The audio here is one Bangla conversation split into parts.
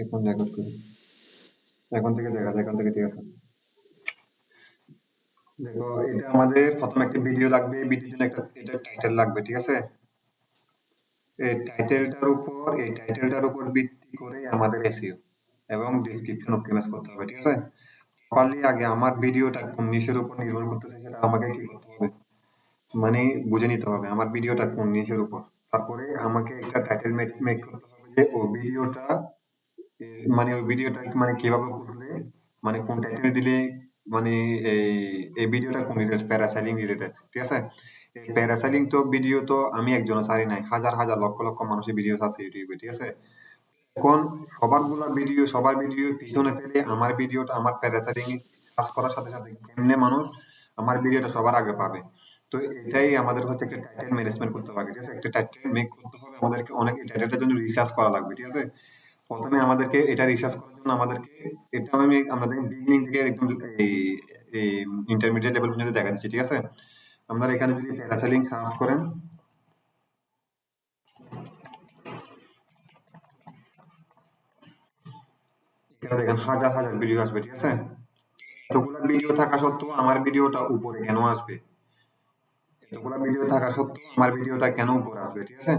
এখন রেকর্ড করি। এখন থেকে দেখা যায়, এখন থেকে ঠিক আছে। দেখো, এটা আমাদের প্রথমে একটা ভিডিও লাগবে, ভিডিওর জন্য একটা এটা টাইটেল লাগবে, ঠিক আছে? এই টাইটেলটার উপর ভিত্তি করে আমাদের এসইও এবং ডেসক্রিপশন অপটিমাইজ করতে হবে, ঠিক আছে? প্রপারলি আগে আমার ভিডিওটা কোন নিশের উপর নির্ভর করতেছে সেটা আমাকে কি করতে হবে, মানে বুঝে নিতে হবে আমার ভিডিওটা কোন নিশের উপর। তারপরে আমাকে একটা টাইটেল মেক করতে হবে যে ও ভিডিওটা মানে ওই ভিডিওটা মানে কিভাবে করলে, মানে কোন টাইটেল দিলে, মানে এই এই ভিডিওটা কোন রিলেটেড, প্যারাসাইলিং রিলেটেড, ঠিক আছে? এই প্যারাসাইলিং তো ভিডিও তো আমি একজনও ছাড়ি নাই, হাজার হাজার লক্ষ লক্ষ মানুষের ভিডিও আছে ইউটিউবে, ঠিক আছে? এখন সবার ভিডিও পিছনে ফেলে আমার ভিডিওটা আমার প্যারাসাইলিং সার্চ করার সাথে সাথে কেমনে মানুষ আমার ভিডিওটা সবার আগে পাবে। তো এটাই আমাদের হচ্ছে একটা টাইটেল ম্যানেজমেন্ট করতে হবে, ঠিক আছে? একটা টাইটেল মেক করতে হবে আমাদেরকে, অনেক টাইটেলটার জন্য রিসার্চ করা লাগবে, ঠিক আছে? প্রথমে আমাদেরকে এটা রিসার্চ করার জন্য আমাদেরকে, এটা আমি আমাদের বিগিনিং থেকে একদম এই এই ইন্টারমিডিয়েট লেভেল পর্যন্ত দেখা দিচ্ছি, ঠিক আছে? আপনারা এখানে যদি প্যারাসেলিং সার্চ করেন, এখানে দেখেন হাজার হাজার ভিডিও আসবে, ঠিক আছে? এতগুলা ভিডিও থাকা সত্ত্বেও আমার ভিডিওটা উপরে কেন আসবে? এতগুলা ভিডিও থাকা সত্ত্বেও আমার ভিডিওটা কেন উপরে আসবে, ঠিক আছে?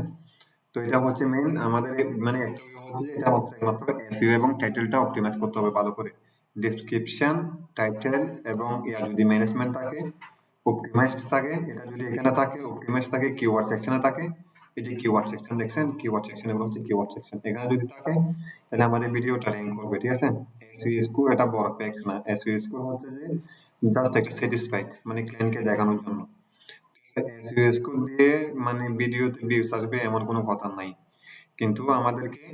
তো এটা হচ্ছে মেইন আমাদের মানে একটা হচ্ছে যে এটা হচ্ছে একমাত্র এসইও এবং টাইটেলটা অপটিমাইজ করতে হবে ভালো করে। ডেসক্রিপশন, টাইটেল এবং ইয়া যদি ম্যানেজমেন্ট থাকে, অপটিমাইজ থাকে, এটা যদি এখানে থাকে, অপটিমাইজ থাকে, কিওয়ার্ড সেকশনে থাকে, এই যে কিওয়ার্ড সেকশন দেখছেন, কিওয়ার্ড সেকশন এগুলো হচ্ছে কিওয়ার্ড সেকশন, এখানে যদি থাকে তাহলে আমাদের ভিডিওটা র্যাঙ্ক করবে, ঠিক আছে? এসইও স্কোর এটা বড় ফ্যাক্ট না, এসইও স্কোর হচ্ছে যে জাস্ট একটা স্যাটিসফাইড, মানে ক্লায়েন্টকে দেখানোর জন্য। এসইও স্কোর দিয়ে মানে ভিডিওতে ভিউজ আসবে এমন কোনো কথা নাই, কিন্তু আমাদেরকে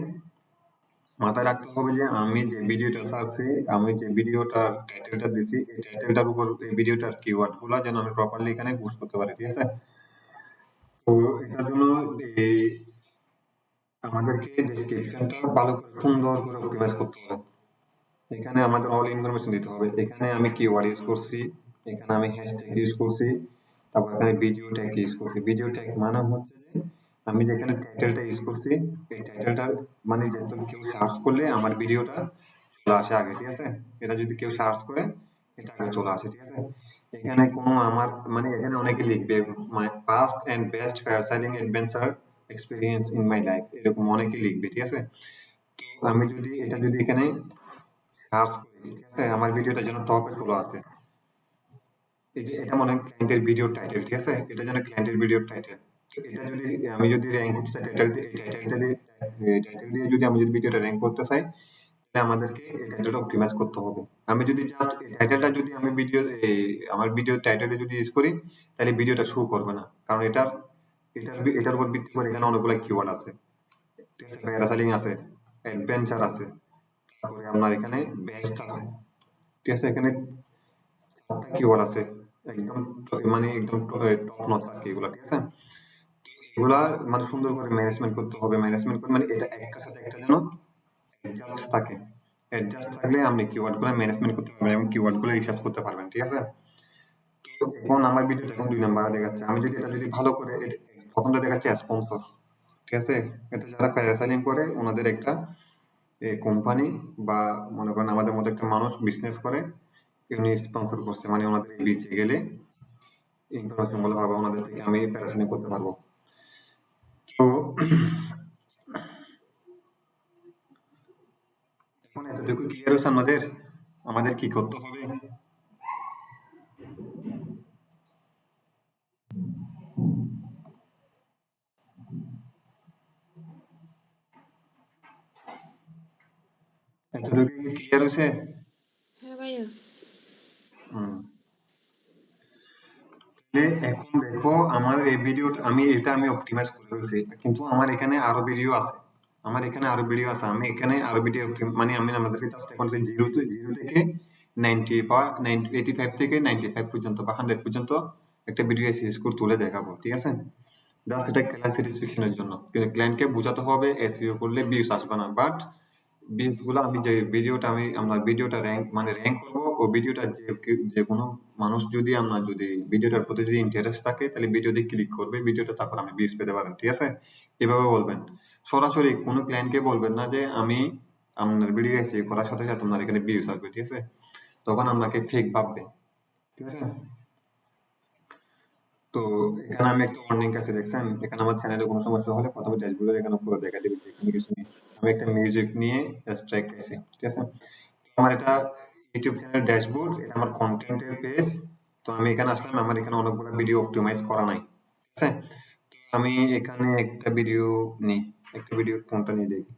মাথায় রাখতে হবে যে আমি যে ভিডিওটা ছাড়ছি, আমি যে ভিডিওটার টাইটেলটা দিছি, এই টাইটেলটার উপর এই ভিডিওটার কিওয়ার্ড গুলা যেন আমি প্রপারলি এখানে পুশ করতে পারি, ঠিক আছে? তো এটার জন্য এই আমাদেরকে ডেসক্রিপশনটা ভালো করে সুন্দর করে অপটিমাইজ করতে হবে। এখানে আমাদের অল ইনফরমেশন দিতে হবে, এখানে আমি কিওয়ার্ড ইউজ করছি, এখানে আমি হ্যাশট্যাগ ইউজ করছি, তারপর এখানে ভিডিও ট্যাগ ইউজ করছি। ভিডিও ট্যাগ মানে হচ্ছে যে আমি যেখানে টাইটেলটা ইউজ করছি, এই টাইটেলটার মানে যে কেউ সার্চ করলে আমার ভিডিওটা চলে আসে আগে, ঠিক আছে? এটা যদি কেউ সার্চ করে এটা আগে চলে আসে, ঠিক আছে? এখানে কোনো আমার মানে এখানে অনেকে লিখবে my first and best parasailing adventure experience in my life, এরকম অনেকে লিখবে, ঠিক আছে? তো আমি যদি এটা যদি এখানে সার্চ করি, ঠিক আছে, আমার ভিডিওটা যেন টপে চলে আসে। এই যে এটা মনে হয় ক্লায়েন্টের ভিডিও টাইটেল, ঠিক আছে? এটা যেন ক্লায়েন্টের ভিডিও টাইটেল। এটা যদি আমি যদি র্যাঙ্ক করতে চাই, টাইটেল দিয়ে যদি আমি যদি ভিডিওটা র্যাঙ্ক করতে চাই, তাহলে আমাদেরকে এই টাইটেলটা অপটিমাইজ করতে হবে। আমি যদি জাস্ট এই টাইটেলটা যদি আমি ভিডিও এই আমার ভিডিও টাইটেলে যদি ইউজ করি, তাহলে ভিডিওটা শো করবে না, কারণ এটার উপর ভিত্তি করে এখানে অনেকগুলো কিওয়ার্ড আছে, ঠিক আছে? প্যারাসেলিং আছে, অ্যাডভেঞ্চার আছে, তারপরে আপনার এখানে বেস্ট আছে, ঠিক আছে? এখানে চারটা কিওয়ার্ড আছে, একদম মানে একদম টপ নচ আর কি এগুলা, ঠিক আছে? এগুলা মানে সুন্দর করে ম্যানেজমেন্ট করতে হবে, ম্যানেজমেন্ট করে মানে এটা একটার সাথে একটা যেন অ্যাডজাস্ট থাকে, অ্যাডজাস্ট থাকলে আপনি কিওয়ার্ড গুলো ম্যানেজমেন্ট করতে পারবেন এবং কিওয়ার্ড গুলো রিসার্চ করতে পারবেন, ঠিক আছে? তো এখন আমার ভিডিওটা এখন 2 নাম্বারে দেখাচ্ছে, আমি যদি এটা যদি ভালো করে প্রথমটা দেখাচ্ছে স্পন্সর, ঠিক আছে? এটা যারা প্যারাসাইলিং করে ওনাদের একটা কোম্পানি বা মনে করেন আমাদের মতো একটা মানুষ বিজনেস করে, উনি স্পন্সর করছে, মানে ওনাদের এই বিচে গেলে ইনফরমেশন গুলো পাবো, ওনাদের থেকে আমি প্যারাসাইলিং করতে পারবো। তো এখন এতটুকু ক্লিয়ার হচ্ছে আমাদের, আমাদের কি করতে হবে? এতটুকু কি ক্লিয়ার হয়েছে? হ্যাঁ ভাইয়া। হুম। এখন দেখো আমার এই ভিডিওটা আমি অপটিমাইজ করে ফেলছি, কিন্তু আমার এখানে আরো ভিডিও আছে, আমি এখানে আরো ভিডিও মানে আমি আমাদেরকে জাস্ট এখন জিরো থেকে 90 বা 85 থেকে 95 পর্যন্ত বা 100 পর্যন্ত একটা ভিডিও এসইও স্কোর তুলে দেখাবো, ঠিক আছে? জাস্ট এটা ক্লায়েন্ট স্যাটিসফ্যাকশনের জন্য, কিন্তু ক্লায়েন্টকে বোঝাতে হবে এসইও করলে ভিউজ আসবে না, বাট ভিউজ গুলো আমি যে ভিডিওটা আমি আমার ভিডিওটা র্যাঙ্ক করবো, ও ভিডিওটা যে কোনো মানুষ যদি আমরা যদি ভিডিওটার প্রতি যদি ইন্টারেস্ট থাকে তাহলে ভিডিওতে ক্লিক করবে, ভিডিওটা তারপর আমি ভিউজ পেতে পারেন, ঠিক আছে? এভাবে বলবেন। সরাসরি কোনো ক্লায়েন্টকে বলবেন না যে আমি আপনার ভিডিও এসইও করার সাথে সাথে আপনার এখানে ভিউজ আসবে, ঠিক আছে? তখন আপনাকে ফেক ভাববে, ঠিক আছে? তো এখানে আমি একটা ওয়ার্নিং আছে দেখছেন, এখানে আমার চ্যানেলে কোনো সমস্যা হলে প্রথমে ড্যাশবোর্ডে এখানে পুরো দেখা দিবে যে এখানে কিছু নেই। আমি একটা মিউজিক নিয়ে স্ট্রাইক খাইছি, ঠিক আছে? আমার এটা ইউটিউব চ্যানেল ড্যাশবোর্ড, এটা আমার কন্টেন্টের পেজ। তো আমি এখানে আসলাম, আমার এখানে অনেকগুলো ভিডিও অপটিমাইজ করা নাই, ঠিক আছে? তো আমি এখানে একটা ভিডিও নিই, একটা ভিডিও কোনটা নিয়ে দেখি।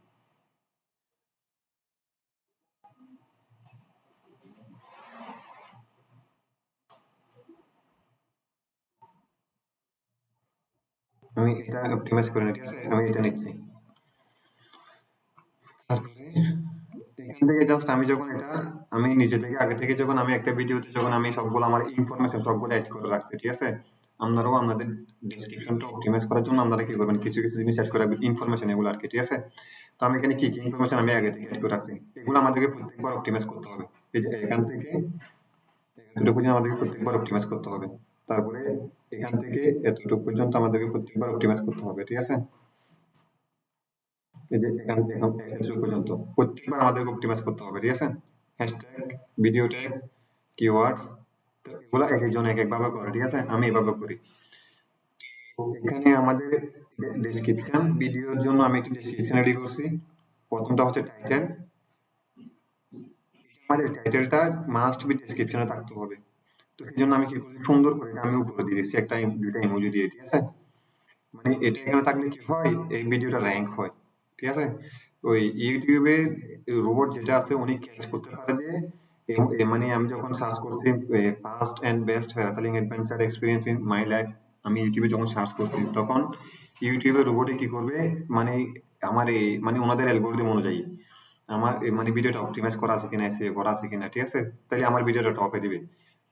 আমি এটা অপটিমাইজ করে নিই, ঠিক আছে? আমি এটা নিচ্ছি। তারপরে এখান থেকে জাস্ট আমি যখন এটা আমি নিজে থেকে আগে থেকে যখন আমি একটা ভিডিওতে যখন আমি সবগুলো আমার ইনফরমেশন সবগুলো অ্যাড করে রাখছি, ঠিক আছে? আপনারাও আপনাদের ডেসক্রিপশনটা অপটিমাইজ করার জন্য আপনারা কি করবেন, কিছু কিছু জিনিস অ্যাড করে রাখবেন, ইনফরমেশন এগুলো আর কি, ঠিক আছে? তো আমি এখানে কি কি ইনফরমেশন আমি আগে থেকে অ্যাড করে রাখছি, এগুলো আমাদেরকে প্রত্যেকবার অপটিমাইজ করতে হবে। এই যে এখান থেকে এতটুকু পর্যন্ত আমাদেরকে প্রত্যেকবার অপটিমাইজ করতে হবে। তারপরে এখান থেকে এতটুকু পর্যন্ত আমাদেরকে প্রত্যেকবার অপটিমাইজ করতে হবে, ঠিক আছে? এই যে এখান থেকে এখন এতটুকু পর্যন্ত প্রত্যেকবার আমাদেরকে অপটিমাইজ করতে হবে, ঠিক আছে? হ্যাশট্যাগ, ভিডিও ট্যাগস, কিওয়ার্ড, তো এগুলো এক একজন এক এক ভাবে করে, ঠিক আছে? আমি এভাবে করি। তো এখানে আমাদের ডেসক্রিপশন, ভিডিওর জন্য আমি একটা ডেসক্রিপশন রেডি করছি। প্রথমটা হচ্ছে টাইটেল। আমাদের টাইটেলটা মাস্ট বি ডেসক্রিপশনে থাকতে হবে। তো সেই জন্য আমি কি করছি, সুন্দর করে এটা আমি উপরে দিয়ে দিচ্ছি একটা দুইটা ইমোজি দিয়ে, ঠিক আছে? মানে এটা এখানে থাকলে কি হয়, এই ভিডিওটা র্যাঙ্ক হয়, ঠিক আছে? ওই ইউটিউবে রোবট যেটা আছে উনি ক্যাচ করতে পারে যে মানে আমি যখন সার্চ করছি first and best parasailing adventure experience in my life, আমি ইউটিউবে যখন সার্চ করছি তখন ইউটিউবের রোবটে কি করবে, মানে আমার এই মানে ওনাদের অ্যালগোরিদম অনুযায়ী আমার মানে ভিডিওটা অপটিমাইজ করা আছে কিনা, এসইও করা আছে কিনা, ঠিক আছে? তাহলে আমার ভিডিওটা টপে দিবে।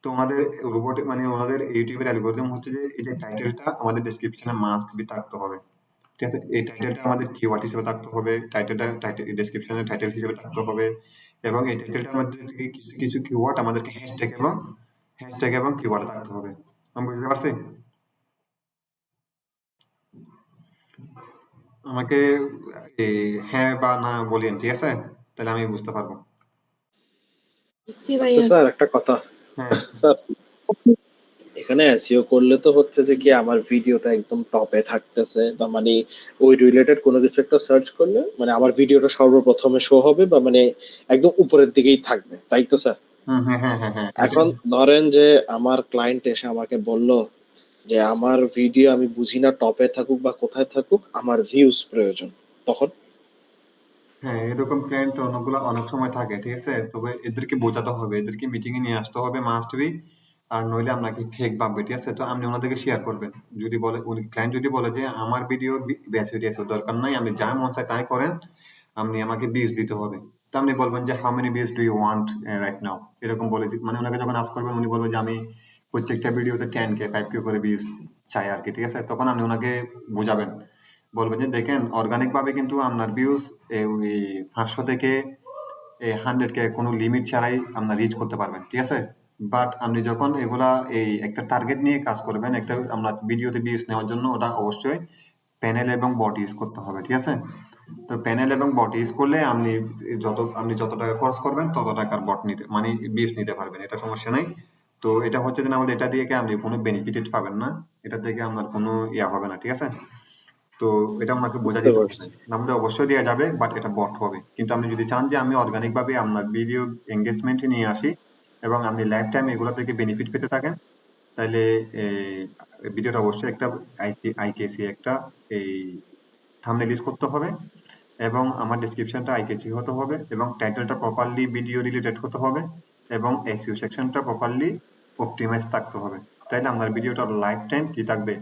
তো ওনাদের রোবট মানে ওনাদের ইউটিউবের অ্যালগরিদম হচ্ছে যে এই যে টাইটেলটা আমাদের ডেসক্রিপশনে মাস্ট বি থাকতে হবে, ঠিক আছে? এই টাইটেলটা আমাদের কিওয়ার্ড হিসেবে থাকতে হবে, টাইটেলটা টাইটেল ডেসক্রিপশনে টাইটেল হিসেবে থাকতে হবে, এবং এই টাইটেলটার মধ্যে থেকে কিছু কিছু কিওয়ার্ড আমাদেরকে হ্যাশট্যাগ এবং কিওয়ার্ড থাকতে হবে। আমি বুঝতে পারছি? আমাকে হ্যাঁ বা না বলেন, ঠিক আছে? তাহলে আমি বুঝতে পারবো। জি তো ভাইয়া। স্যার একটা কথা, হ্যাঁ স্যার এখানে এসইও করলে তো হচ্ছে যে কি আমার ভিডিওটা একদম টপে থাকতেছে, বা মানে ওই রিলেটেড কোনো কিছু একটা সার্চ করলে মানে আমার ভিডিওটা সর্বপ্রথমে শো হবে, বা মানে একদম উপরের দিকেই থাকবে, তাই তো স্যার? হুম, হ্যাঁ হ্যাঁ হ্যাঁ হ্যাঁ এখন ধরেন যে আমার ক্লায়েন্ট এসে আমাকে বলল যে আমার ভিডিও আমি বুঝি না টপে থাকুক বা কোথায় থাকুক, আমার ভিউজ প্রয়োজন, তখন? হ্যাঁ, এরকম ক্লায়েন্ট অনেকগুলা অনেক সময় থাকে, ঠিক আছে? তবে এদেরকে বোঝাতে হবে, এদেরকে মিটিং এ নিয়ে আসতে হবে মাস্ট বি। আর নইলে আপনাকে ফেক ভাববে, ঠিক আছে? তো আপনি ওনাদেরকে শেয়ার করবেন। যদি বলে উনি ক্লায়েন্ট যদি বলে যে আমার ভিডিও বেশি টিএসও দরকার নাই, আপনি যা মন চায় তাই করেন, আপনি আমাকে বিজ দিতে হবে। তো আপনি বলবেন যে how many views do you want right now, এরকম বলে মানে ওনাকে যখন আস্ক করবেন উনি বলবে যে আমি প্রত্যেকটা ভিডিওতে 10K 5K করে ভিউজ চাই আর কি, ঠিক আছে? তখন আপনি ওনাকে বোঝাবেন, বলবেন যে দেখেন অর্গানিক ভাবে কিন্তু আপনার ভিউজ ওই 500 থেকে 100K কোনো লিমিট ছাড়াই আপনার রিচ করতে পারবেন, ঠিক আছে? বাট আপনি যখন এগুলা এই একটা টার্গেট নিয়ে কাজ করবেন, একটা আমরা ভিডিওতে ভিউজ নেওয়ার জন্য ওটা অবশ্যই প্যানেল এবং বট ইউজ করতে হবে, ঠিক আছে? তো প্যানেল এবং বট ইউজ করলে আপনি যত টাকা খরচ করবেন তত টাকার বট নিতে মানে ভিউজ নিতে পারবেন, এটা সমস্যা নাই। তো এটা হচ্ছে যে আমাদের এটা দিয়ে আপনি কোনো বেনিফিট পাবেন না, এটা থেকে আপনার কোনো ইয়া হবে না, ঠিক আছে? তো এটা ওনাকে বোঝা বুঝতে দিতে হবে। পারছি। আমাদের অবশ্যই দেওয়া যাবে, বাট এটা বট হবে। কিন্তু আপনি যদি চান যে আমি অর্গানিক ভাবে আপনার ভিডিও এঙ্গেজমেন্ট নিয়ে আসি এবং আপনি লাইফ টাইম এগুলো থেকে বেনিফিট পেতে থাকেন, তাহলে ভিডিওটা অবশ্যই একটা আইকেসি একটা এই থাম্বনেল ইউজ করতে হবে, এবং আমার ডেসক্রিপশনটা আইকেচি হতে হবে, এবং টাইটেলটা প্রপারলি ভিডিও রিলেটেড হতে হবে, এবং এসইও সেকশনটা প্রপারলি অপটিমাইজ থাকতে হবে। তাইলে আপনার ভিডিওটা লাইফ টাইম কি থাকবে,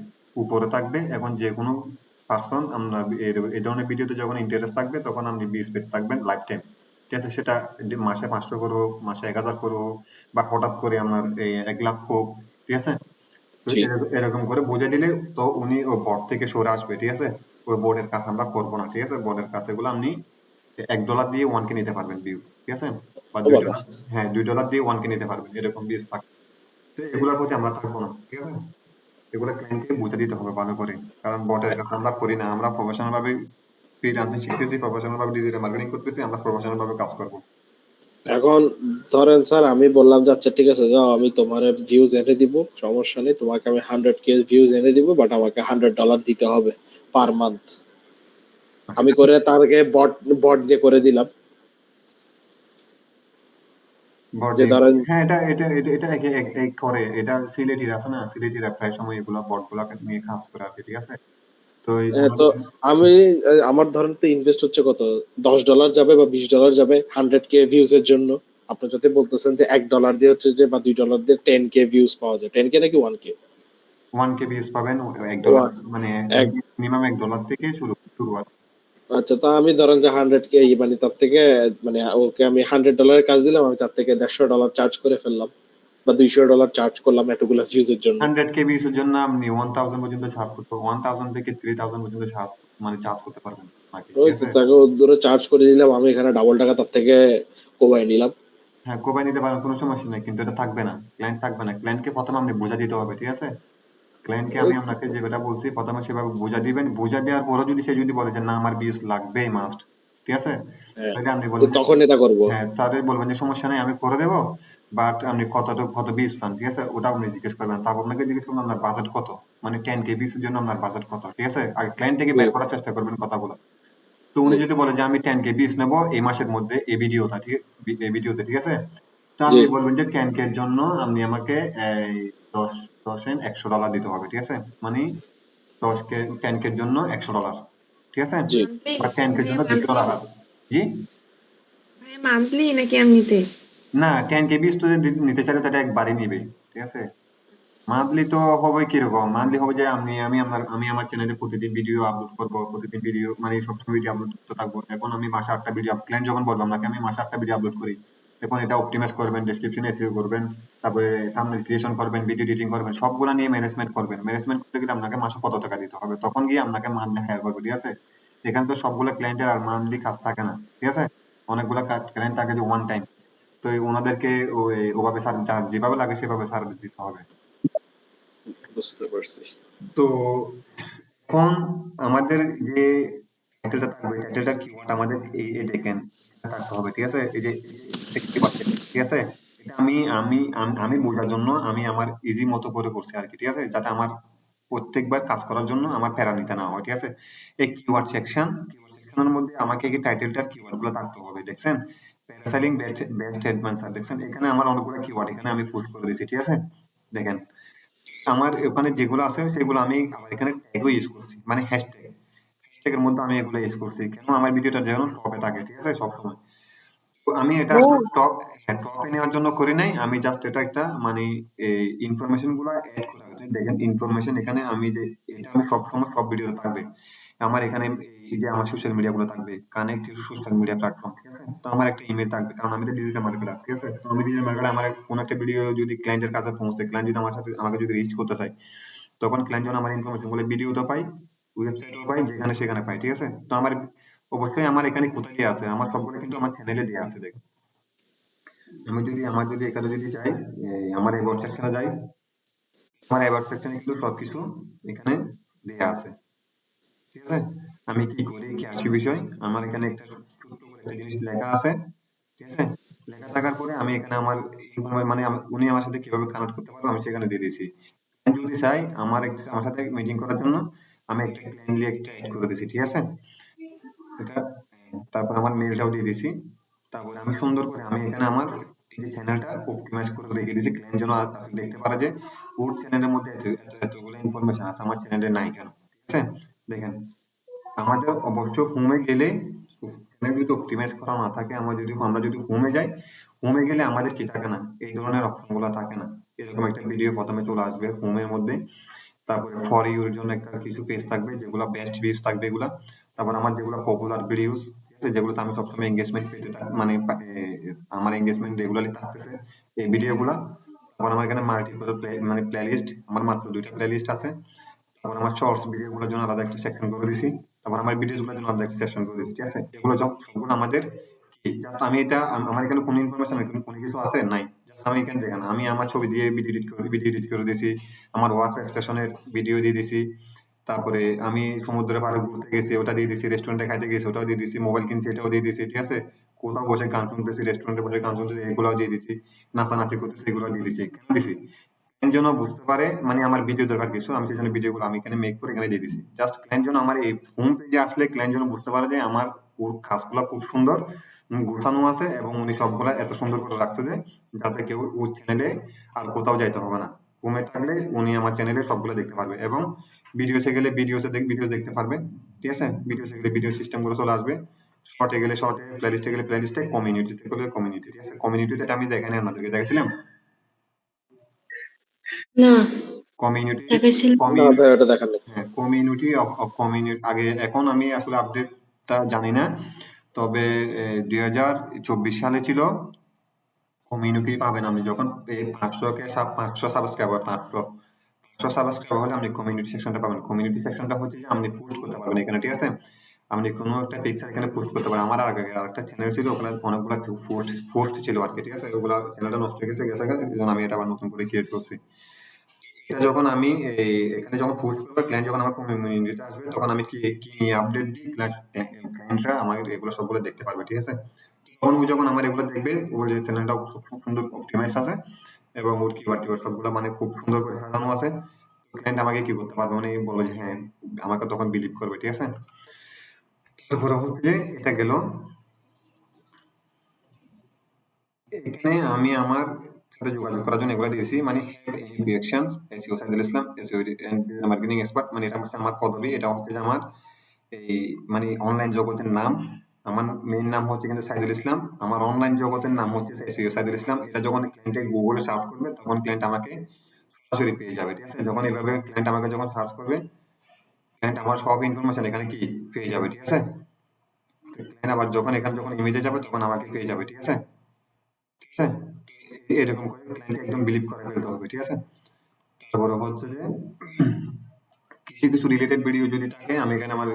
উপরে থাকবে, এবং যে কোনো পার্সন আপনার এই ধরনের ভিডিওতে যখন ইন্টারেস্ট থাকবে তখন আপনি ভিউজ পেতে থাকবেন লাইফ টাইম, ঠিক আছে? সেটা মাসে 500 করে হোক, মাসে 1000 করে হোক, বা হঠাৎ করে আপনার 1 লাখ হোক, ঠিক আছে? তো জি। এরকম করে বুঝে দিলে তো উনি ও বট থেকে সরে আসবে, ঠিক আছে? ওই বোর্ডের কাজ আমরা করবো না, ঠিক আছে? বোর্ডের কাজ এগুলো আপনি $1 দিয়ে 1K নিতে পারবেন ভিউজ, ঠিক আছে? বা ও দুই বাবা। ডলার হ্যাঁ $2 দিয়ে 1K নিতে পারবেন, এরকম ভিউজ থাকবে। তো এগুলোর প্রতি আমরা থাকবো না, ঠিক আছে? এগুলো ক্লায়েন্টকে বুঝে দিতে হবে ভালো করে, কারণ বটের কাজ আমরা করি না, আমরা প্রফেশনাল ভাবে ফ্রিল্যান্সিং শিখতেছি, প্রফেশনাল ভাবে ডিজিটাল মার্কেটিং করতেছি, আমরা প্রফেশনাল ভাবে কাজ করব। এখন ধরেন স্যার আমি বললাম যে আচ্ছা ঠিক আছে যাও আমি তোমার ভিউজ এনে দিব, সমস্যা নেই, তোমাকে আমি 100K ভিউজ এনে দিব, বাট আমাকে $100 দিতে হবে পার মান্থ। আমি করে তারকে বট বট দিয়ে করে দিলাম বট যে ধরেন হ্যাঁ, এটা এটা এটা এটা এক করে, এটা সিলেটির আছে না, সিলেটিরা প্রায় সময় এগুলা বট গুলাকে নিয়ে কাজ করে আর কি, ঠিক আছে। তো তো আমি আমার ধরেন তো ইনভেস্ট হচ্ছে কত, $10 যাবে বা $20 যাবে 100K ভিউজ এর জন্য। আপনি যদি বলতেছেন যে $1 দিয়ে হচ্ছে যে বা $2 দিয়ে 10K ভিউজ পাওয়া যায়, 10K নাকি 1K? 1K ভিউজ পাবেন $1, মানে এক মিনিমাম $1 থেকে শুরু শুরু আর কি। আচ্ছা, তা আমি ধরেন যে 100K মানে তার থেকে মানে ওকে আমি $100 কাজ দিলাম, আমি তার থেকে $150 চার্জ করে ফেললাম বা $200 চার্জ করলাম এতগুলো ভিউজের জন্য। 100K ভিউজ এর জন্য আপনি 1000 পর্যন্ত চার্জ করতে, 1000 থেকে 3000 পর্যন্ত চার্জ করতে পারবেন নাকি, ঠিক ওই তো আছে। তাকে ধরে চার্জ করে দিলাম, আমি এখানে ডাবল টাকা তার থেকে কমাই নিলাম। হ্যাঁ, কোপায় নিতে পারেন, কোনো সমস্যা নাই, কিন্তু এটা থাকবে না, ক্লায়েন্ট থাকবে না। ক্লায়েন্টকে প্রথমে আপনি বোঝা দিতে হবে, ঠিক আছে। ক্লায়েন্টকে ওই আমি আপনাকে যেটা বলছি প্রথমে সেভাবে বোঝা দিবেন। বোঝা দেওয়ার পরও যদি সে যদি বলে যে না আমার ভিউজ লাগবেই মাস্ট, ঠিক আছে, হ্যাঁ, তাহলে আপনি তো বলবেন যে তখন এটা করব। হ্যাঁ, তাহলে বলবেন যে সমস্যা নাই আমি করে দেবো, বাট আপনি কত ভিউজ চান, ঠিক আছে, ওটা আপনি জিজ্ঞেস করবেন। তারপর আপনাকে জিজ্ঞেস করবেন আপনার বাজেট কত, মানে 10K ভিউজ এর জন্য আপনার বাজেট কত, ঠিক আছে। আর ক্লায়েন্ট থেকে জি বের করার চেষ্টা করবেন কথাগুলো। তো উনি জি যদি বলে যে আমি 10K ভিউজ নেবো এই মাসের মধ্যে এই ভিডিওটা, এই ভিডিওতে, ঠিক আছে, তো জি আপনি বলবেন যে 10K এর জন্য আপনি আমাকে এই 10 10 $100 দিতে হবে, ঠিক আছে, মানে 10K 10K এর জন্য $100, ঠিক আছে, জি মান্থলি? বা 10K এর ভাইয়া জন্য মান্থলি? $200। জি, ভাইয়া মান্থলি নাকি এমনিতে? না 10K পিস তো যদি নিতে চাইলে তো এটা একবারই নিবে, ঠিক আছে। মান্থলি তো হবে কিরকম, মান্থলি হবে যে আমি আমার চ্যানেলে প্রতিদিন ভিডিও আপলোড করবো, প্রতিদিন ভিডিও মানে সবসময় ভিডিও আপলোড করতে থাকবো। এখন আমি মাসে 8টা ভিডিও, ক্লায়েন্ট যখন বলবো আপনাকে আমি মাসে 8টা ভিডিও আপলোড করি, এখন এটা অপটিমাইজ করবেন, ডেসক্রিপশনে এসইও করবেন, তারপরে থাম্বনেল ক্রিয়েশন করবেন, ভিডিও এডিটিং করবেন, সবগুলা নিয়ে ম্যানেজমেন্ট করবেন। ম্যানেজমেন্ট করতে গেলে আপনাকে মাসে কত টাকা দিতে হবে, তখন গিয়ে আপনাকে মান্থলি হায়ার করবে, ঠিক আছে। এখানে তো সবগুলা ক্লায়েন্টের আর মান্থলি কাজ থাকে না, ঠিক আছে। অনেকগুলা ক্লায়েন্ট থাকে যে ওয়ান টাইম, তো ওনাদেরকে ওভাবে যেভাবে লাগে সেভাবে সার্ভিস দিতে হবে। বুঝতে পারছি। তো এখন আমাদের যে টাইটেলটা থাকবে, টাইটেলটার কিওয়ার্ড আমাদের এই দেখেন এটা থাকতে হবে, ঠিক আছে। এই যে এটা কি পাচ্ছে, ঠিক আছে। এটা আমি বোঝার জন্য আমি আমার ইজি মতো করে করছি আর কি, ঠিক আছে, যাতে আমার প্রত্যেকবার কাজ করার জন্য আমার প্যারা নিতে না হয়, ঠিক আছে। এই কিওয়ার্ড সেকশনের মধ্যে আমাকে এই টাইটেলটার কিওয়ার্ড গুলো থাকতে হবে, দেখছেন। প্যারাসেলিং বেস্ট স্টেটমেন্ট, দেখছেন এখানে আমার অনেকগুলো কিওয়ার্ড এখানে আমি পুশ করে দিয়েছি, ঠিক আছে। দেখেন আমার ওখানে যেগুলো আছে সেগুলো আমি আবার এখানে ট্যাগও ইউজ করছি, মানে হ্যাশট্যাগের মধ্যে আমি এগুলো ইউজ করছি কেন, আমার ভিডিওটা যেন টপে থাকে, ঠিক আছে, সবসময়। তো আমি এটা ও আসলে টপে নেওয়ার জন্য করি নাই, আমি জাস্ট এটা একটা মানে ইনফরমেশন গুলো অ্যাড করা হয়েছে। দেখেন ইনফরমেশন এখানে আমি যে এটা আমি সবসময় সব ভিডিওতে থাকবে আমার এখানে, এই যে আমার সোশ্যাল মিডিয়া গুলো থাকবে, কানেক্ট সোশ্যাল মিডিয়া প্ল্যাটফর্ম, ঠিক আছে। তো আমার একটা ইমেল থাকবে, কারণ আমি তো ডিজিটাল মার্কেটার, ঠিক আছে। তো আমি ডিজিটাল মার্কেটার, আমার কোন একটা ভিডিও যদি ক্লায়েন্টের কাছে পৌঁছে, ক্লায়েন্ট যদি আমাকে যদি রিচ করতে চায়, তখন ক্লায়েন্ট যখন আমার ইনফরমেশন গুলো ভিডিওতে পাই, ওয়েবসাইটেও পাই, যেখানে সেখানে পাই, ঠিক আছে। তো আমার অবশ্যই আমার এখানে কোথায় দেওয়া আছে, আমার সবগুলো কিন্তু আমার চ্যানেলে দেওয়া আছে। দেখুন আমার যদি এখানে যদি যাই, আমার অ্যাবাউট সেকশনে যাই, আমার অ্যাবাউট সেকশনে কিন্তু সবকিছু এখানে দেওয়া আছে, ঠিক আছে। আমি কি করি, কি আছি বিষয়, আমার এখানে একটা ছোট্ট করে একটা জিনিস লেখা আছে, ঠিক আছে। লেখা থাকার পরে আমি এখানে আমার মানে উনি আমার সাথে কিভাবে কানেক্ট করতে পারবো আমি সেখানে দিয়ে দিয়েছি। আমি যদি চাই আমার সাথে মিটিং করার জন্য, আমি একটা ক্লায়েন্টলি একটা অ্যাড করে দিয়েছি, ঠিক আছে। এটা তারপর আমার মেইলটাও দিয়ে দিয়েছি। তারপরে আমি সুন্দর করে আমি এখানে আমার এই যে চ্যানেলটা অপটিমাইজ করে রেখে দিয়েছি, ক্লায়েন্ট যেন দেখতে পারে যে ওর চ্যানেলের মধ্যে এতগুলো ইনফরমেশন আছে, আমার চ্যানেলে নাই কেন, ঠিক আছে। দেখেন আমাদের অবশ্য হোমে গেলে, চ্যানেল যদি অপটিমাইজ করা না থাকে, আমরা যদি হোমে যাই, হোমে গেলে আমাদের কি থাকে না, এই ধরনের অপশন গুলো থাকে না। এরকম একটা ভিডিও প্রথমে চলে আসবে হোমের মধ্যে, তারপরে ফর ইউর জন্য একটা কিছু পেজ থাকবে যেগুলো বেস্ট ভিউজ থাকবে এগুলা, তারপর আমার যেগুলো পপুলার ভিডিওস, ঠিক আছে, যেগুলোতে আমি সবসময় এঙ্গেজমেন্ট পেতে মানে আমার এঙ্গেজমেন্ট রেগুলারলি থাকতেছে এই ভিডিওগুলা। তারপর আমার এখানে মাল্টিপল মানে প্লেলিস্ট, আমার মাত্র 2টা প্লেলিস্ট আছে। তারপর আমার শর্টস ভিডিও গুলোর জন্য আলাদা একটা সেকশন করে দিছি, তারপর আমার ভিডিওস গুলোর জন্য আলাদা একটা সেকশন করে দিছি, ঠিক আছে। এগুলো সবগুলো আমাদের কি, জাস্ট আমি এটা আমার এখানে কোনো ইনফরমেশন কোনো কিছু আছে নাই, জাস্ট আমি এখানে দেখেন আমি আমার ছবি দিয়ে ভিডিও এডিট করে দিয়েছি, আমার ওয়ার্ক স্টেশনের ভিডিও দিয়ে দিছি, তারপরে আমি সমুদ্রের পাড়ে ঘুরতে গেছি ওটা দিয়ে দিছি, রেস্টুরেন্টে খাইতে গেছি ওটাও দিয়ে দিছি, মোবাইল কিনছি এটাও দিয়ে দিছি, ঠিক আছে? কোথাও বসে গান শুনতেছি, রেস্টুরেন্টে বসে গান শুনতেছি, এগুলাও দিয়ে দিছি, নাচানাচি করতেছি, এগুলো দিয়ে দিছি। কেন দিছি? ক্লায়েন্ট যেন বুঝতে পারে মানে আমার ভিডিও দরকার কিছু, আমি সেজন্য ভিডিওগুলো আমি এখানে মেক করে এখানে দিয়ে দিছি। জাস্ট ক্লায়েন্ট যেন আমার এই হোম পেজে আসলে ক্লায়েন্ট যেন বুঝতে পারে যে আমার ওর কাজগুলো খুব সুন্দর, গোছানো আছে এবং উনি সবগুলা এত সুন্দর করে রাখছে যে যাতে কেউ ওর চ্যানেলে আর কোথাও যাইতে হবে না। হোমে থাকলে উনি আমার চ্যানেলে সবগুলো দেখতে পারবে এবং ভিডিওসে গেলে ভিডিও দেখতে পারবে, ঠিক আছে? ভিডিওসে গেলে ভিডিও সিস্টেম গুলো চলে আসবে, শর্টে গেলে শর্টে, প্লেলিস্টে গেলে প্লেলিস্টে, কমিউনিটিতে গেলে কমিউনিটি, ঠিক আছে? কমিউনিটিতে এটা আমি দেখাই আপনাদেরকে দেখাছিলাম। না, কমিউনিটি দেখাইছিল। না কমিউনিটি ভাই, ওটা দেখার নেই। হ্যাঁ, কমিউনিটি অফ কমিউনিটি আগে, এখন আমি আসলে আপডেটটা জানি না, তবে 2024 সালে ছিল কমিউনিটি পাবেন আপনি যখন এই 500 সাবস্ক্রাইবার, 500 সাবস্ক্রাইবার হলে আপনি কমিউনিটি সেকশনটা পাবেন। কমিউনিটি সেকশনটা হচ্ছে যে আপনি পোস্ট করতে পারবেন এখানে, ঠিক আছে? আপনি কোনো একটা পিকচার এখানে পোস্ট করতে পারেন। আমার আগে আরেকটা চ্যানেল ছিল, ওখানে অনেকগুলো পোস্ট ছিল আর কি, ঠিক আছে? ওগুলা চ্যানেলটা নষ্ট হয়ে গেছে, এই জন্য আমি এটা আবার নতুন করে ক্রিয়েট করছি। এটা যখন আমি এখানে যখন পোস্ট করবো, ক্লায়েন্ট যখন আমার কমিউনিটিতে আসবে, তখন আমি কি কি নিয়ে আপডেট দিই, ক্লায়েন্টরা আমার এগুলো সবগুলো দেখতে পারবে, ঠিক আছে? তখন ও যখন আমার এগুলো দেখবে, ওর যে চ্যানেলটা খুব সুন্দর অপটিমাইজ আছে এবং ওর কিওয়ার্ড সবগুলো মানে খুব সুন্দর করে সাজানো আছে, ক্লায়েন্ট আমাকে কি করতে পারবে, মানে বলবে যে হ্যাঁ, আমাকে তখন বিলিভ করবে, ঠিক আছে? তারপরে হচ্ছে যে এটা গেল, এখানে আমি আমার সাথে যোগাযোগ করার জন্য এগুলো দিয়েছি, মানে have any reaction, SEO Saidul Islam, SEO and marketing expert, মানে এটা হচ্ছে আমার পদবি, এটা হচ্ছে যে আমার এই মানে অনলাইন জগতের নাম। আমার মেইন নাম হচ্ছে কিন্তু সাইদুল ইসলাম, আমার অনলাইন জগতের নাম হচ্ছে এসইও সাইদুল ইসলাম। এটা যখন ক্লায়েন্টে গুগলে সার্চ করবে, তখন ক্লায়েন্ট আমাকে সরাসরি পেয়ে যাবে, ঠিক আছে? যখন এইভাবে ক্লায়েন্ট আমাকে যখন সার্চ করবে, ক্লায়েন্ট আমার সব ইনফরমেশন এখানে কি পেয়ে যাবে, ঠিক আছে? ক্লায়েন্ট আবার যখন এখানে যখন ইমেজে যাবে, তখন আমাকে পেয়ে যাবে, ঠিক আছে? ঠিক আছে? এরকম করে ক্লায়েন্টকে একদম বিলিভ করে ফেলতে হবে, ঠিক আছে? তারপরে হচ্ছে যে কিছু কিছু রিলেটেড ভিডিও যদি থাকে, আমি এখানে আমার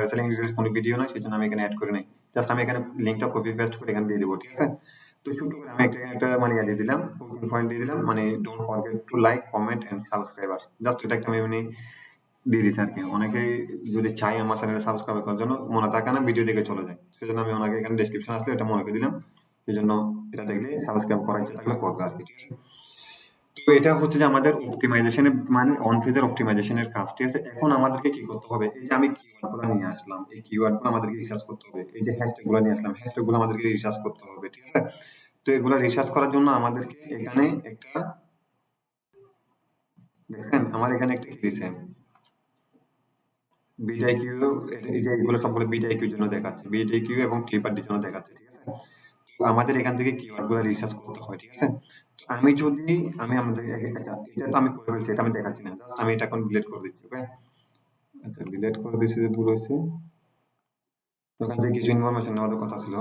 সেলিং রিলেটেড কোনো ভিডিও নাই, সেজন্য আমি এখানে অ্যাড করে নাই। জাস্ট আমি এখানে লিংকটা কপি পেস্ট করে এখানে দিয়ে দেবো, ঠিক আছে? তো ছোট করে আমি একটা মানে দিয়ে দিলাম, পয়েন্ট দিয়ে দিলাম, মানে don't forget to like, comment and subscriber. Just এটা একটা আমি এমনি দিয়ে দিচ্ছি আর কি। অনেকে যদি চাই আমার চ্যানেলে সাবস্ক্রাইব করার জন্য, মনে থাকে না, ভিডিও দেখে চলে যায়, সেজন্য আমি ওনাকে এখানে ডেসক্রিপশন আসলে এটা মনে করে দিলাম, সেজন্য এটা দেখলে সাবস্ক্রাইব করা ইচ্ছা থাকলে করবে আর কি, ঠিক আছে? তো এটা হচ্ছে যে আমাদের অপটিমাইজেশনের মানে অন পেজের অপটিমাইজেশনের কাজ, ঠিক আছে? এখন আমাদেরকে কি করতে হবে, এই যে আমি কিওয়ার্ড গুলো নিয়ে আসলাম, এই কিওয়ার্ড গুলো আমাদেরকে রিসার্চ করতে হবে, এই যে হ্যাশট্যাগ গুলো নিয়ে আসলাম, হ্যাশট্যাগ গুলো আমাদেরকে রিসার্চ করতে হবে, ঠিক আছে? তো এগুলো রিসার্চ করার জন্য আমাদেরকে এখানে একটা, দেখেন আমার এখানে একটা কি দিয়েছে, বিটাইকিউ, এই যে এগুলো সবগুলো বিটাইকিউর জন্য দেখাচ্ছে, বিটাইকিউ এবং ক্লিপারটির জন্য দেখাচ্ছে, ঠিক আছে? তো আমাদের এখান থেকে কিওয়ার্ড গুলো রিসার্চ করতে হবে, ঠিক আছে? তো আমি যদি আমি আমাদের এটা তো আমি করে ফেলছি, এটা আমি দেখাচ্ছি না, জাস্ট আমি এটা এখন ডিলিট করে দিচ্ছি, ওকে? আচ্ছা, ডিলিট করে দিচ্ছি যে ভুল হয়েছে, ওখান থেকে কিছু ইনফরমেশন নেওয়ার কথা ছিল।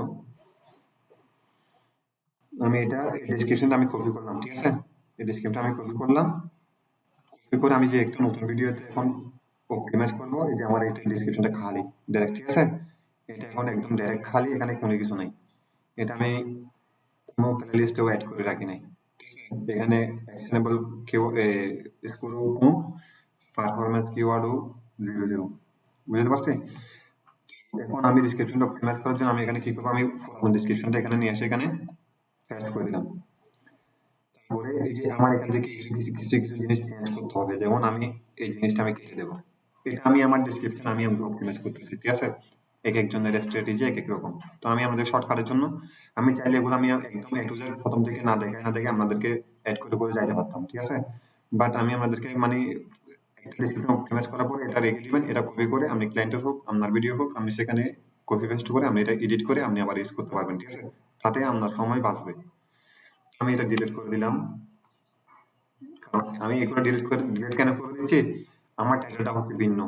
আমি এটা ডেসক্রিপশনটা আমি কপি করলাম, ঠিক আছে? এই ডেসক্রিপশনটা আমি কপি করলাম, কপি করে আমি যে একটা নতুন ভিডিওতে এখন অপটিমাইজ করবো, এই যে আমার এটা ডেসক্রিপশনটা খালি ডাইরেক্ট, ঠিক আছে? এটা এখন একদম ডাইরেক্ট খালি, এখানে কোনো কিছু নাই, এটা আমি কোনো প্লেলিস্টেও অ্যাড করে রাখি নাই, ঠিক আছে? এখানে actionable Q score performance keyword 00, বুঝতে পারছি? এখন আমি ডেসক্রিপশনটা অপটিমাইজ করার জন্য আমি এখানে কি করবো, আমি ডেসক্রিপশনটা এখানে নিয়ে এসে এখানে পেস্ট করে দিলাম। তারপরে এই যে আমার এখান থেকে কিছু জিনিস চেঞ্জ করতে হবে, যেমন আমি এই জিনিসটা আমি কেটে দেবো, এটা আমি আমার ডেসক্রিপশন আমি অপটিমাইজ করতেছি, ঠিক আছে? এক একজনের স্ট্র্যাটেজি এক এক রকম। তো আমি আমাদের শর্টকাটের জন্য আমি চাইলে এগুলো আমি একদম এ টু জেড প্রথম থেকে না দেখে আপনাদেরকে অ্যাড করে করে যাইতে পারতাম, ঠিক আছে? বাট আমি আপনাদেরকে মানে একটা ডেসক্রিপশন অপটিমাইজ করার পরে এটা রেখে দিবেন, এটা কপি করে আপনি ক্লায়েন্টের হোক আপনার ভিডিও হোক, আপনি সেখানে কপি পেস্ট করে আপনি এটা এডিট করে আপনি আবার ইউজ করতে পারবেন, ঠিক আছে? তাতে আপনার সময় বাঁচবে। আমি এটা ডিলিট করে দিলাম, কারণ আমি এগুলো ডিলিট কেন করে দিচ্ছি, আমার টাইটেলটা হচ্ছে ভিন্ন,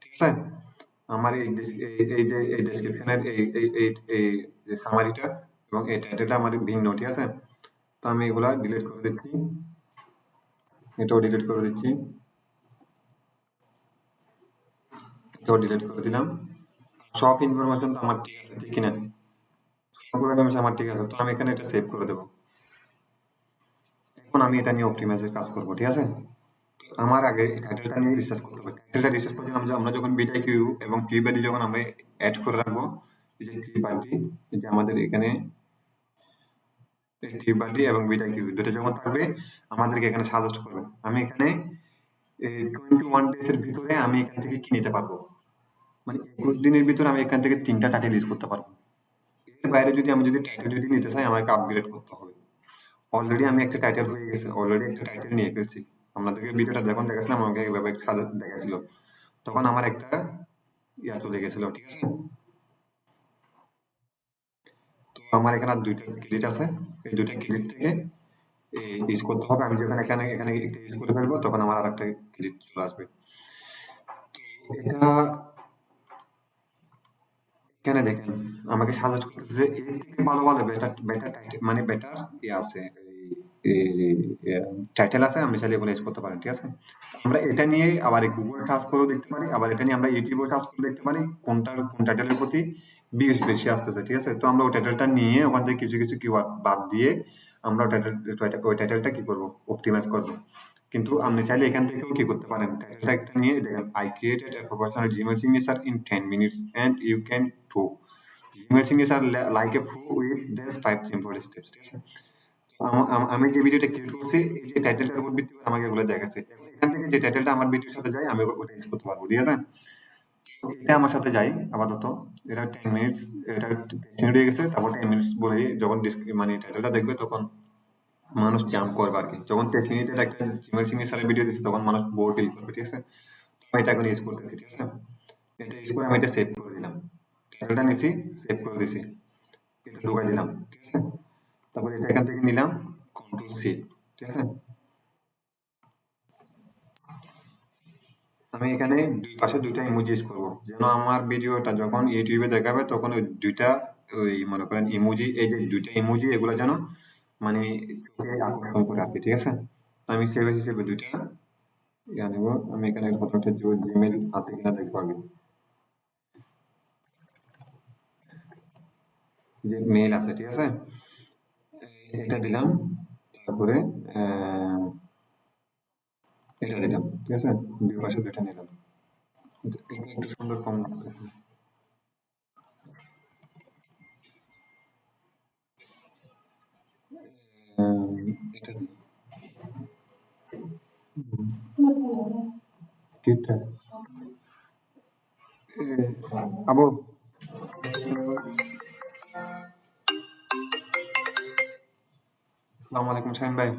ঠিক আছে? আমার এই যে এই ডেসক্রিপশনের এই যে সামারিটা এবং এই টাইটেলটা আমার ভিন্ন, ঠিক আছে? তো আমি এগুলা ডিলিট করে দিচ্ছি, এটাও ডিলিট করে দিচ্ছি, এটাও ডিলিট করে দিলাম। সব ইনফরমেশন তো আমার ঠিক আছে, ঠিক কিনা? সবগুলো ইনফরমেশন আমার ঠিক আছে, তো আমি এখানে এটা সেভ করে দেবো। এখন আমি এটা নিয়ে অপটিমাইজের কাজ করবো, ঠিক আছে? তো আমার আগে টাইটেলটা নিয়ে রিসার্চ করতে হবে। টাইটেলটা রিসার্চ করার জন্য আমরা যখন বিটাই কিউ এবং কিউবাডি যখন আমরা অ্যাড করে রাখবো, এই যে কিউবাডি, এই যে আমাদের এখানে কিউবাডি এবং বিটাই কিউ দুটো যখন থাকবে আমাদেরকে এখানে সাজেস্ট করবে। আমি এখানে এই 21 ডেজ এর ভিতরে আমি এখান থেকে কি নিতে পারবো, মানে 21 দিনের ভিতরে আমি এখান থেকে 3টা টাইটেল ইউজ করতে পারবো। এর বাইরে যদি আমি টাইটেল যদি নিতে চাই আমাকে আপগ্রেড করতে হবে। অলরেডি আমি একটা টাইটেল হয়ে গেছে, অলরেডি একটা টাইটেল নিয়ে ফেলছি। আপনাদেরকে ভিডিওটা যখন দেখাচ্ছিলাম আমাকে এইভাবে দেখাচ্ছিল, তখন আমার একটা ইয়া চলে গেছিল, ঠিক আছে। তো আমার এখানে আর 2টা ক্রেডিট আছে, এই 2টা ক্রেডিট থেকে ইউজ করতে হবে। আমি যখন এখানে এখানে ইউজ করে ফেলবো তখন আমার আর একটা ক্রেডিট চলে আসবে। তো এটা এখানে দেখেন আমাকে সাজেস্ট করতেছে এর থেকে ভালো ভালো বেটার বেটার টাইটেল, মানে বেটার ইয়ে আছে, টাইটেল আছে, আপনি চাইলে এগুলো ইউজ করতে পারেন, ঠিক আছে। আমরা এটা নিয়ে আবার গুগল সার্চ করেও দেখতে পারি, আবার এটা নিয়ে আমরা ইউটিউবে সার্চ করে দেখতে পারি কোন টাইটেলের প্রতি ভিউজ বেশি আসতেছে, ঠিক আছে। তো আমরা ওই টাইটেলটা নিয়ে ওখান থেকে কিছু কিছু কিওয়ার্ড বাদ দিয়ে আমরা ওই টাইটেলটা কি করব, অপটিমাইজ করব। কিন্তু আপনি চাইলে এখান থেকেও কি করতে পারেন, টাইটেলটা একটা নিয়ে দেখেন, I created a professional Gmail signature in 10 minutes and you can too. Gmail signature like a pro with just 5 simple steps, ঠিক আছে। আমি যে ভিডিওটা ক্রিয়েট করছি এই যে টাইটেলটার উপর ভিত্তি করে আমাকে এগুলো দেখাচ্ছে। এখান থেকে যে টাইটেলটা আমার ভিডিওর সাথে যায় আমি ওটা ইউজ করতে পারবো, ঠিক আছে। এটা আমার সাথে যাই আপাতত, এটা 10 মিনিট, এটা 10 মিনিট হয়ে গেছে। তারপর 10 মিনিট বলে যখন মানে টাইটেলটা দেখবে তখন মানুষ জাম্প করবে আর কি। যখন 10 মিনিটের একটা জিমেল সিগনেচারের ভিডিও দিচ্ছে তখন মানুষ বোর ফিল করবে, ঠিক আছে। তো আমি এটা এখন ইউজ করতেছি, ঠিক আছে। এটা ইউজ করে আমি এটা সেভ করে দিলাম, টাইটেলটা নিছি, সেভ করে দিছি, এটা ঢুকাই দিলাম, ঠিক আছে। তারপর এটা এখান থেকে নিলাম, কন্ট্রোল সি, ঠিক আছে। আমি এখানে দুই পাশে 2টা ইমোজি ইউজ করবো, যেন আমার ভিডিওটা যখন ইউটিউবে দেখাবে তখন ওই 2টা ওই মনে করেন ইমোজি, এই যে 2টা ইমোজি এগুলো যেন মানে চোখে আকর্ষণ করে আর কি, ঠিক আছে। তো আমি সেভ হিসেবে 2টা ইয়া নেব। আমি এখানে প্রথমটা জিমেল আছে কিনা দেখবো আগে, যে মেল আছে, ঠিক আছে। এটা দিলাম, তারপরে এটা দিলাম, ঠিক আছে। দুই পাশে 2টা নিলাম, এটা একটু সুন্দর কম করে। এটা দিই kita আবু আসসালামু আলাইকুম শাহিন ভাই,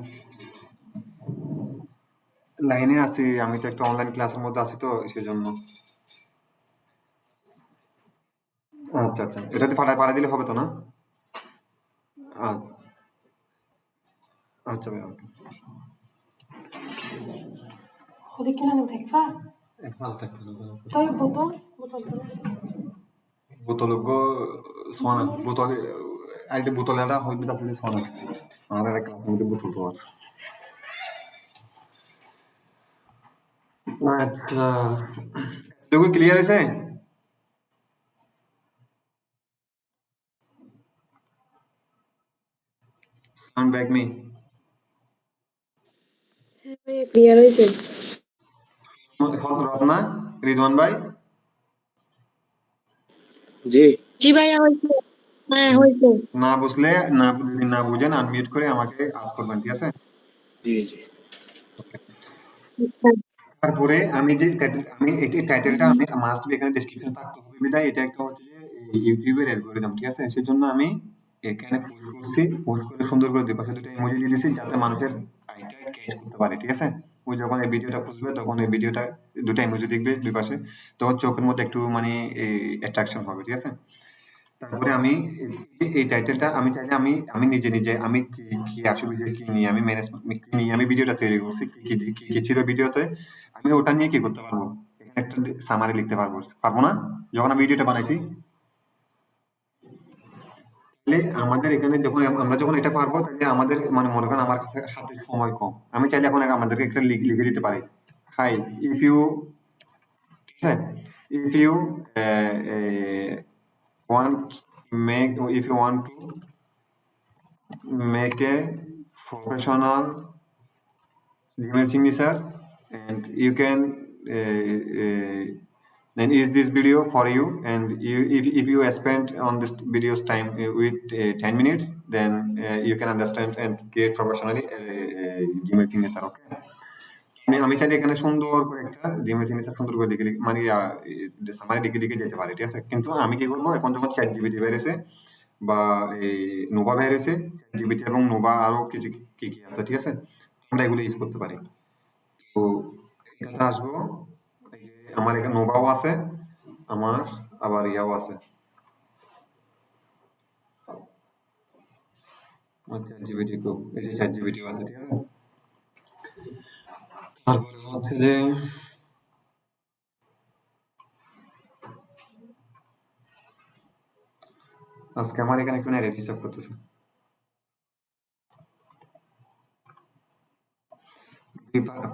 লাইনে আছি। আমি তো একটা অনলাইন ক্লাসের মধ্যে আছি তো সেজন্য। আচ্ছা আচ্ছা, এটাতে পাঠায় দিলে হবে তো না? আচ্ছা ভাই, ওকে। خدي كده من تكفى ফালতাক طيب بطل বোতলগো সোনা বোতল, আইতে বোতলটা হইতে আসলে সোনা আর একটা ক্লাসের মধ্যে বোতল তো আর। আচ্ছা, দেখো ক্লিয়ার হয়েছে? সাউন্ড ব্যাক মি হ্যাঁ ভাইয়া ক্লিয়ার হয়েছে। রত্না, রিদওয়ান ভাই, জি জি ভাইয়া হয়েছে। হ্যাঁ হয়েছে। না বুঝলে যদি না বুঝেন আনমিউট করে আমাকে আস্ক করবেন, ঠিক আছে। জি জি আচ্ছা। তারপরে আমি যে আমি এই টাইটেলটা আমি মাস্ট বি এখানে ডেসক্রিপশন থাকতে হবে বিধায় এটা একটা হচ্ছে যে ইউটিউবের অ্যালগরিদম, ঠিক আছে। সেজন্য আমি এখানে পোস্ট করছি, পোস্ট করে সুন্দর করে দুই পাশে 2টা ইমোজি দিয়ে দিয়েছি যাতে মানুষের আইটা ক্যাচ করতে পারে, ঠিক আছে। ওই যখন এই ভিডিওটা খুঁজবে তখন এই ভিডিওটা 2টা ইমোজি দেখবে দুই পাশে, তখন চোখের মধ্যে একটু মানে অ্যাট্রাকশন হবে, ঠিক আছে। তারপরে আমি এই টাইটেলটা আমি চাইলে আমি নিজে আমি কি আসলে কি নিয়ে আমি ম্যানেজমেন্ট কি নিয়ে আমি ভিডিওটা তৈরি করছি, কি ছিল ভিডিওতে, আমি ওটা নিয়ে কি করতে পারবো, এখানে একটা সামারি লিখতে পারবো না যখন আমি ভিডিওটা বানাইছি। তাহলে আমাদের এখানে যখন আমরা যখন এটা পারবো তাহলে আমাদের মানে মনে করেন আমার কাছে হাতে সময় কম, আমি চাইলে এখন আমাদেরকে একটা লিখে দিতে পারি, হাই ইফ ইউ, ঠিক আছে, if you want make if you want to make a professional email signature and you can then is this video for you, and if you spend on this video's time with 10 minutes, then you can understand and create professionally Gmail signature. Okay, আমি চাইলে এখানে সুন্দর করে একটা জিমেল সিগনেচার সুন্দর করে লিখে মানে সামারি লিখে লিখে যেতে পারি, ঠিক আছে। কিন্তু আমি কি করবো, এখন যখন চ্যাট জিপিটি বেড়েছে বা এই নোভা বেড়েছে, জিপিটি এবং নোভা আরো কিছু কি কি আছে, ঠিক আছে, আমরা এগুলো ইউজ করতে পারি। তো এটাতে আসবো, এই যে আমার এখানে নোভাও আছে, আমার আবার ইয়াও আছে, চ্যাট জিপিটি কো, এই যে চ্যাট জিপিটিও আছে, ঠিক আছে। তারপরে হচ্ছে যে আজকে আমার এখানে একটু নেট ডিস্টার্ব করতেছে।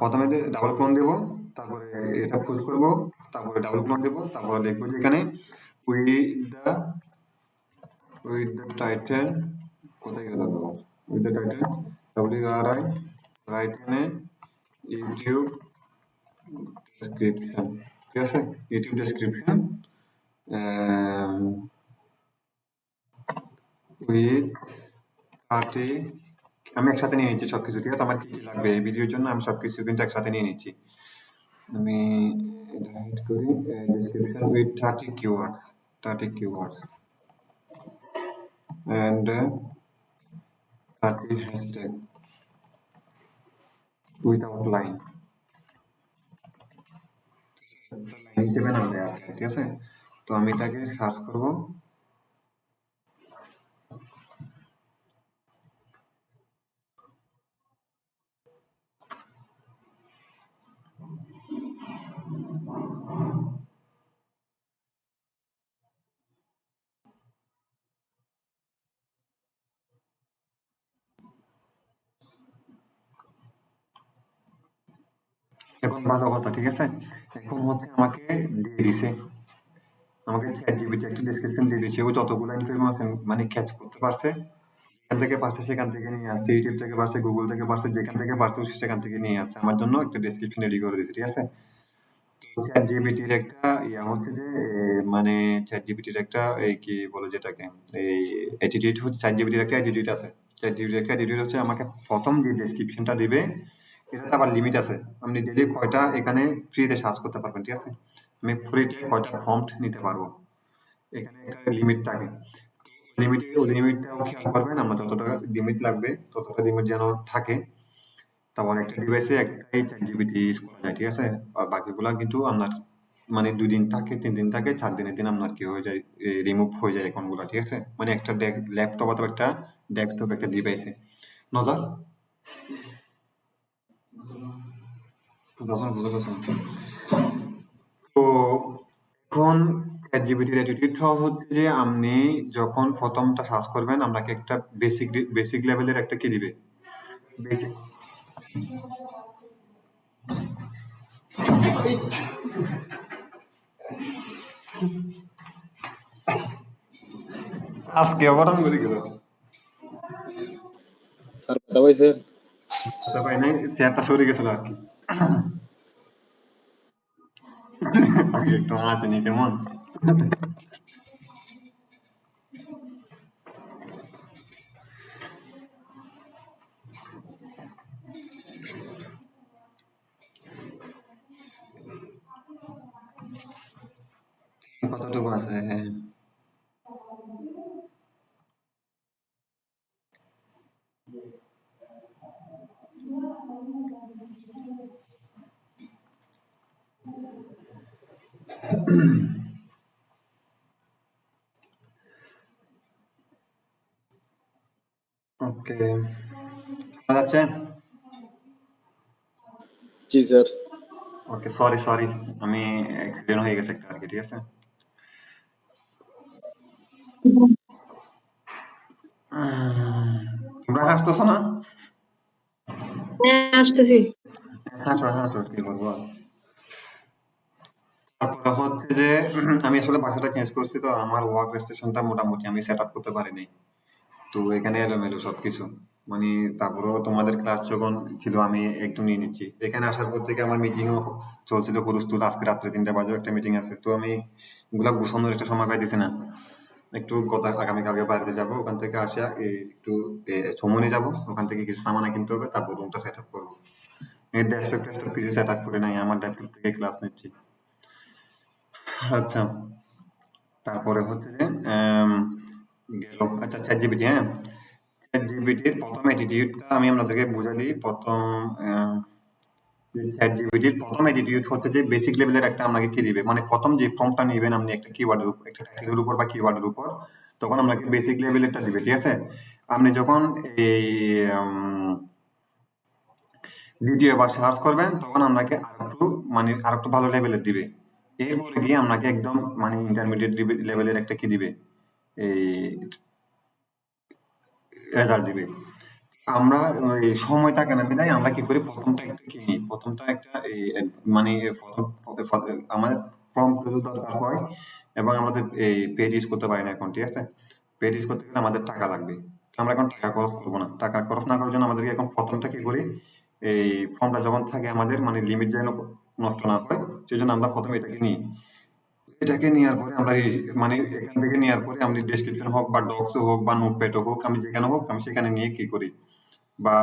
প্রথমে ডাবল ক্লোন দেবো, তারপরে এটা ফুল করবো, তারপরে ডাবল ক্লোন দেবো, তারপরে দেখবো যে এখানে উইথ দ্য টাইটেল কোথায় গেল, with the title WRI right এনে ইউটিউব ডেসক্রিপশন, ঠিক আছে, ইউটিউব ডেসক্রিপশন উইথ 30, আমি একসাথে নিয়ে নিচ্ছি সবকিছু, ঠিক আছে। আমার কি কি লাগবে এই ভিডিওর জন্য আমি সবকিছু কিন্তু একসাথে নিয়ে নিচ্ছি। আমি এটা হিট করি, description with 30 keywords and 30 hashtag without line, line হিসেবে নাম দেওয়া আছে, ঠিক আছে। তো আমি এটাকে সার্চ করব, এখন ভালো কথা, ঠিক আছে। এখন হচ্ছে আমাকে দিয়ে দিছে, আমাকে চ্যাট জিপিটি একটা ডেসক্রিপশন দিয়ে দিচ্ছে, ও যতগুলো ইনফরমেশন মানে ক্যাচ করতে পারছে, সেখান থেকে পারছে সেখান থেকে নিয়ে আসছে, ইউটিউব থেকে পারছে, গুগল থেকে পারছে, যেখান থেকে পারছে সেখান থেকে নিয়ে আসছে, আমার জন্য একটা ডেসক্রিপশন রেডি করে দিচ্ছে, ঠিক আছে। চ্যাট জিপিটির একটা ইয়া হচ্ছে যে মানে চ্যাট জিপিটির একটা এই কি বলে যেটাকে এই অ্যাটিটিউড হচ্ছে, চ্যাট জিপিটির একটা অ্যাটিটিউড আছে। চ্যাট জিপিটির একটা অ্যাটিটিউড হচ্ছে আমাকে প্রথম যে ডেসক্রিপশনটা দিবে এটাতে আবার লিমিট আছে, আপনি ডেইলি কয়টা এখানে ফ্রিতে সার্চ করতে পারবেন, ঠিক আছে। আমি ফ্রিতে কয়টা প্রম্পট নিতে পারবো, এখানে একটা লিমিট থাকে। ওই লিমিটটাও খেয়াল করবেন, আমার যতটা লিমিট লাগবে ততটা লিমিট যেন থাকে। তারপর একটা ডিভাইসে একটাই চ্যাট জিপিটি ইউজ করা যায়, ঠিক আছে। আর বাকিগুলা কিন্তু আপনার মানে 2 দিন থাকে, 3 দিন থাকে, 4 দিনের দিন আপনার কি হয়ে যায়, রিমুভ হয়ে যায় অ্যাকাউন্টগুলো, ঠিক আছে। মানে একটা ল্যাপটপ অথবা একটা ডেস্কটপ একটা ডিভাইসে নজর যখন বুঝতে পারছেন। তো এখন চ্যাট জিপিটির অ্যাটিটিউডটা হচ্ছে যে আপনি যখন প্রথমটা সার্চ করবেন আপনাকে একটা বেসিক লেভেলের একটা কি দিবে, বেসিক আজকে আবার আমি বলি গেল স্যার কথা পাইছেন? তারপরে নাই চেয়ারটা সরে গেছিল আর কি। আমি একটু আছেনি কেমন কতটুকু আছে, হ্যাঁ। ওকে, শোনা যাচ্ছে? জি স্যার। ওকে, সরি আমি অ্যাক্সিডেন্ট হয়ে গেছে একটা আর কি, ঠিক আছে। তোমরা হাসতেছো না? হ্যাঁ আসতেছি। হাসো কি করবো আর। তারপরে হচ্ছে যে আমি আসলে বাসাটা চেঞ্জ করছি, তো আমার ওয়ার্ক স্টেশনটা মোটামুটি আমি সেট আপ করতে পারিনি, তো এখানে এলোমেলো সবকিছু। মানে তারপরেও তোমাদের ক্লাস যখন ছিল আমি একটু নিয়ে নিচ্ছি। এখানে আসার পর থেকে আমার মিটিংও চলছিল হুলস্থুল। আজকে রাত্রে 3টা বাজেও একটা মিটিং আছে, তো আমি এগুলা গুছানোর একটা সময় পাইতেছি না। একটু আগামীকালকে বাড়িতে যাবো, ওখান থেকে আসা একটু সমনে যাব, ওখান থেকে কিছু সামানা কিনতে হবে, তারপর রুমটা সেট আপ করবো। এই ডেস্কটপ টেস্কটপ কিছু সেট আপ করে নাই, আমার ল্যাপটপ থেকে ক্লাস নিচ্ছি। আচ্ছা, তারপরে হচ্ছে যে গেল আচ্ছা চ্যাট জিপিটি। হ্যাঁ, চ্যাট জিপিটির প্রথম অ্যাটিটিউডটা আমি আপনাদেরকে বুঝাই দিই। চ্যাট জিপিটির প্রথম অ্যাটিটিউড হচ্ছে যে বেসিক লেভেলের একটা আপনাকে কি দিবে, মানে প্রথম যে প্রম্পটটা নেবেন আপনি একটা কিওয়ার্ডের উপর, একটা টাইটেলের উপর বা কিওয়ার্ডের উপর, তখন আপনাকে বেসিক লেভেলেরটা দিবে, ঠিক আছে? আপনি যখন এই ভিডিও বা সার্চ করবেন তখন আপনাকে আরেকটু মানে আরেকটু ভালো লেভেলের দিবে। এরপরে গিয়ে আপনাকে একদম মানে ইন্টারমিডিয়েট লেভেলের একটা কি দিবে, এই রেজাল্ট দিবে। আমরা ওই সময় থাকে না বিধায় আমরা কি করি, প্রথমটা একটা কিনি, প্রথমটা একটা মানে আমাদের প্রম্পট যদি দরকার হয়, এবং আমরা তো এই পেজ ইউজ করতে পারি না এখন, ঠিক আছে? পেজ ইউজ করতে গেলে আমাদের টাকা লাগবে, তো আমরা এখন টাকা খরচ করবো না। টাকা খরচ না করার জন্য আমাদেরকে এখন প্রথমটা কি করি, এই ফর্মটা যখন থাকে আমাদের মানে লিমিট যেন নষ্ট না হয়, সেই জন্য আমরা প্রথমে এটাকে নিই। এটাকে নেওয়ার পরে আমরা মানে এখান থেকে নেওয়ার পরে আমি ডেসক্রিপশন হোক বা ডক্স হোক বা নোটপ্যাডও হোক, আমি যেখানে হোক আমি সেখানে নিয়ে কি করি, বা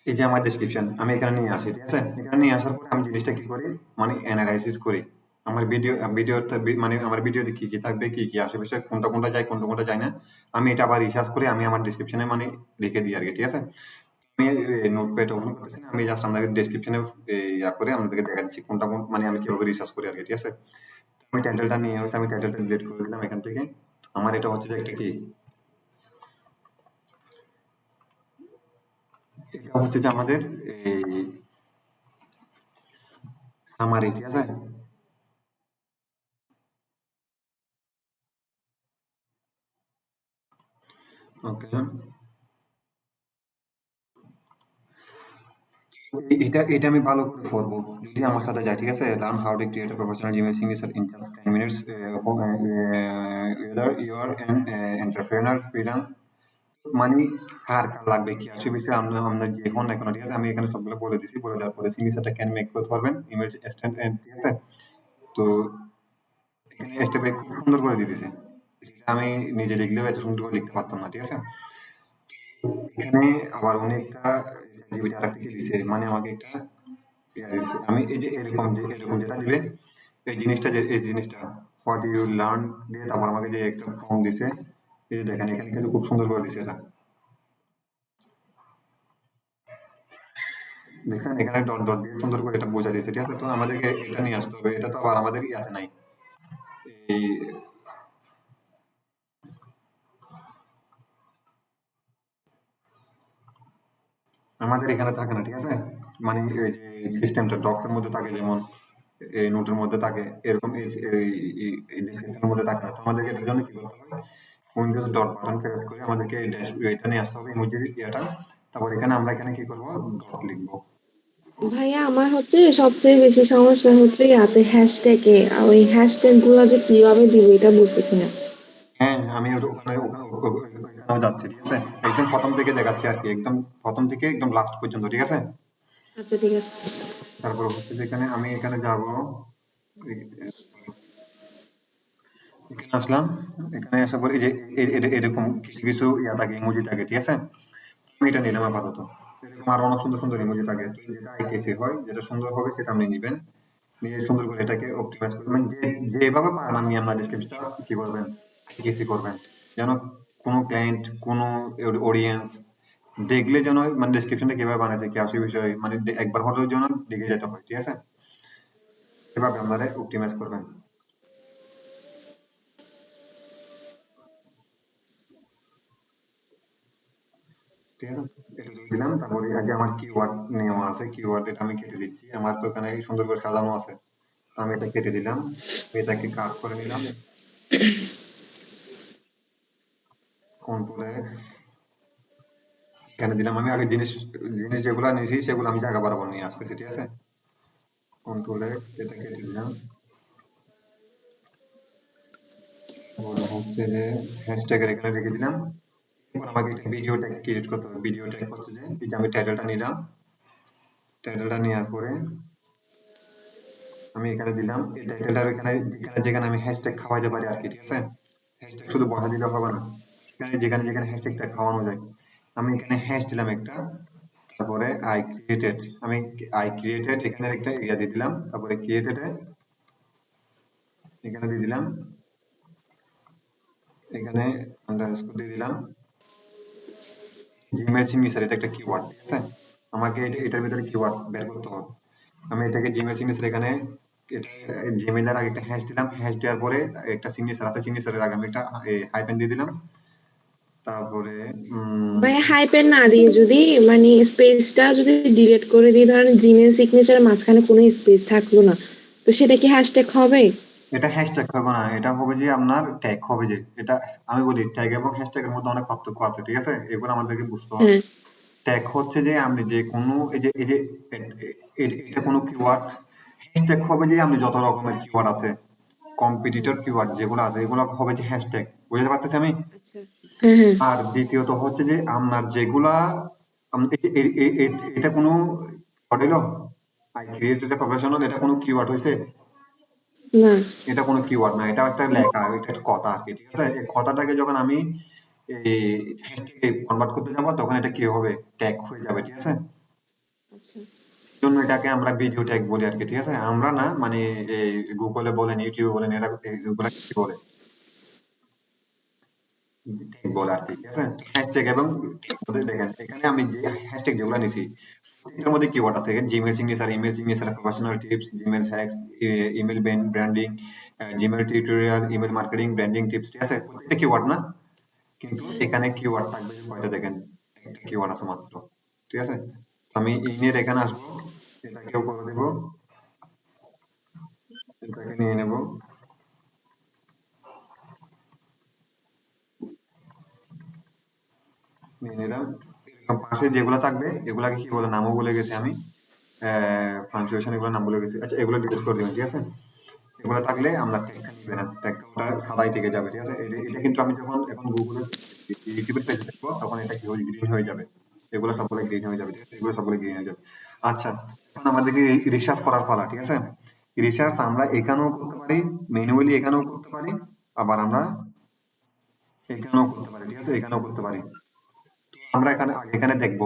এই যে আমার ডেসক্রিপশন আমি এখানে নিয়ে আসি, ঠিক আছে? এখানে নিয়ে আসার পরে আমি জিনিসটা কি করি, মানে অ্যানালাইসিস করি। আমার ভিডিওতে মানে আমার ভিডিওতে কি কি থাকবে, কি কি আশেপাশে কোনটা কোনটা যায়, কোনটা কোনটা যায় না, আমি এটা আবার রিসার্চ করে আমি আমার ডেসক্রিপশনে মানে লিখে দিই আর কি, ঠিক আছে? আমি নোটপ্যাড ওপেন করতেছি না, আমি জাস্ট আপনাদের ডেসক্রিপশনে ইয়া করে আপনাদেরকে দেখা দিচ্ছি কোনটা কোন মানে আমি কিভাবে রিসার্চ করি আর কি, ঠিক আছে? আমি টাইটেলটা নিয়ে হচ্ছে আমি টাইটেলটা ডিলিট করে দিলাম এখান থেকে। আমার এটা হচ্ছে যে একটা কি, এটা হচ্ছে যে আমাদের এই সামারি, ঠিক আছে? ওকে, এটা এটা আমি ভালো করে করবো যদি আমার সাথে যায়, ঠিক আছে? Learn how to create a professional Gmail signature in just 10 minutes, whether you are an entrepreneur, freelance, মানে কার কার লাগবে কি আসে বিষয়ে আমরা আমরা যে কোন না কেন, ঠিক আছে? আমি এখানে সবগুলো বলে দিছি, বলে দেওয়ার পরে সিগনেচারটা ক্যান মেক করতে পারবেন, ইমেল স্ট্যান্ড, ঠিক আছে? তো এখানে স্টেপে খুব সুন্দর করে দিয়ে দিছে, এটা আমি নিজে লিখলেও এত সুন্দর করে লিখতে পারতাম না, ঠিক আছে? এখানে আবার উনি একটা জিবিটা আরেকটা কি দিছে, মানে আমাকে একটা আমি এই যে এরকম যেটা দিবে, এই জিনিসটা যে এই জিনিসটা হোয়াট ইউ লার্ন দিয়ে তারপর আমাকে যে একটা ফর্ম দিছে, এই যে দেখেন এখানে কিন্তু খুব সুন্দর করে দিছে এটা, দেখেন এখানে ডট ডট দিয়ে সুন্দর করে এটা বোঝা দিয়েছে, ঠিক আছে? তো আমাদেরকে এটা নিয়ে আসতে হবে, এটা তো আবার আমাদের ইয়াতে নাই, এই আমাদের এখানে থাকে না, ঠিক আছে? মানে এই যে সিস্টেমটা ডক্সের মধ্যে থাকে, যেমন এই নোটের মধ্যে থাকে, এরকম এই ডেসক্রিপশনের মধ্যে থাকে না। তো আমাদেরকে এটার জন্য কি করতে হবে, উইন্ডোজ ডট বাটন প্রেস করে আমাদেরকে এই এটা নিয়ে আসতে হবে, ইমোজির ইয়াটা। তারপর এখানে আমরা এখানে কি করবো, ডট লিখবো। ভাইয়া আমার হচ্ছে সবচেয়ে বেশি সমস্যা হচ্ছে ইয়াতে হ্যাশট্যাগে, ওই হ্যাশট্যাগ গুলা যে কিভাবে দিব এটা বুঝতেছি না। হ্যাঁ, আমি ওখানেও যাচ্ছি, ঠিক আছে? একদম প্রথম থেকে দেখাচ্ছি আর কি, একদম প্রথম থেকে একদম লাস্ট পর্যন্ত, ঠিক আছে? আচ্ছা ঠিক আছে। তারপর হচ্ছে যে এখানে আমি এখানে যাবো, এখানে আসলাম, এখানে আসার পর এই যে এরকম কিছু কিছু ইয়া থাকে, ইমোজি থাকে, ঠিক আছে? আমি এটা নিলাম আপাতত। এরকম আরো অনেক সুন্দর সুন্দর ইমোজি থাকে, তো যেটা আইটিসি হয়, যেটা সুন্দর হবে সেটা আপনি নিবেন, নিয়ে সুন্দর করে এটাকে অপটিমাইজ করবেন, মানে যেভাবে পারেন আপনি আপনার ডেসক্রিপশনটা কি করবেন, আইটিসি করবেন, যেন কোনো ক্লায়েন্ট কোনো অডিয়েন্স দেখলে যেন মানে ডেসক্রিপশনটা কিভাবে বানাইছে, কি আসে বিষয়, মানে একবার হলেও যেন দেখে যেতে হয়, ঠিক আছে? সেভাবে আপনারা অপটিমাইজ করবেন, ঠিক আছে? এটা দিয়ে দিলাম, তারপরে আগে আমার কিওয়ার্ড নেওয়া আছে, কিওয়ার্ড এটা আমি কেটে দিচ্ছি, আমার তো এখানে সুন্দর করে সাজানো আছে, তো আমি এটা কেটে দিলাম, এটাকে কাট করে নিলাম, কন্ট্রোল এক্স, এখানে দিলাম। আমি আগে জিনিস জিনিস যেগুলো নিয়েছি সেগুলো আমি জায়গা বরাবর নিয়ে আসতেছি, ঠিক আছে? কন্ট্রোল এক্স, এটা কেটে দিলাম, বড় হচ্ছে যে হ্যাশট্যাগের এখানে রেখে দিলাম। এরপর আমাকে একটা ভিডিও ট্যাগ ক্রিয়েট করতে হবে। ভিডিও ট্যাগ হচ্ছে যে এই যে আমি টাইটেলটা নিলাম, টাইটেলটা নেওয়ার পরে আমি এখানে দিলাম এই টাইটেলটার এখানে যেখানে যেখানে আমি হ্যাশট্যাগ খাওয়াইতে পারি আর কি, ঠিক আছে? হ্যাশট্যাগ শুধু বসা দিলে হবে না, এখানে যেখানে যেখানে হ্যাশট্যাগটা খাওয়ানো যায় আমি এখানে হ্যাশ দিলাম একটা, তারপরে আই ক্রিয়েটেড এখানে একটা ইয়া দিয়ে দিলাম, তারপরে ক্রিয়েটেড এখানে দিয়ে দিলাম, এখানে আন্ডারস্কোর দিয়ে দিলাম। জিমেল সিগনেচার এটা একটা কিওয়ার্ড, ঠিক আছে? আমাকে এটার ভিতরে কিওয়ার্ড বের করতে হবে। আমি এটাকে জিমেল সিগনেচার এখানে এটা জিমেলের আগে একটা হ্যাশ দিলাম, হ্যাশ দেওয়ার পরে একটা সিগনেচার আছে, সিগনেচারের আগে আমি একটা হাইপেন দিয়ে দিলাম, তারপরে ভাই হাইপেন না দিয়ে যদি মানে স্পেসটা যদি ডিলিট করে দিই, ধরেন জিমেল সিগনেচারের মাঝখানে কোনো স্পেস থাকলো না, তো সেটা কি হ্যাশট্যাগ হবে? এটা হ্যাশট্যাগ হবে না, এটা হবে যে আপনার ট্যাগ হবে যে এটা। আমি বলি ট্যাগ এবং হ্যাশট্যাগের মধ্যে অনেক পার্থক্য আছে, ঠিক আছে? এগুলো আমাদেরকে বুঝতে হবে। হ্যাঁ। ট্যাগ হচ্ছে যে আপনি যে কোনো এই যে এটা কোনো কিওয়ার্ড। হ্যাশট্যাগ হবে যে আপনি যত রকমের কিওয়ার্ড আছে, কম্পিটিটর কিওয়ার্ড যেগুলো আছে এগুলো হবে যে হ্যাশট্যাগ, বুঝতে পারতেছি আমি? আচ্ছা। হ্যাঁ, হ্যাঁ। আর দ্বিতীয়ত হচ্ছে যে আপনার যেগুলা এটা কোনো হলো আই ক্রিয়েটেড প্রফেশনাল, এটা কোনো কিওয়ার্ড হইছে? না। এটা কোনো কিওয়ার্ড না, এটা একটা লেখা, এটা একটা কথা আর কি, ঠিক আছে? এই কথাটাকে যখন আমি এই হ্যাশট্যাগে কনভার্ট করতে যাবো তখন এটা কি হবে, ট্যাগ হয়ে যাবে, ঠিক আছে? আচ্ছা। জন্য এটাকে আমরা ভিডিও ট্যাগ বলি আর কি, ঠিক আছে? আমরা না, মানে এই গুগলে বলেন, ইউটিউবে বলেন, এরা এগুলা কি বলে, ট্যাগ বলে আর কি, ঠিক আছে? হ্যাশট্যাগ এবং ট্যাগ মধ্যে দেখেন এখানে আমি যে হ্যাশট্যাগ যেগুলো নিছি এটার মধ্যে কিওয়ার্ড আছে, Gmail signature, email signature, professional tips, Gmail hacks, email branding, Gmail tutorial, email marketing, branding tips, ঠিক আছে? প্রত্যেকটা কিওয়ার্ড না, কিন্তু এখানে কিওয়ার্ড থাকবে যে কয়টা দেখেন, একটা কিওয়ার্ড আছে মাত্র, ঠিক আছে? আমি ইনের এখানে আসবো, এটাকেও করে দেবো, এটাকে নিয়ে নেব, নিয়ে নিলাম। এরকম পাশে যেগুলো থাকবে এগুলাকে কি বলে নামও বলে গেছি আমি, পাঞ্চুয়েশন এগুলো নাম বলে গেছি। আচ্ছা এগুলো ডিলিট করে দিবেন, ঠিক আছে? এগুলো থাকলে আমরা ট্যাগটা নিবে না, ট্যাগটা ওটা সাদাই থেকে যাবে, ঠিক আছে? এটা কিন্তু আমি যখন এখন গুগলে ইউটিউবের পেজে দেখবো তখন এটা কি হয়ে গ্রিন হয়ে যাবে, এগুলো সবগুলো গ্রিন হয়ে যাবে, ঠিক আছে? এগুলো সবগুলো গ্রিন হয়ে যাবে। আচ্ছা এখন আমাদেরকে রিসার্চ করার পালা, ঠিক আছে? রিসার্চ আমরা এখানেও করতে পারি, ম্যানুয়ালি এখানেও করতে পারি, আবার আমরা এখানেও করতে পারি, ঠিক আছে? এখানেও করতে পারি। আমরা এখানে দেখবো,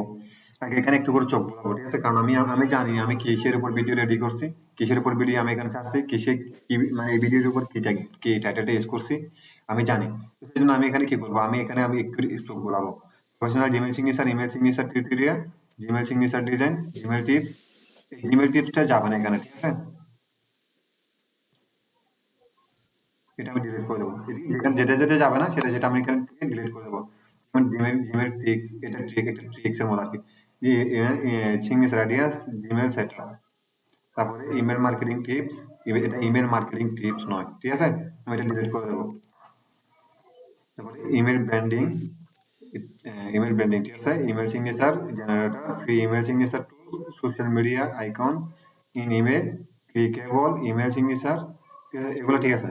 আগে এখানে একটু করে চোখ বোলাবো, ঠিক আছে? কারণ আমি আমি জানি আমি কিসের উপর ভিডিও রেডি করছি, কিসের উপর ভিডিও আমি এখানে চাচ্ছি, মানে এই ভিডিওর উপর কি টাইটেলটা ইউজ করছি আমি জানি। তো সেই জন্য আমি এখানে কি করবো, আমি এখানে আমি একটু চোখ বোলাবো। Professional Gmail signature, email signature tutorial, Gmail signature design, Gmail tips. Gmail টিপসটা যাবে না এখানে, ঠিক আছে? এটা আমি ডিলিট করে দেবো, এখানে যেটা যেটা যাবে না সেটা যেটা আমি এখানে ডিলিট করে দেবো। যেমন জিমেল জিমেল ট্রিক্স, এটা ট্রিক একটা ট্রিক্স এর মতো আর কি। সিগনেচার রাডিয়াস, জিমেল সেটআপ, তারপরে ইমেল মার্কেটিং টিপস, এটা ইমেল মার্কেটিং টিপস নয়, ঠিক আছে? আমি এটা ডিলিট করে দেবো। তারপরে ইমেল ব্র্যান্ডিং, ঠিক আছে? Email signature generator, free email signature tools, social media icons in email, clickable email signature, ঠিক আছে? এগুলো ঠিক আছে,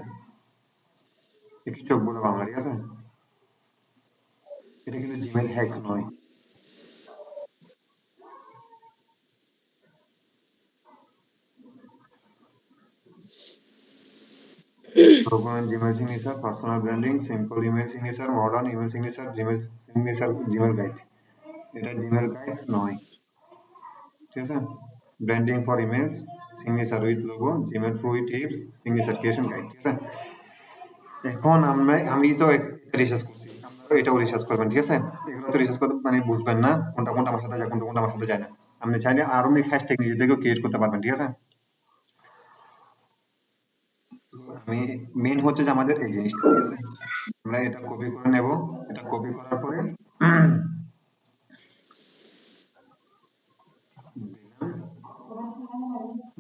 একটু চোখ বলে বাংলা, ঠিক আছে? এটা কিন্তু জিমেল হ্যাক নয়। Program Gmail signature, personal branding, simple email signature, modern email signature, Gmail signature, Gmail guide. এটা Gmail guide নয়, ঠিক আছে? Branding for emails, signature with logo, Gmail free tips, signature creation guide, ঠিক আছে? এখন আমি তো রিসার্চ করছি, আপনারা এটাও রিসার্চ করবেন, ঠিক আছে? এগুলো তো রিসার্চ করতে মানে বুঝবেন না কোনটা কোনটা আমার সাথে যায়, কোনটা কোনটা আমার সাথে যায় না। আপনি চাইলে আরো হ্যাশট্যাগ নিজে থেকেও ক্রিয়েট করতে পারবেন, ঠিক আছে? আমি মেন হচ্ছে যে আমাদের এই জিনিসটা, ঠিক আছে? আমরা এটা কপি করে নেব, এটা কপি করার পরে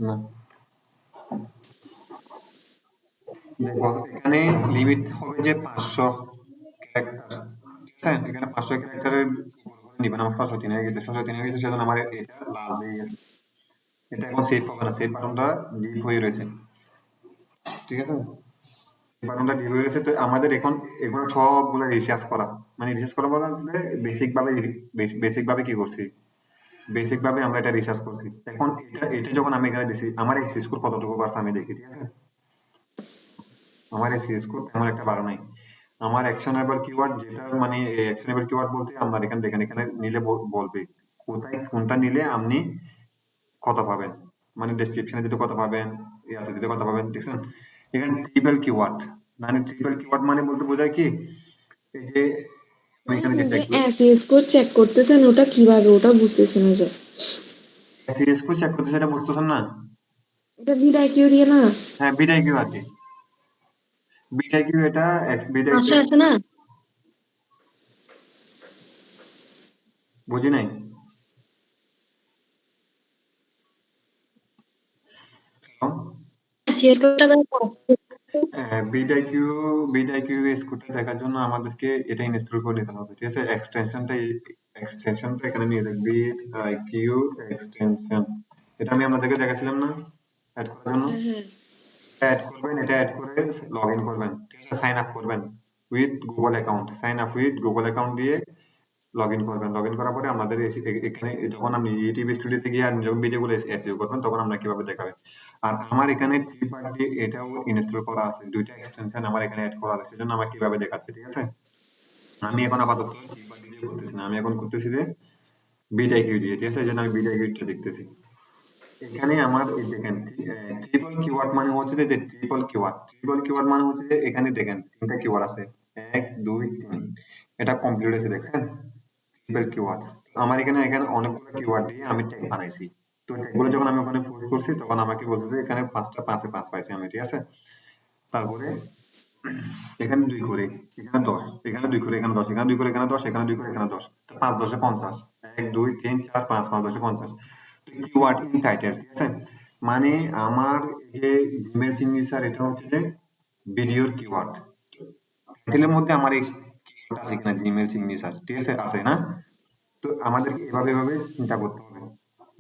না দেখো এখানে লিমিট হবে যে 500 ক্যারেক্টার, ঠিক আছে? এখানে 500 ক্যারেক্টারের নিবেন, আমার 603 হয়ে গেছে, 603 হয়ে গেছে, সেজন্য আমার এটা লাল হয়ে গেছে। এটা এখন সেভ পাবে না, সেভ বাটনটা ডিপ হয়ে রয়েছে, ঠিক আছে? বাটনটা ডিল হয়ে গেছে, তো আমাদের এখন এগুলো সবগুলো রিসার্চ করা, মানে রিসার্চ করা বলতে বেসিক ভাবে কি করছি, বেসিক ভাবে আমরা এটা রিসার্চ করছি। এখন এটা যখন আমি এখানে দেখি আমার এই স্কোর কতটুকু পারছে আমি দেখি, ঠিক আছে। আমার এই স্কোর তেমন একটা ভালো নাই। আমার অ্যাকশনেবল কিওয়ার্ড যেটা, মানে অ্যাকশনেবল কিওয়ার্ড বলতে আপনার এখানে দেখেন, এখানে নিলে বলবে কোথায় কোনটা নিলে আপনি কত পাবেন, মানে ডেসক্রিপশনে দিতে কত পাবেন, ইয়াতে দিতে কত পাবেন, দেখছেন। এখানে ট্রিপল কিওয়ার্ড, মানে ট্রিপল কিওয়ার্ড মানে বলতে বোঝায় কি, এই যে আমি এখানে আপনি যে যে ট্যাগগুলো এসইও স্কোর চেক করতেছেন ওটা কিভাবে, ওটা বুঝতেছি না যে। সিরিয়াস করে চেক করতে, সেটা বুঝতেছেন না। এটা ভিডিও দিয়ে না? হ্যাঁ, বিটাই কিউ আর কি, বিটাই কিউ এটা, বিটাই পাশে কিউ আছে না? বুঝি নাই। এসইও স্কোরটা বিটাইকিউ, বিটাইকিউ স্কুলটা দেখার জন্য আমাদেরকে এটা ইনস্টল করে নিতে হবে, ঠিক আছে। এক্সটেনশনটা এখানে নিয়ে দেখবে, বিটাইকিউ এক্সটেনশন, এটা আমি আপনাদেরকে দেখাছিলাম না অ্যাড করার জন্য। হ্যাঁ হ্যাঁ। অ্যাড করবেন, এটা অ্যাড করে লগ ইন করবেন, ঠিক আছে। সাইন আপ করবেন with Google account, sign up with Google account দিয়ে লগ ইন করবেন। লগ ইন করার পরে আমাদের এখানে যখন আপনি ইউটিউব স্টুডিওতে গিয়ে আর যখন ভিডিওগুলো এসইও করবেন তখন আমরা কিভাবে দেখাবে। আর আমার এখানে থ্রি পার্টি এটাও ইনস্টল করা আছে, দুইটা এক্সটেনশন আমার এখানে অ্যাড করা আছে, সেজন্য আমার কিভাবে দেখাচ্ছে, ঠিক আছে। আমি এখন আপাতত থ্রি পার্টি দিয়ে করতেছি না, আমি এখন করতেছি যে বিটাইকিউ দিয়ে, ঠিক আছে। এই জন্য আমি বিটাইকিউটা দেখতেছি। এখানে আমার এই দেখেন ট্রিপল কিওয়ার্ড মানে হচ্ছে যে ট্রিপল কিওয়ার্ড, ট্রিপল কিওয়ার্ড মানে হচ্ছে যে এখানে দেখেন তিনটা কিওয়ার্ড আছে, 1 2 3, এটা কমপ্লিট হয়েছে, দেখছেন ট্রিপল কিওয়ার্ড। আমার এখানে এখানে অনেকগুলো কিওয়ার্ড দিয়ে আমি ট্যাগ বানাইছি। তো ট্যাগগুলো যখন আমি ওখানে পোস্ট করছি তখন আমাকে বলছে যে এখানে 5টা 5-এ 5 পাইছি আমি, ঠিক আছে। তারপরে এখানে 2 করে, এখানে 10, এখানে 2 করে, এখানে 10, এখানে 2 করে, এখানে 10, এখানে 2 করে, এখানে 10, তো 5 10 এ 50, 1 2 3 4 5, 5 10 এ 50। কিওয়ার্ড ইন টাইটেল, ঠিক আছে। মানে আমার এই যে জিমেল সিগনেচার এটা হচ্ছে যে ভিডিওর কিওয়ার্ড, টাইটেলের মধ্যে আমার এই কিওয়ার্ড আছে কিনা, জিমেল সিগনেচার, ঠিক আছে, আছে না। তো আমাদেরকে এভাবে এভাবে চিন্তা করতে হবে,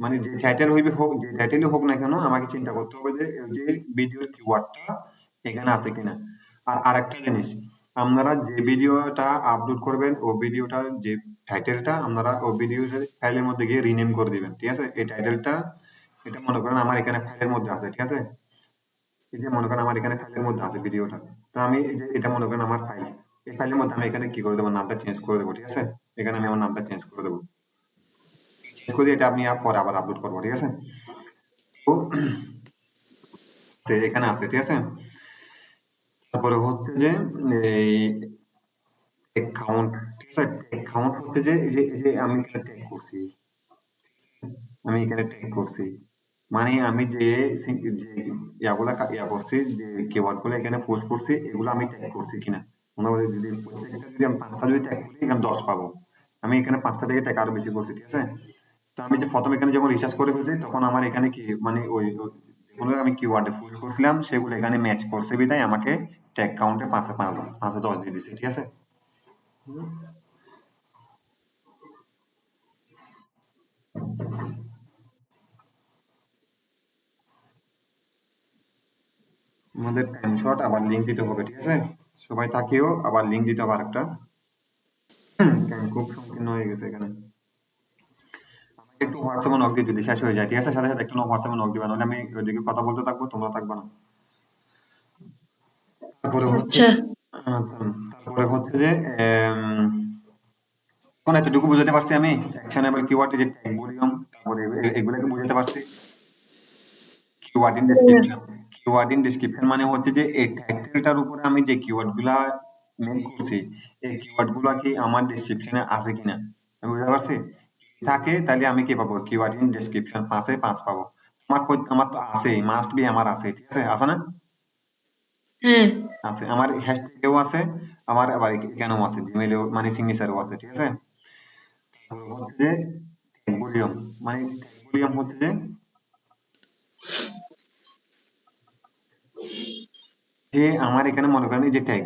মানে যে টাইটেল হইবে হোক, যে টাইটেলই হোক না কেন আমাকে চিন্তা করতে হবে যে এই যে ভিডিওর কিওয়ার্ডটা এখানে আছে কিনা। আর আরেকটা জিনিস, আপনারা যে ভিডিওটা আপলোড করবেন ও ভিডিওটার যে টাইটেলটা আপনারা ও ভিডিওর ফাইলের মধ্যে গিয়ে রিনেম করে দিবেন, ঠিক আছে। এই টাইটেলটা এটা মনে করেন আমার এখানে ফাইলের মধ্যে আছে, ঠিক আছে। এই যে মনে করেন আমার এখানে ফাইলের মধ্যে আছে ভিডিওটা, তো আমি এই যে এটা মনে করেন আমার ফাইল, এই ফাইলের মধ্যে আমি এখানে কি করে দেবো, নামটা চেঞ্জ করে দেবো, ঠিক আছে। এখানে আমি আমার নামটা চেঞ্জ করে দেবো, চেঞ্জ করে এটা আমি পরে আবার আপলোড করবো, ঠিক আছে। তো এখানে আছে, ঠিক আছে। তারপরে হচ্ছে যে এই অ্যাকাউন্ট, ঠিক আছে। অ্যাকাউন্ট হচ্ছে যে এই যে আমি এখানে ট্যাগ করছি, আমি এখানে ট্যাগ করছি, মানে আমি যে যে ইয়া করছি, যে কিওয়ার্ড গুলো এখানে পোস্ট করছি এগুলো আমি ট্যাগ করছি কিনা। মনে হয় যদি প্রত্যেকটা যদি আমি 5টা যদি ট্যাগ করি এখানে 10 পাবো, আমি এখানে 5টা থেকে ট্যাগ আরো বেশি করছি, ঠিক আছে। তো আমি যে প্রথম এখানে যখন রিসার্চ করে ফেলছি তখন আমার এখানে কি মানে যেগুলো আমি কিওয়ার্ডে পোস্ট করছিলাম সেগুলো এখানে ম্যাচ করতে বিধায় আমাকে ট্যাগ কাউন্টে 5-10 দিয়ে দিচ্ছে, ঠিক আছে। আমাদের টাইম শর্ট, আবার লিঙ্ক দিতে হবে, ঠিক আছে। সবাই তাকিয়েও আবার লিঙ্ক দিতে হবে আরেকটা, টাইম খুব সংকীর্ণ হয়ে গেছে এখানে। আমাকে একটু হোয়াটসঅ্যাপে নক দিয়ে যদি শেষ হয়ে যায়, ঠিক আছে, সাথে সাথে একটু হোয়াটসঅ্যাপে নক দিবা, নাহলে আমি ওইদিকে কথা বলতে থাকবো তোমরা থাকবা না। তারপরে হচ্ছে আচ্ছা। আচ্ছা, তারপরে হচ্ছে যে কোন এতটুকু বুঝাতে পারছি আমি, অ্যাকশনেবল কিওয়ার্ড যে ট্যাগ ভলিউম, তারপরে এগুলোকে বুঝাতে পারছি। Keyword in description, keyword in description মানে হচ্ছে যে এই টাইটেলটার উপরে আমি যে কিওয়ার্ড গুলা মেক করছি এই কিওয়ার্ড গুলা কি আমার ডেসক্রিপশনে আছে কিনা, আমি বুঝতে পারছি। থাকে তাহলে আমি কি পাবো, কিওয়ার্ড ইন ডেসক্রিপশন 5-এ 5 পাবো। আমার তো আছে, মাস্ট বি আমার আছে, ঠিক আছে, আছে না। হ্যাঁ। আছে, আমার হ্যাশট্যাগেও আছে, আমার আবার এখানেও আছে, জিমেইলেও মানে সিগনেচারেও আছে, ঠিক আছে। তারপরে হচ্ছে যে ট্যাগ ভলিউম, মানে ট্যাগ ভলিউম হচ্ছে যে যে আমার এখানে মনে করেন এই যে ট্যাগ,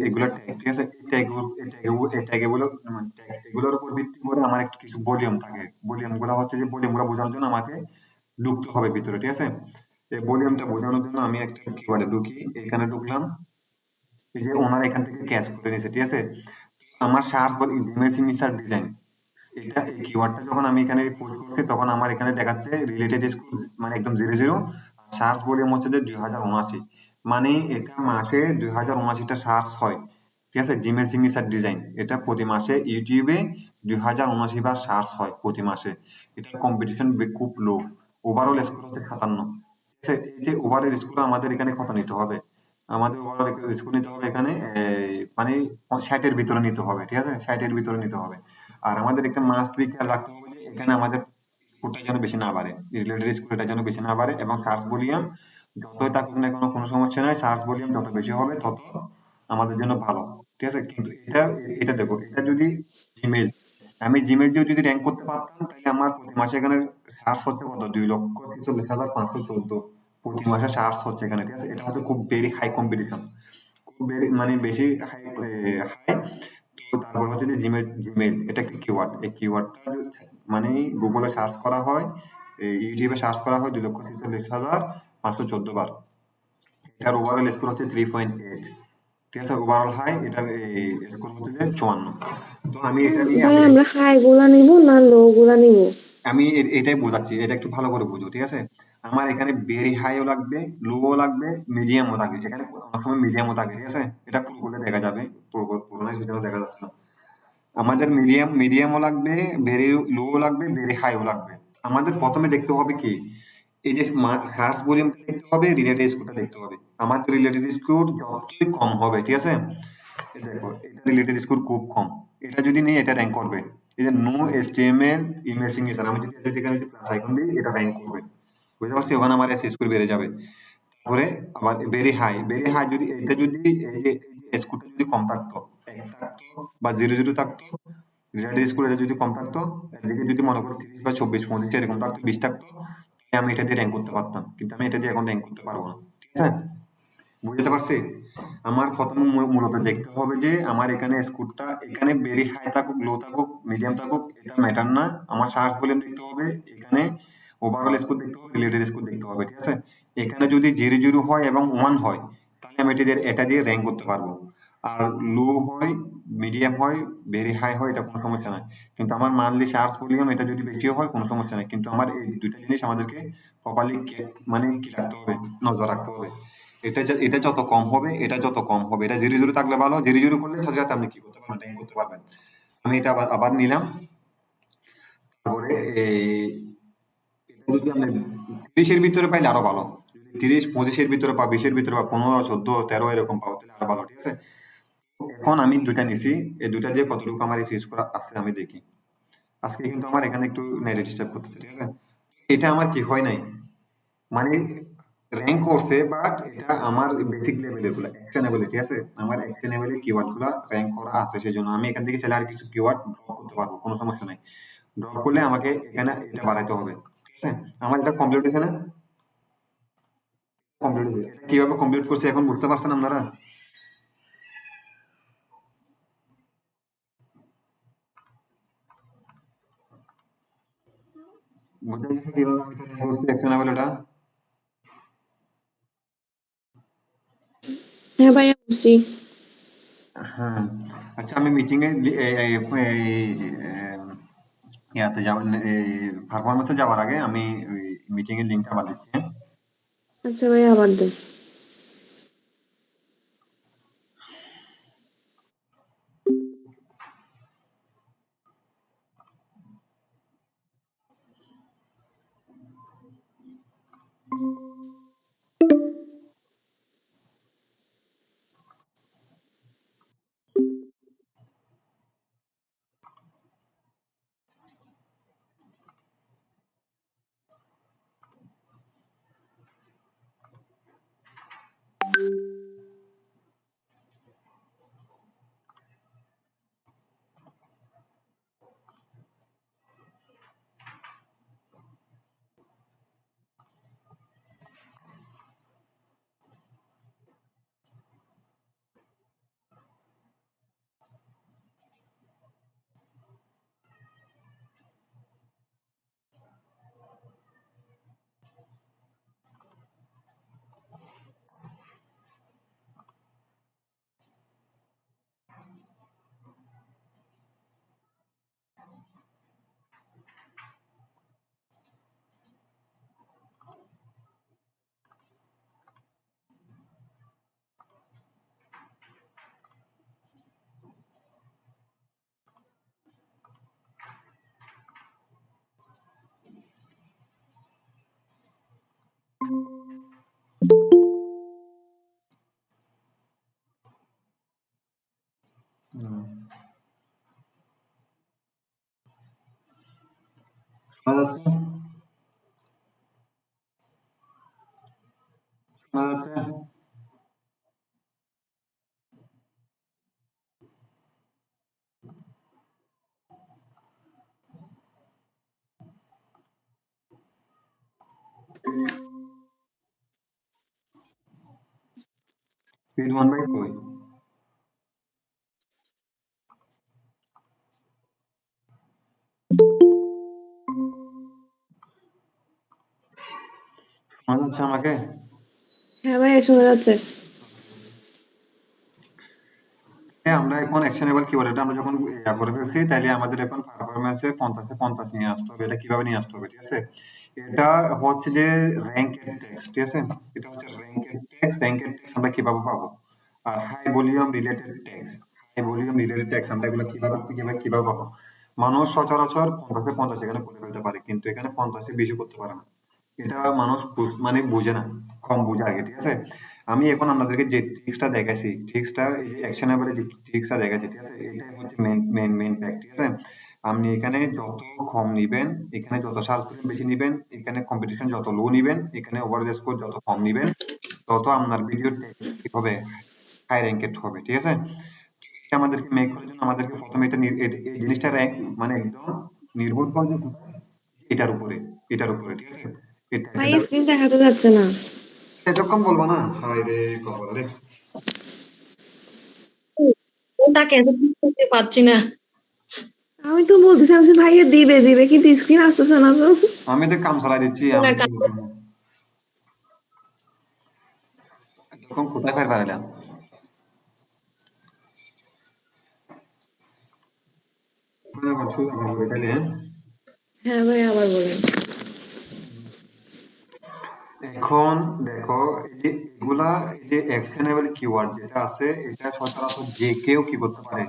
এগুলো ট্যাগ, ঠিক আছে। এই ট্যাগ এগুলো এগুলোর উপর ভিত্তি করে আমার একটু কিছু ভলিউম থাকে, ভলিউম গুলো হচ্ছে যে ভলিউম গুলো বোঝানোর জন্য আমাকে ঢুকতে হবে ভিতরে, ঠিক আছে। এই ভলিউমটা বোঝানোর জন্য আমি একটা কিওয়ার্ডে ঢুকি, এখানে ঢুকলাম, এই যে ওনারা এখান থেকে ক্যাচ করে নিয়েছে, ঠিক আছে? আমার সার্চ বল জিমেল সিগনেচার ডিজাইন, এটা এই কিওয়ার্ডটা যখন আমি এখানে পোস্ট করছি তখন আমার এখানে দেখাচ্ছে রিলেটেড স্কুল মানে একদম 00, সার্চ ভলিউম হচ্ছে যে 2079, মানে এটা মাসে 2079টা সার্চ হয়, ঠিক আছে? জিমেল সিগনেচার ডিজাইন এটা প্রতি মাসে ইউটিউবে 2079 বার সার্চ হয় প্রতি মাসে। এটার কম্পিটিশন খুব লো, ওভারঅল স্কোর হচ্ছে 57, ঠিক আছে? এই যে ওভারঅল স্কোর আমাদের এখানে কত নিতে হবে, আমাদের ওভারঅল স্কোর নিতে হবে এখানে মানে 60-এর ভিতরে নিতে হবে, ঠিক আছে? 60-এর ভিতরে নিতে হবে। আর আমাদের একটা মাস্ট বি খেয়াল রাখতে হবে যে এখানে আমাদের স্কোরটা যেন বেশি না বাড়ে, রিলেটেড স্কোরটা যেন বেশি না বাড়ে, এবং সার্চ ভলিউম যতই থাকুক না কেন কোনো সমস্যা নাই, সার্চ ভলিউম যত বেশি হবে তত আমাদের জন্য ভালো, ঠিক আছে? কিন্তু এটা এটা দেখো, এটা যদি জিমেল, আমি জিমেল দিয়ে যদি র্যাঙ্ক করতে পারতাম তাহলে আমার প্রতি মাসে এখানে সার্চ হচ্ছে কত, 2,46,514 প্রতি মাসে সার্চ হচ্ছে এখানে, ঠিক আছে? এটা হচ্ছে খুব ভেরি হাই কম্পিটিশন, খুব ভেরি মানে বেশি হাই হাই। তো তারপর হচ্ছে যে জিমেল, জিমেল এটা একটা কিওয়ার্ড, এই কিওয়ার্ডটা মানে গুগলে সার্চ করা হয়, ইউটিউবে সার্চ করা হয় 2,46,514 বার। এটার ওভারঅল স্কোর হচ্ছে 3.8, ঠিক আছে? ওভারঅল হাই, এটার স্কোর হচ্ছে যে 54। তো আমি এটা নিয়ে ভাই আমি আমরা হাই গুলা নিব না লো গুলা নিব? আমি এটাই বোঝাচ্ছি, এটা একটু ভালো করে বুঝো, ঠিক আছে? আমার এখানে ভেরি হাইও লাগবে, লোও লাগবে, মিডিয়ামও লাগবে, এখানে অনেক সময় মিডিয়ামও থাকে, ঠিক আছে? এটা পুরো দেখা যাবে, পুরো না সেটাও দেখা যাচ্ছে না। আমাদের মিডিয়ামও লাগবে, ভেরি লো লাগবে, ভেরি হাইও লাগবে। আমাদের প্রথমে দেখতে হবে কি, এই যে সার্চ ভলিউমটা দেখতে হবে, রিলেটেড স্কোরটা দেখতে হবে। আমাদের রিলেটেড স্কোর যতই কম হবে, ঠিক আছে? এই দেখো এটা রিলেটেড স্কোর খুব কম, এটা যদি নেই এটা র্যাঙ্ক করবে। এই যে নো এইচটিএমএল ইমেল সিগনেচার, আমি যদি এখানে যদি প্লাস আইকন দিই এটা র্যাঙ্ক করবে, বুঝতে পারছি? ওখানে আমার এস স্কোর বেড়ে যাবে। তারপরে আবার ভেরি হাই, ভেরি হাই যদি এটা যদি এই যে স্কোরটা যদি কম থাকতো, 1 থাকতো বা 00 থাকতো, রিলেটেড স্কোর এটা যদি কম থাকতো, এদিকে যদি মনে করো 30 বা 24 25 এরকম থাকতো, 20 থাকতো, তাহলে আমি এটা দিয়ে র্যাঙ্ক করতে পারতাম, কিন্তু আমি এটা দিয়ে এখন র্যাঙ্ক করতে পারবো না, ঠিক আছে? বুঝতে পারছি? আমার প্রথমে মূলত দেখতে হবে যে আমার এখানে স্কোরটা এখানে ভেরি হাই থাকুক, লো থাকুক, মিডিয়াম থাকুক, এটা ম্যাটার না। আমার সার্চ ভলিউম দেখতে হবে, এখানে ওভারঅল স্কোর দেখতে হবে, রিলেটেড স্কোর দেখতে হবে, ঠিক আছে? এখানে যদি 00 হয় এবং 1 হয় তাহলে আমি এটা দিয়ে র্যাঙ্ক করতে পারবো। আর লো হয়, মিডিয়াম হয়, ভেরি হাই হয়, এটা কোনো সমস্যা নাই। কিন্তু আমার মান্থলি সার্চ ভলিউম এটা যদি বেশিও হয় কোনো সমস্যা নাই, কিন্তু আমার এই দুইটা জিনিস আমাদেরকে প্রপারলি মানে কি রাখতে হবে, নজর রাখতে হবে। এটা যত কম হবে, এটা যত কম হবে, এটা 00 থাকলে ভালো, 00 করলে সাথে সাথে আপনি কি করতে পারবেন, র্যাঙ্ক করতে পারবেন। আমি এটা আবার নিলাম। তারপরে এটা যদি আপনি 30-এর ভিতরে পাইলে আরো ভালো, যদি 30-25-এর ভিতরে বা 20-এর ভিতরে বা 15, 14, 13 এরকম পাও তাহলে আরো ভালো, ঠিক আছে? এখন আমি দুইটা নিছি, এই দুইটা দিয়ে কতটুকু আমার ইউজ করা আছে আমি দেখি। আজকে কিন্তু আমার এখানে একটু নেট ডিস্টার্ব করতেছে, ঠিক আছে? এটা আমার কি হয় নাই, মানে র্যাঙ্ক করছে, বাট এটা আমার বেসিক লেভেলের গুলা অ্যাকশনেবল, ঠিক আছে? আমার অ্যাকশনেবল কিওয়ার্ড গুলা র্যাঙ্ক করা আছে, সেজন্য আমি এখান থেকে চাইলে আর কিছু কিওয়ার্ড ড্রপ করতে পারবো, কোনো সমস্যা নাই। ড্রপ করলে আমাকে এখানে এটা বাড়াইতে হবে, ঠিক আছে? আমার এটা কমপ্লিট হয়েছে না? কমপ্লিট হয়েছে। এটা কিভাবে কমপ্লিট করছি এখন বুঝতে পারছেন আপনারা? বুঝতে গেছে কিভাবে আমি এটা র্যাঙ্ক করছি অ্যাকশনেবল এটা? হ্যাঁ ভাইয়া বুঝছি। হ্যাঁ। আচ্ছা আমি মিটিং এ ইয়াতে যাওয়ার পারফরমেন্সে যাওয়ার আগে আমি মিটিং এর লিঙ্কটা আবার দিচ্ছি, হ্যাঁ? আচ্ছা ভাইয়া আবার দেন। হুম, শোনা যাচ্ছে? শোনা যাচ্ছে? স্পিড 1/2 কই? শোনা যাচ্ছে আমাকে? হ্যাঁ ভাইয়া শোনা যাচ্ছে। হ্যাঁ, আমরা এখন অ্যাকশনেবল কিওয়ার্ডটা আমরা যখন করে ফেলছি, তাইলে আমাদের এখন পারফরম্যান্সে 50 এ 50 নিয়ে আসতে হবে। এটা কিভাবে নিয়ে আসতে হবে, ঠিক আছে? এটা হচ্ছে যে র‍্যাংকেড টেক্সট, ঠিক আছে? এটা হচ্ছে র‍্যাংকেড টেক্সট আমরা কিভাবে পাবো? আর হাই ভলিউম রিলেটেড টেক্সট, আমরা এগুলো কিভাবে পাবো? মানুষ সচরাচর 50 এ 50 এখানে করে ফেলতে পারে, কিন্তু এখানে 50 এর বেশি করতে পারে না। এটা মানুষ মানে বুঝে না, কম বুঝে আগে, ঠিক আছে? আমি এখন আপনাদেরকে যে ট্রিক্সটা দেখাইছি, ট্রিক্সটা এই যে অ্যাকশনেবল যে ট্রিক্সটা দেখাইছি, ঠিক আছে? এটাই হচ্ছে মেন ফ্যাক্ট, ঠিক আছে? আপনি এখানে যত কম নিবেন, এখানে যত সার্চ ফ্রেম বেশি নিবেন, এখানে কম্পিটিশন যত লো নিবেন, এখানে ওভারঅল স্কোর যত কম নিবেন, তত আপনার ভিডিও কি হবে, হাই র্যাঙ্কেড হবে, ঠিক আছে? এটা আমাদেরকে মেক করার জন্য আমাদেরকে প্রথমে এটা এই জিনিসটা র্যাঙ্ক মানে একদম নির্ভর করে যে কোথায়, এটার উপরে, ঠিক আছে? এই ভাই টাইটেলটার স্ক্রিন দেখাতে যাচ্ছে না। এতক্ষণ বলবো না, হায় রে কপাল রে। ওটাকে করতে পারছি না। আমি তো বলতেছি আমি ভাইয়া দিবে দিবে কিন্তু স্ক্রিন আসতেছে না তো। আমি তো কাম চালাই দিচ্ছি, আমি তো বুঝি না। এতক্ষণ কোথায় ফের পারলাম? তাহলে হ্যাঁ ভাই আবার বলেন। এখন দেখো, এই যে এগুলা, এই যে অ্যাকশনেবল কিওয়ার্ড যেটা আছে, এটা সচরাচর যে কেউ কি করতে পারে,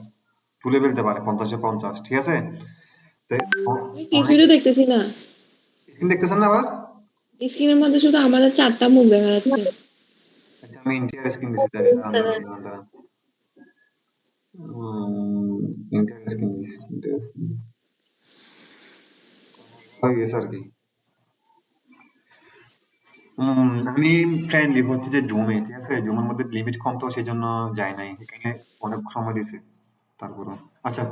তুলে ফেলতে পারে 50 এ 50, ঠিক আছে? তো আমি অনেক কিছুই তো দেখতেছি না। স্ক্রিন দেখতেছেন না আবার? স্ক্রিনের মধ্যে শুধু আমাদের 4টা মুখ দেখা যাচ্ছে। আচ্ছা, আমি ইন্টিরিয়ার স্ক্রিন দিচ্ছি, তাহলে দাঁড়ান। ইন্টিরিয়ার স্ক্রিন হয়ে গেছে আর কি। আমি ফ্রেন্ডলি হচ্ছে যে জুমে, ঠিক আছে? জুমের মধ্যে লিমিট কম, তো সেই জন্য যায় নাই এখানে, অনেক সময় দিছে তারপরও। আচ্ছা,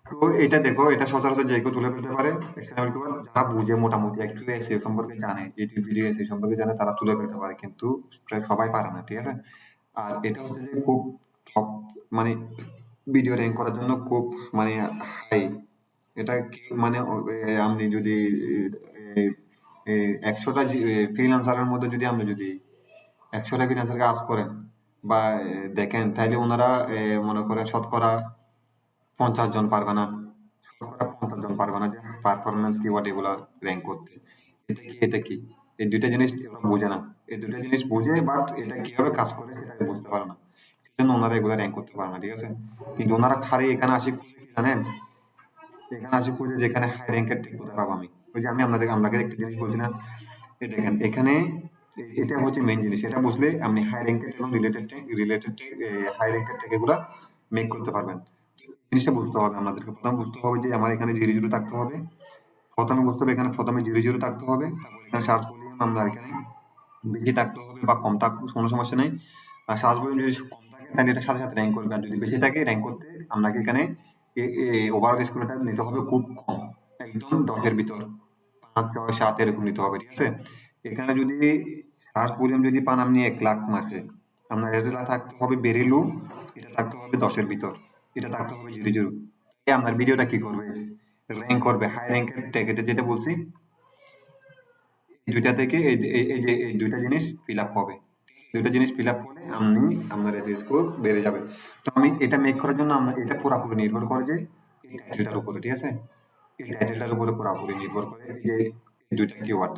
তো এটা দেখো, এটা সচরাচর যে কেউ তুলে ফেলতে পারে। এখানে আমি তোমার যারা বুঝে, মোটামুটি একটু এসিও সম্পর্কে জানে, ইউটিউব ভিডিও এসিও সম্পর্কে জানে, তারা তুলে ফেলতে পারে, কিন্তু প্রায় সবাই পারে না, ঠিক আছে? আর এটা হচ্ছে যে খুব টপ, মানে ভিডিও র্যাঙ্ক করার জন্য খুব মানে হাই। এটা মানে আপনি যদি 100টা ফ্রিল্যান্সারের মধ্যে যদি আপনি যদি 100টা ফ্রিল্যান্সার কাজ করেন বা দেখেন, তাহলে ওনারা মনে করেন শতকরা 50 জন পারবে না, শতকরা 50 জন পারবে না যে পারফরমেন্স কিওয়ার্ড এগুলা র্যাঙ্ক করতে। এটা কি এই দুইটা জিনিস ওরা বোঝে না। এই দুইটা জিনিস বোঝে, বাট এটা কিভাবে কাজ করে সেটা বুঝতে পারে না, সেজন্য ওনারা এগুলা র্যাঙ্ক করতে পারে না, ঠিক আছে? কিন্তু ওনারা খালি এখানে আসি খুঁজে কি জানেন, এখানে আসি খুঁজে যেখানে হাই র্যাঙ্কের ঠিক কোথায় পাবো আমি। ওই যে আমি আপনাকে একটা জিনিস বলছি না, এই দেখেন এখানে, এটা হচ্ছে মেইন জিনিস। এটা বুঝলে আপনি হাই র্যাঙ্কেড এবং রিলেটেড হাই র্যাঙ্কেড ট্যাগ এগুলা মেক করতে পারবেন। জিনিসটা বুঝতে হবে আপনাদেরকে, প্রথমে বুঝতে হবে যে আমার এখানে 0 থাকতে হবে। প্রথমে বুঝতে হবে এখানে প্রথমে 0 থাকতে হবে, তারপর এখানে সার্চ ভলিউম আমরা এখানে বেশি থাকতে হবে বা কম থাকুক কোনো সমস্যা নেই। আর সার্চ ভলিউম যদি কম থাকে তাহলে এটার সাথে সাথে র্যাঙ্ক করবে, আর যদি বেশি থাকে র্যাঙ্ক করতে আপনাকে এখানে ওভারঅল স্কোরটা নিতে হবে খুব কম, একদম 10 এর ভিতর, 5 6 7 এরকম নিতে হবে, ঠিক আছে? এখানে যদি সার্চ ভলিউম যদি পান আপনি 1 লাখ মাসে, আপনার এটা থাকতে হবে ভেরি লো, এটা থাকতে হবে 10 এর ভিতর, এটা থাকতে হবে 0 আপনার ভিডিওটা কি করবে, র্যাঙ্ক করবে, হাই র্যাঙ্কের ট্যাগ, এটা যেটা বলছি, দুইটা থেকে এই যে এই দুইটা জিনিস ফিল আপ হবে। দুইটা জিনিস ফিল আপ করলে আপনি আপনার এসএস স্কোর বেড়ে যাবে। তো আমি এটা মেক করার জন্য আমরা এটা পুরোপুরি নির্ভর করে যে এই টাইটেলটার উপরে, ঠিক আছে? এই টাইটেলটার উপরে পুরোপুরি নির্ভর করে এই যে এই দুইটা কিওয়ার্ড।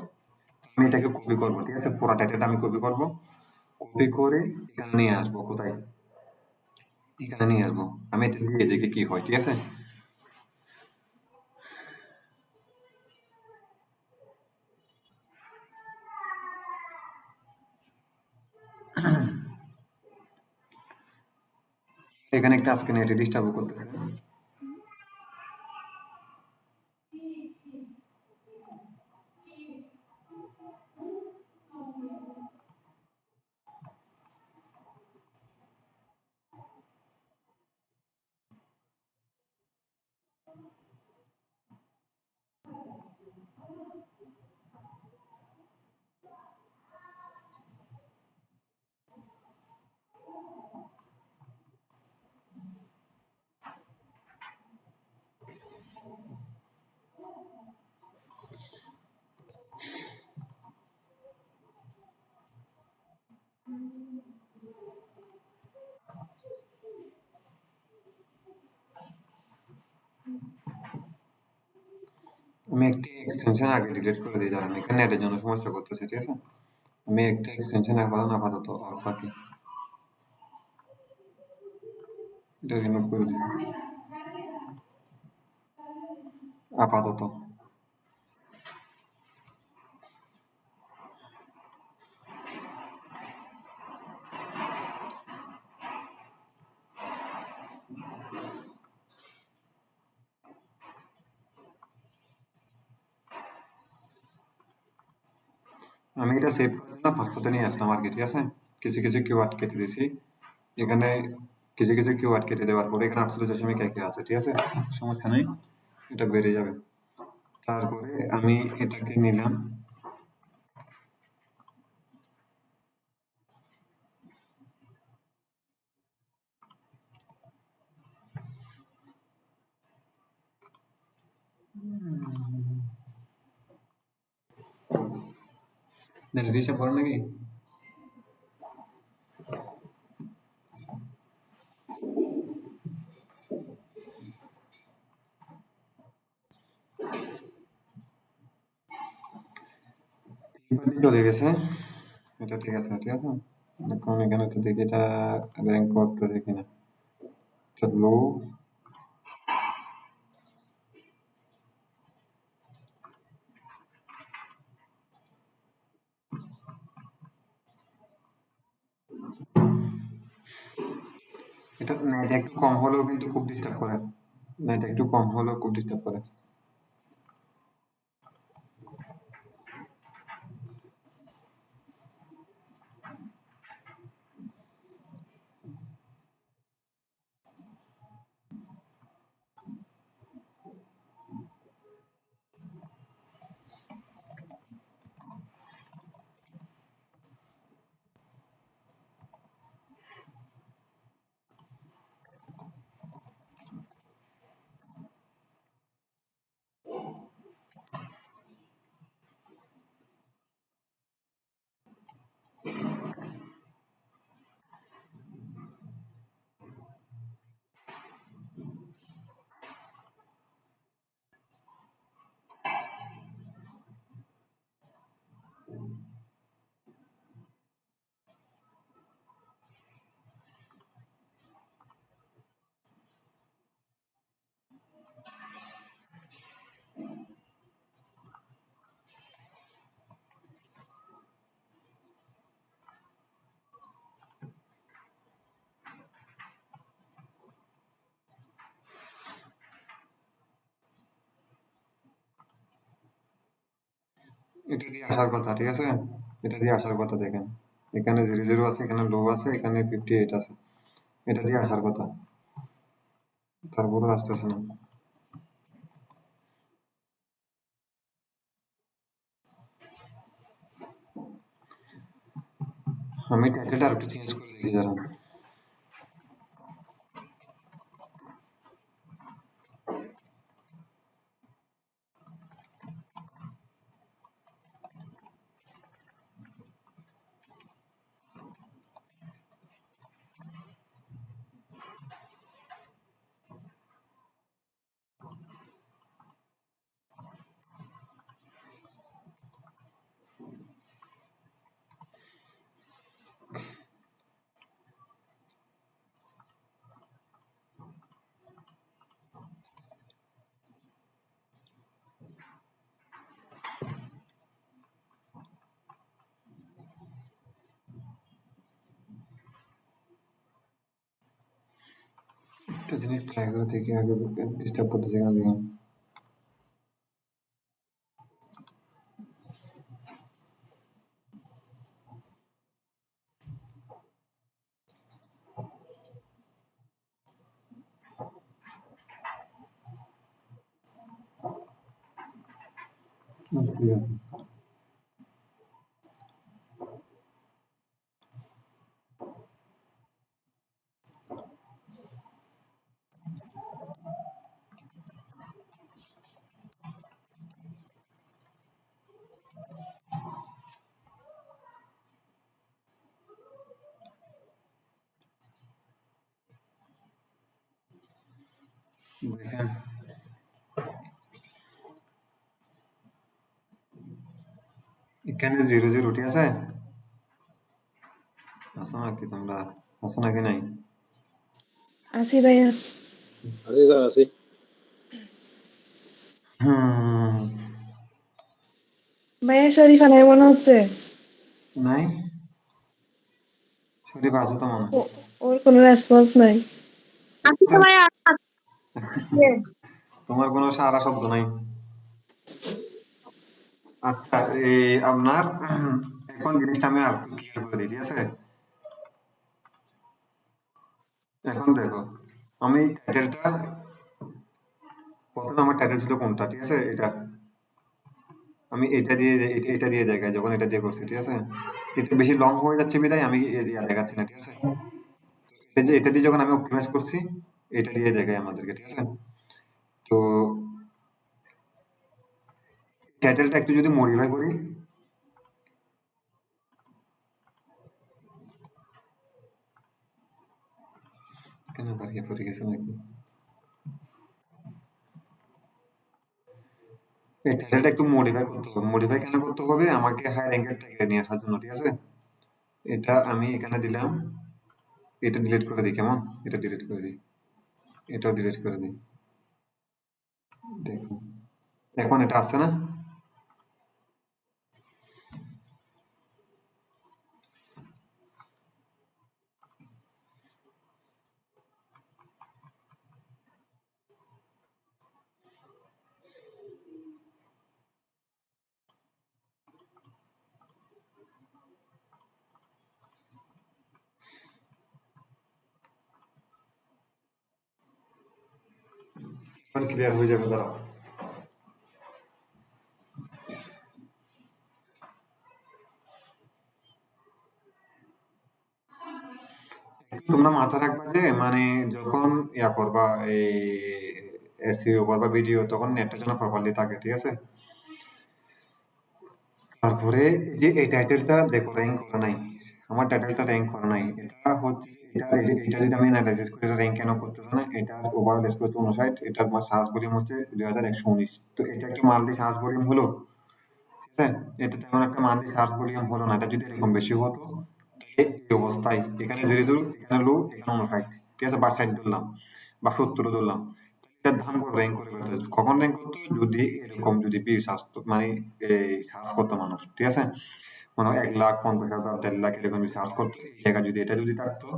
আমি এটাকে কপি করবো, ঠিক আছে? পুরো টাইটেলটা আমি কপি করবো, কপি করে এখানে নিয়ে আসবো, কোথায়, এখানে নিয়ে আসবো। আমি এটা দিয়ে দেখি কি হয়, ঠিক আছে? এখানে একটা আজকে নেটে ডিস্টার্ব করতেছে। আমি একটি এক্সটেনশন আগে ডিলিট করে দিই, দাঁড়ান, এখানে নেটের জন্য সমস্যা করতেছে, ঠিক আছে? আমি একটা এক্সটেনশন আপাতত অফ রাখি, এটা রিমুভ করে দিই আপাতত। আমি এটা সেভ করে না পাসপোর্টে নিয়ে আসলাম আর কি, ঠিক আছে? কিছু কিছু কিওয়ার্ড কেটে দিছি এখানে, কিছু কিছু কিওয়ার্ড কেটে দেওয়ার পরে এখানে 48 কে আছে, ঠিক আছে? সমস্যা নেই, এটা বেড়ে যাবে। তারপরে আমি এটাকে নিলাম, দিয়েছে পরে নাকি চলে গেছে, এটা ঠিক আছে, ঠিক আছে? এখন এখানে তো দেখি এটা র্যাঙ্ক করতেছে কিনা, লো। এটা নেট একটু কম হলেও কিন্তু খুব ডিস্টার্ব করে, নেট একটু কম হলেও খুব ডিস্টার্ব করে। এটা দিয়ে আসার কথা, ঠিক আছে? এটা দিয়ে আসার কথা, দেখেন এখানে 00 আছে, এখানে লো আছে, এখানে 58 আছে, এটা দিয়ে আসার কথা, তারপরে আসতেছে না। আমি টাইটেলটা আরেকটু চেঞ্জ করে দেখি, দাঁড়ান। একটা জিনিস ট্রাই করে দেখি আগে ডিস্টার্ব করতেছে কেন দেখি ঠিক আছে দেখেন এখানে 0 0 ঠিক আছে আসো নাকি তোমরা আসো নাকি নাই আছি ভাইয়া। আছি স্যার, আছি। হুম ভাইয়া শরীফা নাই মনে হচ্ছে। নাই শরীফ আছো তো মনে হয় ওর কোনো রেসপন্স নাই। আচ্ছা তো ভাই তোমার কোনো সারা শব্দ নাই আচ্ছা এই আপনার এখন জিনিসটা আমি আর ক্লিয়ার করে দিই ঠিক আছে এখন দেখো আমি টাইটেলটা প্রথমে আমার টাইটেল ছিল কোনটা ঠিক আছে এটা আমি এটা দিয়ে দেখাই যখন এটা দিয়ে করছি ঠিক আছে এটা বেশি লং হয়ে যাচ্ছে বিধায় আমি দেখাচ্ছি না ঠিক আছে এই যে এটা দিয়ে যখন আমি অপটিমাইজ করছি এটা দিয়ে দেখাই আমাদেরকে ঠিক আছে তো টাইটেলটা একটু যদি মডিফাই করি কেন বাড়িয়ে পড়ে গেছে নাকি এই টাইটেলটা একটু মডিফাই করতে হবে মডিফাই কেন করতে হবে আমাকে হাই র্যাঙ্কের ট্যাগে নিয়ে আসার জন্য ঠিক আছে এটা আমি এখানে দিলাম এটা ডিলিট করে দিই কেমন এটা ডিলিট করে দিই এটাও ডিলিট করে দিই দেখুন এখন এটা আছে না এখন ক্লিয়ার হয়ে যাবে দাঁড়াও তোমরা মাথা রাখবা যে মানে যখন ইয়া করবা এই এসইও করবা ভিডিও তখন নেটটা যেন প্রপারলি থাকে ঠিক আছে তারপরে যে এই টাইটেলটা দেখো র্যাঙ্ক করা নাই আমার টাইটেলটা র্যাঙ্ক করা নাই এটা হচ্ছে এটা যদি আমি অ্যানালাইসিস করি এটা র্যাঙ্ক কেন করতেছে না এটা ওভারঅল স্কোর 59 এটার সার্চ ভলিউম হচ্ছে 2119 তো এটা একটা মান্থলি সার্চ ভলিউম হলো ঠিক আছে এটা তেমন একটা মান্থলি সার্চ ভলিউম হলো না এটা যদি এরকম বেশি হতো তাহলে এই অবস্থায় এখানে 0 0 এখানে লো এখানে 59 ঠিক আছে বা 60 ধরলাম বা 70 ধরলাম এটার দাম করে র্যাঙ্ক করে ফেলতো কখন র্যাঙ্ক করতো যদি এরকম যদি ভিউজ আসতো মানে এই সার্চ করতো মানুষ ঠিক আছে মানে 1,50,000 1,50,000 এরকম সার্চ করতো এই জায়গায় যদি এটা যদি থাকতো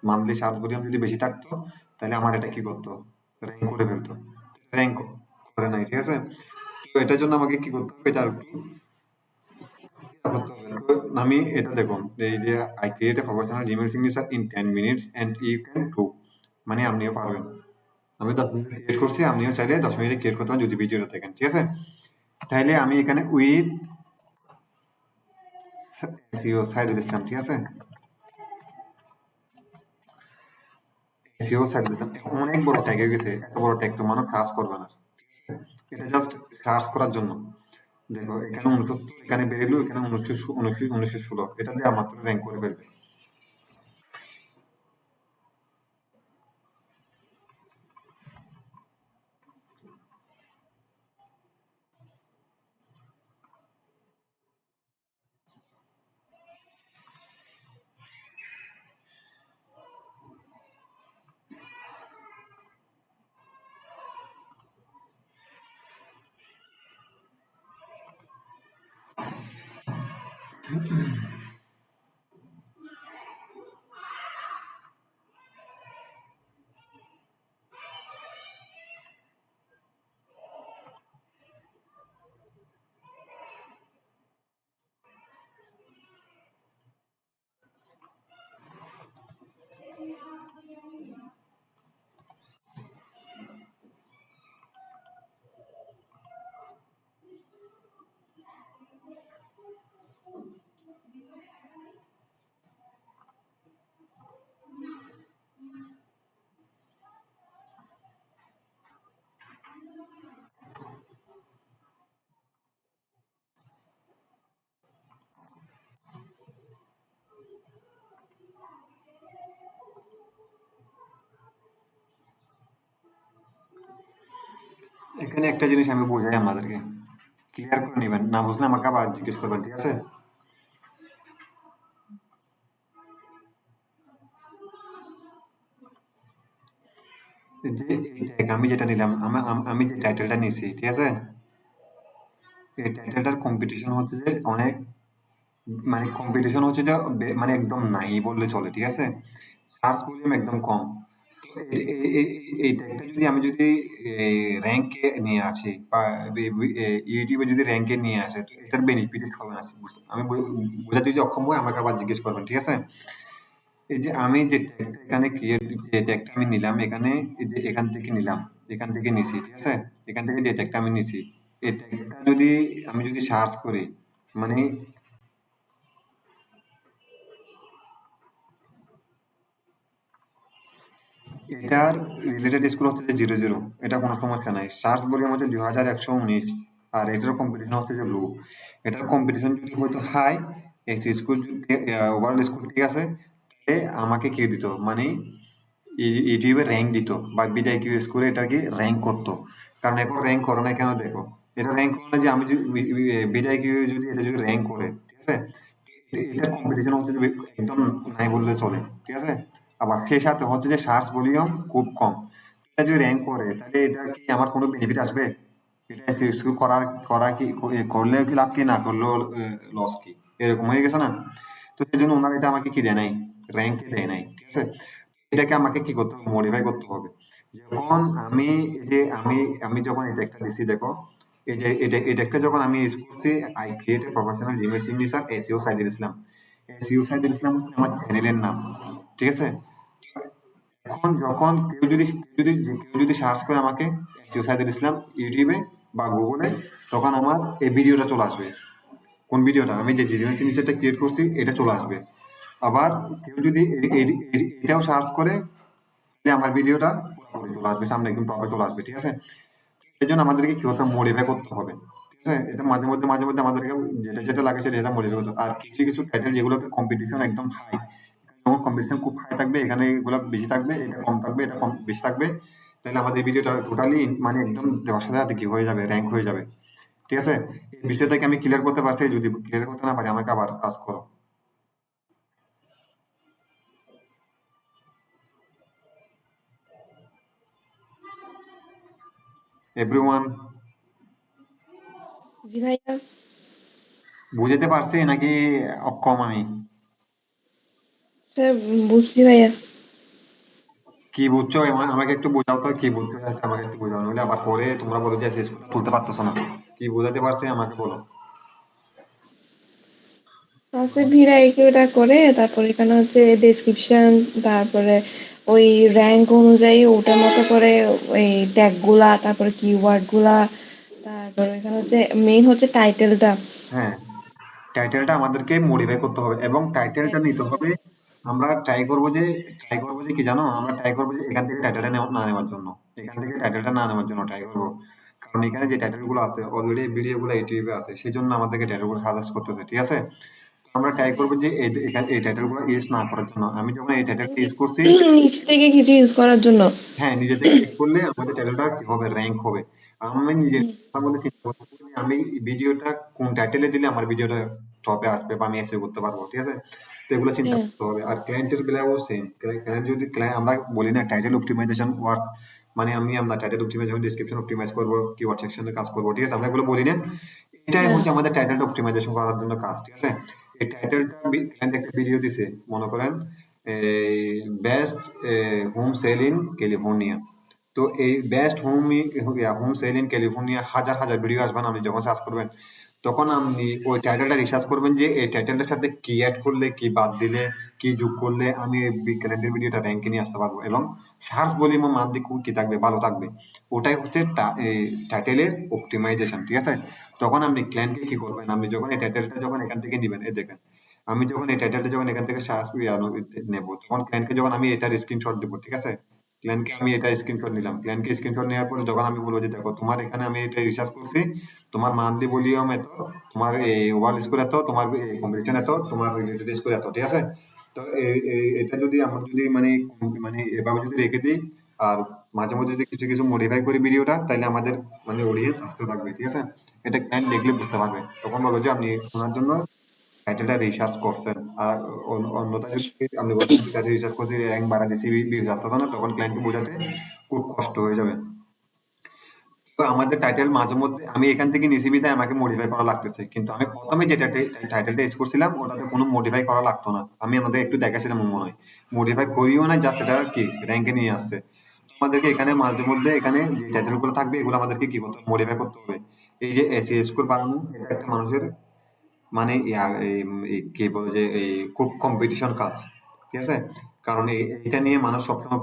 মান্থলি সার্চ ভলিউম যদি বেশি থাকতো তাহলে আমার এটা কি করতো র্যাঙ্ক করে ফেলতো র্যাঙ্ক করে নাই ঠিক আছে তো এটার জন্য আমাকে কি করতে হবে এটা একটু করতে হবে তো আমি এটা দেখো এই যে I create a professional Gmail signature in 10 minutes and you can to মানে আপনিও পারবেন আমি 10 মিনিট ক্রিয়েট করছি আপনিও চাইলে 10 মিনিটে ক্রিয়েট করতে পারেন যদি ভিডিওটা দেখেন ঠিক আছে তাহলে আমি এখানে উইথ এসইও সাইদুল ইসলাম ঠিক আছে এসইও সাইদুল ইসলাম অনেক বড় ট্যাগ হয়ে গেছে এত বড় ট্যাগ তো মানুষ সার্চ করবে না এটা জাস্ট সার্চ করার জন্য দেখো এখানে 69 এখানে বেরেলো এখানে 1916 এটা দিয়ে মাত্র র্যাঙ্ক করে ফেলবে এখানে একটা জিনিস আমি বোঝাই আমাদেরকে, ক্লিয়ার করে নেবেন, না বুঝলে আমাকে আবার জিজ্ঞেস করবেন, ঠিক আছে? এই যে এই tag আমি যেটা নিলাম, আমি যে টাইটেলটা নিয়েছি, ঠিক আছে, এই টাইটেলটার কম্পিটিশন হচ্ছে যে অনেক, মানে কম্পিটিশন হচ্ছে যে মানে একদম নাই বললে চলে, ঠিক আছে, সার্চ ভলিউম একদম কম। তো এই ট্যাগটা যদি আমি যদি র্যাঙ্কে নিয়ে আসি বা ইউটিউবে যদি র্যাঙ্কে নিয়ে আসে, তো এটার বেনিফিট হবে না। আমি বোঝাতে যদি অক্ষম হয় আমাকে আবার জিজ্ঞেস করবেন, ঠিক আছে? এই যে আমি যে ট্যাগটা এখানে ক্রিয়েট, যে ট্যাগটা আমি নিলাম এখানে, এই যে এখান থেকে নিলাম, এখান থেকে নিছি, ঠিক আছে, এখান থেকে যে ট্যাগটা আমি নিছি, এই ট্যাগটা যদি আমি যদি সার্চ করি, মানে এটার রিলেটেড স্কোর হচ্ছে যে 0 0, এটা কোনো সমস্যা নাই। সার্চ ভলিউম হচ্ছে 2119, আর এটার কম্পিটিশন হচ্ছে যে লো। এটার কম্পিটিশন যদি হয়তো high, AC score overall score ঠিক আছে, তাহলে আমাকে কি দিত, মানে ইউটিউবে র্যাঙ্ক দিত বা বিডাই কিউ স্কোরে এটাকে র্যাঙ্ক করতো। কারণ এখন র্যাঙ্ক করে না কেন দেখো, এটা র্যাঙ্ক করে না যে আমি যদি বিডাই কিউ যদি এটা যদি র্যাঙ্ক করে, ঠিক আছে, এটার কম্পিটিশন হচ্ছে যে একদম নাই বললে চলে, ঠিক আছে। আবার সেই সাথে হচ্ছে যে সার্চ ভলিউম খুব কম, এটা যদি র্যাঙ্ক করে তাহলে এটা কি আমার কোনো বেনিফিট আসবে? এটা এসইও করার করা কি করলেও কি লাভ, কি না করলেও লস, কি এরকম হয়ে গেছে না? তো সেই জন্য ওনারা এটা আমাকে কি দেয় নাই, র্যাঙ্কে দেয় নাই, ঠিক আছে। এটাকে আমাকে কি করতে হবে, মডিফাই করতে হবে। যখন আমি এই যে আমি যখন এটা একটা দিচ্ছি দেখো, এই যে এটা একটা যখন আমি ইউজ করছি, I create a professional Gmail signature SEO site দিয়েছিলাম, এসইও সাইট দিয়েছিলাম হচ্ছে আমার চ্যানেলের নাম, ঠিক আছে। এখন যখন কেউ যদি সার্চ করে আমাকে এসইও সাইট দিয়েছিলাম ইউটিউবে বা গুগলে, তখন আমার এই ভিডিওটা চলে আসবে। কোন ভিডিওটা, আমি যে জিমেল সিগনেচারটা ক্রিয়েট করছি এটা চলে আসবে। আবার কেউ যদি এটাও সার্চ করে, তাহলে আমার ভিডিওটা পুরোপুরি চলে আসবে সামনে, একদম টপে চলে আসবে, ঠিক আছে। সেই জন্য আমাদেরকে কি করতে হবে, মডিফাই করতে হবে, ঠিক আছে। এটা মাঝে মধ্যে আমাদেরকে যেটা যেটা লাগে সেটা মডিফাই করতে হবে। আর কিছু কিছু টাইটেল যেগুলোতে কম্পিটিশন একদম হাই, যখন কম্পিটিশন খুব হাই থাকবে, এখানে এগুলো বেশি থাকবে, এটা কম থাকবে, এটা কম বেশি থাকবে, তাহলে আমাদের ভিডিওটা টোটালি মানে একদম দেওয়ার সাথে সাথে কি হয়ে যাবে, র্যাঙ্ক হয়ে যাবে, ঠিক আছে। এই বিষয়টাকে আমি ক্লিয়ার করতে পারছি, যদি ক্লিয়ার করতে না পারি আমাকে আবার কাজ করো। এভরিওয়ান, জি ভাইয়া। বুঝতে পারছি নাকি অক্ষম আমি? স্যার, বুঝছি ভাইয়া। কি বুঝছো আমাকে একটু বোঝাও তো, কি বুঝছো just আমাকে একটু বোঝাও, নইলে আবার পরে তোমরা বলো যে শেষ কথা তুলতে পারতেছো না। কি বোঝাতে পারছি আমাকে বলো। ফার্স্টে ভিডিওটা করে, তারপর এখানে হচ্ছে ডেসক্রিপশন, তারপরে ওই র্যাঙ্ক অনুযায়ী ওটার মতো করে ওই ট্যাগ গুলা, তারপরে কিওয়ার্ড গুলা, তারপরে এখানে হচ্ছে মেইন হচ্ছে টাইটেলটা। হ্যাঁ, টাইটেলটা আমাদেরকে মডিফাই করতে হবে, এবং টাইটেলটা নিতে হবে। আমরা ট্রাই করবো যে কি জানো, আমরা ট্রাই করবো যে এখান থেকে টাইটেলটা না নেওয়ার জন্য, এখান থেকে টাইটেলটা না নেওয়ার জন্য ট্রাই করবো। কারণ এখানে যে টাইটেল গুলো আছে অলরেডি ভিডিও গুলো ইউটিউবে আছে, সেই জন্য আমাদেরকে টাইটেল গুলো সাজেস্ট করতেছে, ঠিক আছে। তো আমরা ট্রাই করবো যে এই টাইটেল গুলো ইউজ না করার জন্য। আমি যখন এই টাইটেলটা ইউজ করছি, নিচ থেকে কিছু ইউজ করার জন্য। হ্যাঁ, নিজে থেকে ইউজ করলে আমাদের টাইটেলটা কি হবে, র্যাঙ্ক হবে। আমি নিজের মাথার মধ্যে চিন্তা করতে পারি যে আমি ভিডিওটা কোন টাইটেলে দিলে আমার ভিডিওটা টপে আসবে বা আমি এসইও করতে পারবো, ঠিক আছে। তো এগুলো চিন্তা হ্যাঁ, করতে হবে। আর ক্লায়েন্টের বেলায়ও সেম, ক্লায়েন্ট যদি আমরা বলি না টাইটেল অপটিমাইজেশন ওয়ার্ক, মানে আমরা টাইটেল অপটিমাইজেশন, ডেসক্রিপশন অপটিমাইজ করবো, কিওয়ার্ড সেকশনে কাজ করবো, ঠিক আছে, আমরা এগুলো বলি না। এটাই হ্যাঁ, হচ্ছে আমাদের টাইটেল অপটিমাইজেশন করার জন্য কাজ, ঠিক আছে। এই টাইটেলটা ক্লায়েন্ট একটা ভিডিও দিছে, মনে করেন best home sale in California. তো এই best home sale in California হাজার হাজার ভিডিও আসবেন, আপনি যখন সার্চ করবেন তখন আপনি ওই টাইটেলটা রিসার্চ করবেন যে এই টাইটেলটার সাথে কি অ্যাড করলে, কি বাদ দিলে, কি যোগ করলে আমি ক্যালেন্ডার ভিডিওটা র্যাঙ্কে নিয়ে আসতে পারবো, এবং সার্চ ভলিউম মান দিক কি থাকবে, ভালো থাকবে। ওটাই হচ্ছে টাইটেলের অপটিমাইজেশন, ঠিক আছে। তখন আপনি ক্লায়েন্টকে কি করবেন, আপনি যখন এই টাইটেলটা যখন এখান থেকে নিবেন, এই দেখেন আমি যখন এই টাইটেলটা যখন এখান থেকে সার্চ নেব, তখন ক্লায়েন্টকে যখন আমি এটার স্ক্রিনশট দেবো, ঠিক আছে, ক্লায়েন্টকে আমি এটা স্ক্রিনশট নিলাম, ক্লায়েন্টকে স্ক্রিনশট নেওয়ার পরে যখন আমি বলবো যে দেখো তোমার এখানে আমি এটা রিসার্চ করছি, তোমার মান্থলি ভলিউম এত, তোমার এই ওভারঅল স্কোর এত, তোমার কম্পিটিশন এত, তোমার রিলেটেড স্কোর এত, ঠিক আছে। তো এটা যদি আমরা যদি মানে এভাবে যদি রেখে দিই, আর মাঝে মধ্যে যদি কিছু কিছু মডিফাই করি ভিডিওটা, তাহলে আমাদের মানে অডিয়েন্স আসতে থাকবে, ঠিক আছে? এটা ক্লায়েন্ট দেখলে বুঝতে পারবে, তখন বলবে যে আপনি ওনার জন্য টাইটেলটা রিসার্চ করছেন। আর অন্যথায় যদি আপনি বলছেন টাইটেল রিসার্চ করছি, র্যাঙ্ক বাড়া দিচ্ছি, ভিউজ আসতেছে না, তখন ক্লায়েন্টকে বোঝাতে খুব কষ্ট হয়ে যাবে। তো আমাদের টাইটেল মাঝে মধ্যে আমি এখান থেকে নিয়েছি বিধায় আমাকে মডিফাই করা লাগতেছে, কিন্তু আমি প্রথমে যেটা টাইটেলটা ইউজ করছিলাম ওটাতে কোনো মডিফাই করা লাগতো না। আমি আমাদের একটু দেখাছিলাম মনে হয়, মডিফাই করিও না, জাস্ট এটা কি র্যাঙ্কে নিয়ে আসছে। আমাদেরকে এখানে মাঝে মধ্যে এখানে যে টাইটেল গুলো থাকবে এগুলো আমাদেরকে কি করতে হবে, মডিফাই করতে হবে। এই যে এসিএস স্কোর বাড়ানো, এটা একটা মানুষের মানে কি বলে যে এই খুব কম্পিটিশন কাজ, ঠিক আছে? কারণ এটা নিয়ে মানুষ সবসময়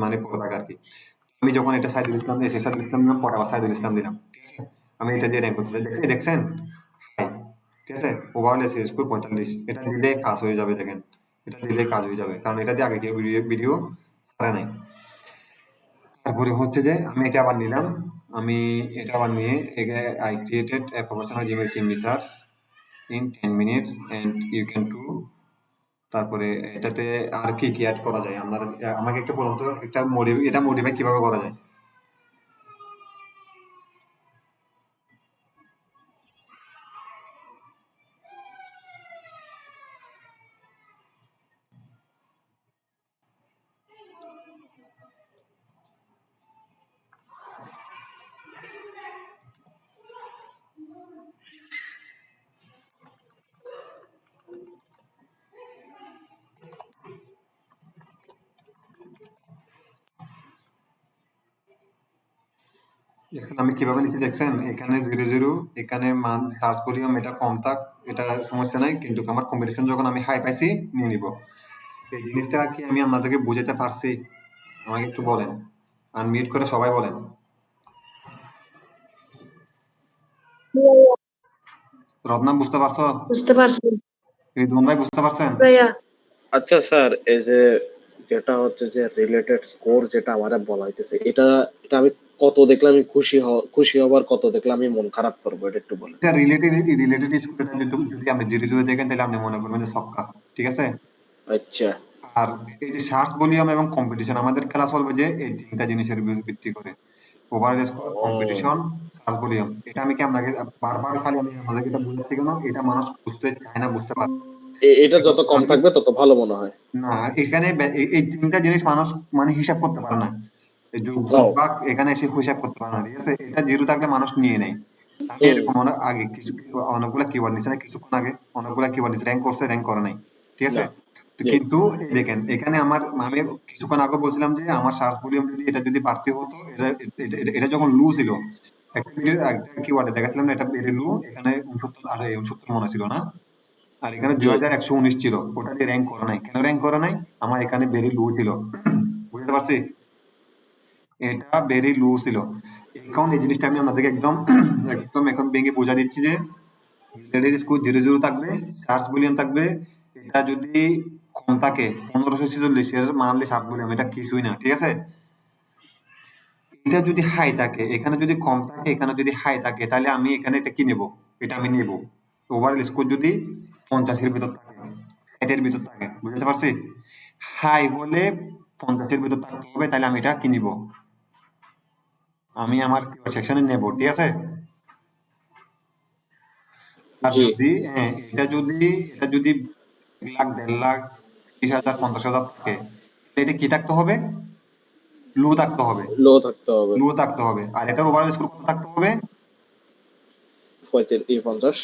মানে পড়ে থাকে আর কি। আমি যখন এটা সাইদুল ইসলাম দিয়ে সাইদুল ইসলাম দিলাম, পরে আবার সাইদুল ইসলাম দিলাম, ঠিক আছে? আমি এটা দিয়ে র্যাঙ্ক করতে চাই, দেখছেন? হ্যাঁ, ঠিক আছে, ওভারঅল এসএস স্কোর 45, এটা দিলে কাজ হয়ে যাবে। দেখেন, এটা দিলে কাজ হয়ে যাবে, কারণ এটা দিয়ে আগে কেউ ভিডিও ছাড়ে নাই। তারপরে হচ্ছে যে আমি এটা আবার নিলাম, আমি এটা আবার নিয়ে I created A professional Gmail signature in 10 minutes and you can do। তারপরে এটাতে আর কি কি অ্যাড করা যায়, আপনারা আমাকে একটু বলুন তো, এটা মডিফাই কিভাবে করা যায়? এখন আমি কিভাবে লিখে দেখছেন, এখানে 00, এখানে মান সার্চ ভলিউম এটা কম থাক, এটা সমস্যা নাই, কিন্তু আমার কম্পিটিশন যখন আমি হাই পাইছি নিয়ে নিব। এই জিনিসটা কি আমি আপনাদেরকে বুঝাতে পারছি? আমাকে একটু বলেন, আনমিউট করে সবাই বলেন। রত্না বুঝতে পারছো? বুঝতে পারছি রিদওয়ান ভাই বুঝতে পারছেন? ভাইয়া। আচ্ছা স্যার, এই যে যেটা হচ্ছে যে রিলেটেড স্কোর যেটা আমারে বলা হইতেছে, এটা এটা আমি কত দেখলে আমি খুশি হবার, কত দেখলে আমি মন খারাপ করবো, এটা একটু বলেন। এটা রিলেটেড স্কুলটা যদি আপনি 00 দেখেন তাহলে আপনি মনে করবেন যে ছক্কা, ঠিক আছে? আচ্ছা। আর এই যে সার্চ ভলিউম এবং কম্পিটিশন, আমাদের খেলা চলবে যে এই তিনটা জিনিসের উপর ভিত্তি করে, ওভারঅল স্কোর, ও, কম্পিটিশন, সার্চ ভলিউম। এটা আমি কি আপনাকে বারবার খালি আমি আপনাদেরকে এটা বুঝাচ্ছি কেন, এটা মানুষ বুঝতে চায় না, বুঝতে পারে এটা যত কম আমি থাকবে তত ভালো মনে হয়। না। এখানে এই তিনটা জিনিস মানুষ মানে হিসাব করতে পারে না, এই যোগ ও, ভাগ এখানে এসে হিসাব করতে পারে না, ঠিক আছে? এটা জিরো থাকলে মানুষ নিয়ে নেয়। আমি হুম, এরকম আগে অনেকগুলা কিওয়ার্ড নিচ্ছে না, কিছুক্ষণ আগে অনেকগুলা কিওয়ার্ড নিচ্ছে, র্যাঙ্ক করছে, র্যাঙ্ক করে নাই, ঠিক আছে? না, তো জি, কিন্তু এই দেখেন এখানে আমি কিছুক্ষণ আগে বলছিলাম যে আমার সার্চ ভলিউম যদি এটা যদি বাড়তি হতো, এটা যখন লু ছিল, একটা ভিডিও একটা কিওয়ার্ডে দেখাছিলাম না, এটা বেড়ে লু, এখানে 69, আরে 69 মনে ছিল না, আর এখানে জি, 2119 ছিল, ওটা দিয়ে র্যাঙ্ক করে নাই। কেন র্যাঙ্ক করে নাই? আমার এখানে ভেরি লো ছিল, বুঝতে পারছি? এটা ভেরি লো ছিল। এখন এই জিনিসটা আমি আপনাদেরকে একদম একদম এখন ভেঙে বোঝা দিচ্ছি যে রিলেটেড স্কোর 00 থাকবে, সার্চ ভলিউম থাকবে, এটা যদি কম থাকে 1546 এর মানলে সার্চ ভলিউম এটা কিছুই না, ঠিক আছে? এটা যদি হাই থাকে, এখানে যদি কম থাকে, এখানে যদি হাই থাকে, তাহলে আমি এখানে এটা কি নেব? এটা আমি নেব। ওভারঅল স্কোর যদি 50 এর ভিতর থাকে, 60 এর ভিতর থাকে, বুঝতে পারছি? হাই হলে 50 এর ভিতর থাকতে হবে, তাহলে আমি এটা কি নিব? আমি আমার সেকশনে নেব, ঠিক আছে? আর জি। যদি এটা যদি 1 লাখ, 1.5 লাখ, 30,000, 50,000 থাকে, তাহলে এটা কি থাকতে হবে? লো থাকতে হবে, লো থাকতে হবে। লো থাকতে হবে। আর এটার ওভারঅল স্কোর কত থাকতে হবে? 50,